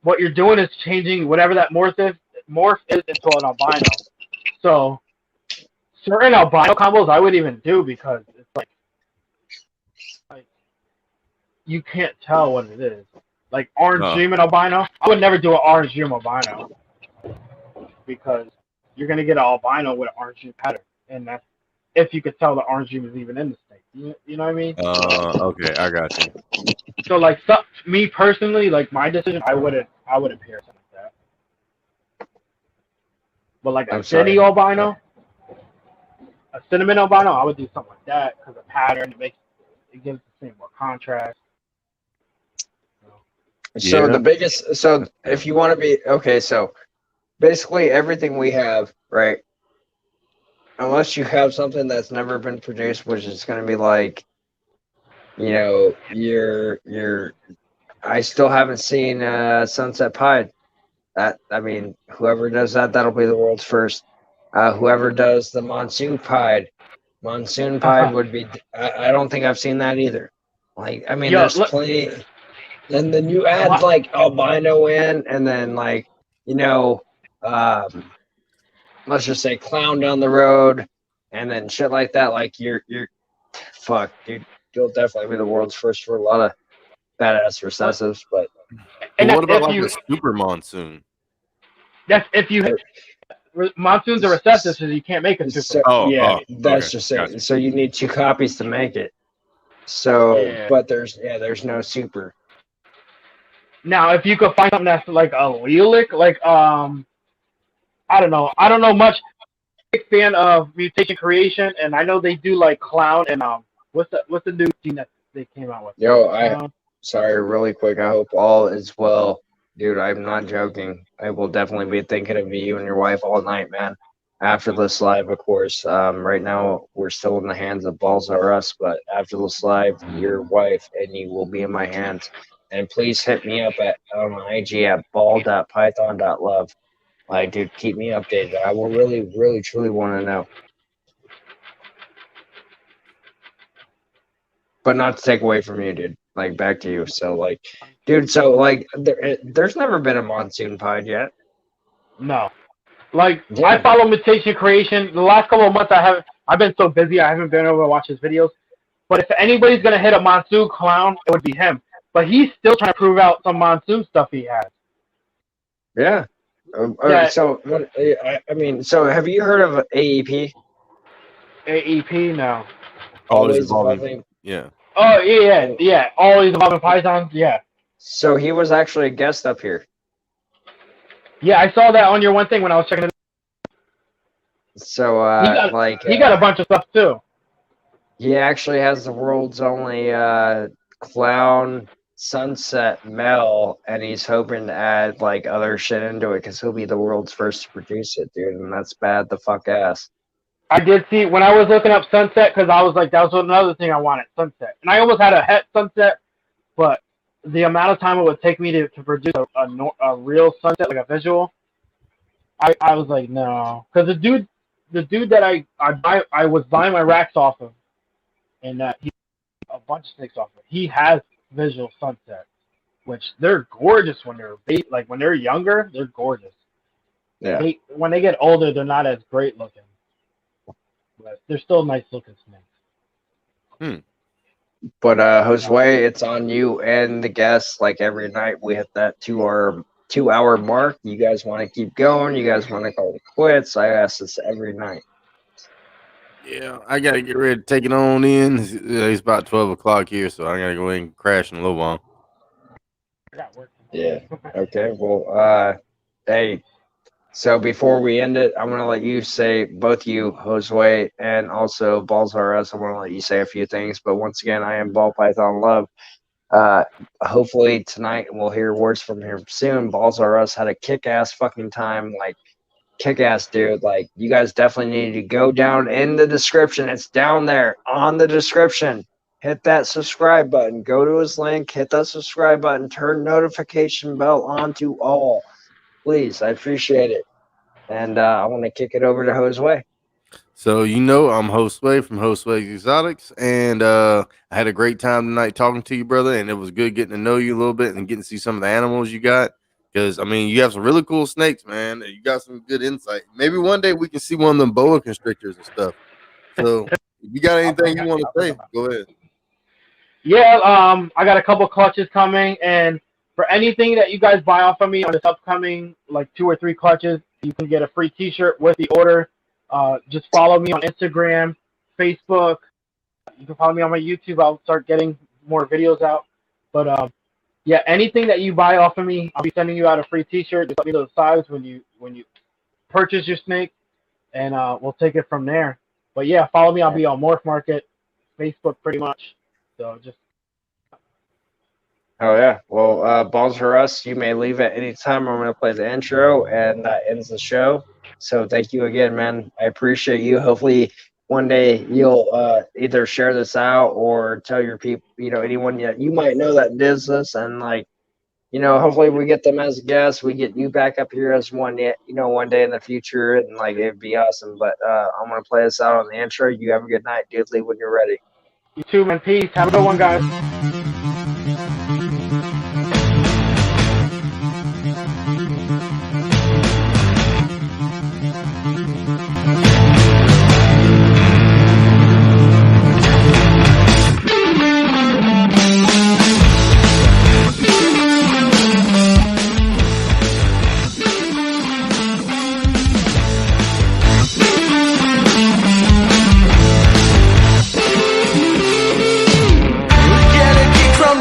C: what you're doing is changing whatever that morph is into an albino. So certain albino combos I would even do because it's like you can't tell what it is. Like orange dream and albino, I would never do an orange dream albino because you're gonna get an albino with an orange dream pattern, and that's if you could tell the orange dream is even in the snake. You know what I mean?
B: Okay, I got you.
C: So like me personally, like my decision, I wouldn't pair something like that. But like a city albino, a cinnamon albino, I would do something like that because the pattern it gives the same more contrast.
A: So the biggest, so if you want to be okay, so basically everything we have, right? Unless you have something that's never been produced, which is going to be like, you know, I still haven't seen Sunset Pied. I mean, whoever does that, that'll be the world's first. Whoever does the Monsoon Pied would be. I don't think I've seen that either. Like, I mean, there's plenty. And then you add like albino in, and then like, you know, let's just say clown down the road, and then shit like that. Like you're fuck, dude. You'll definitely be the world's first for a lot of badass recessives. But
B: what about like a super monsoon?
C: That's if you monsoons are recessive, so you can't make a super.
A: That's just it. Gotcha. So you need 2 copies to make it. So, but there's no super.
C: Now, if you could find something that's like allelic, like I don't know much. Big fan of mutation creation, and I know they do like clown and what's the new gene that they came out with?
A: Yo, sorry, really quick. I hope all is well, dude. I'm not joking. I will definitely be thinking of you and your wife all night, man. After this live, of course. Right now we're still in the hands of Balls R Us, but after this live, your wife and you will be in my hands. And please hit me up on IG at ball.python.love. Like, dude, keep me updated. I will really, really, truly want to know. But not to take away from you, dude. Like, back to you. So, like, dude, there's never been a Monsoon Pied yet.
C: No. Like, I follow mutation creation. The last couple of months I've been so busy, I haven't been able to watch his videos. But if anybody's going to hit a Monsoon clown, it would be him. But he's still trying to prove out some Monsoon stuff he has.
A: Yeah. So, I mean, so have you heard of AEP?
C: AEP? No.
B: Always evolving. Yeah.
C: Oh, yeah. Always evolving pythons, yeah.
A: So he was actually a guest up here.
C: Yeah, I saw that on your one thing when I was checking it out.
A: So,
C: he got a bunch of stuff, too.
A: He actually has the world's only clown sunset male, and he's hoping to add like other shit into it because he'll be the world's first to produce it, dude, and that's bad the fuck ass.
C: I did see when I was looking up sunset because I was like, that was another thing I wanted, sunset. And I almost had a het sunset, but the amount of time it would take me to produce a real sunset, like a visual, I was like, no. Because the dude that I was buying my racks off of, and he a bunch of snakes off of, he has visual sunsets, which they're gorgeous when when they're younger, they're gorgeous.
A: Yeah.
C: When they get older, they're not as great looking. But they're still nice looking snakes.
A: But Josue, it's on you and the guests. Like every night, we hit that 2-hour mark. You guys want to keep going? You guys want to call it quits? I ask this every night.
B: Yeah, I gotta get ready to take it on in. It's about 12 o'clock here, so I gotta go in and crash in a little while.
A: Yeah. Okay. Well, hey. So before we end it, I'm gonna let you say, both you, Josue, and also Balls R Us. I'm gonna let you say a few things. But once again, I am Ball Python Love. Hopefully tonight we'll hear words from him soon. Balls R Us had a kick-ass fucking time. Like, kick-ass dude. Like, you guys definitely need to go down in the description. It's down there on the description. Hit that subscribe button. Go to his link. Hit that subscribe button. Turn notification bell on to all. Please, I appreciate it. And I want to kick it over to Josue.
B: So, I'm Josue from Josue Exotics, and I had a great time tonight talking to you, brother, and it was good getting to know you a little bit and getting to see some of the animals you got, because, you have some really cool snakes, man. You got some good insight. Maybe one day we can see one of them boa constrictors and stuff. So, if you got anything you want to say, go ahead.
C: Yeah, I got a couple clutches coming, and for anything that you guys buy off of me on this upcoming, 2 or 3 clutches, you can get a free t-shirt with the order. Just follow me on Instagram, Facebook. You can follow me on my YouTube. I'll start getting more videos out. But, yeah, anything that you buy off of me, I'll be sending you out a free t-shirt. Just let me know the size when you purchase your snake, and we'll take it from there. But, yeah, follow me. I'll be on Morph Market, Facebook pretty much. So just...
A: Oh, yeah. Well, Balls for Us, you may leave at any time. I'm going to play the intro, and that ends the show. So thank you again, man. I appreciate you. Hopefully one day you'll either share this out or tell your people, anyone that you might know that does this. And, hopefully we get them as guests. We get you back up here as one day in the future. And, it'd be awesome. But I'm going to play this out on the intro. You have a good night, Doodly, when you're ready.
C: You too, man. Peace. Have a good one, guys.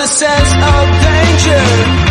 D: Sense of danger.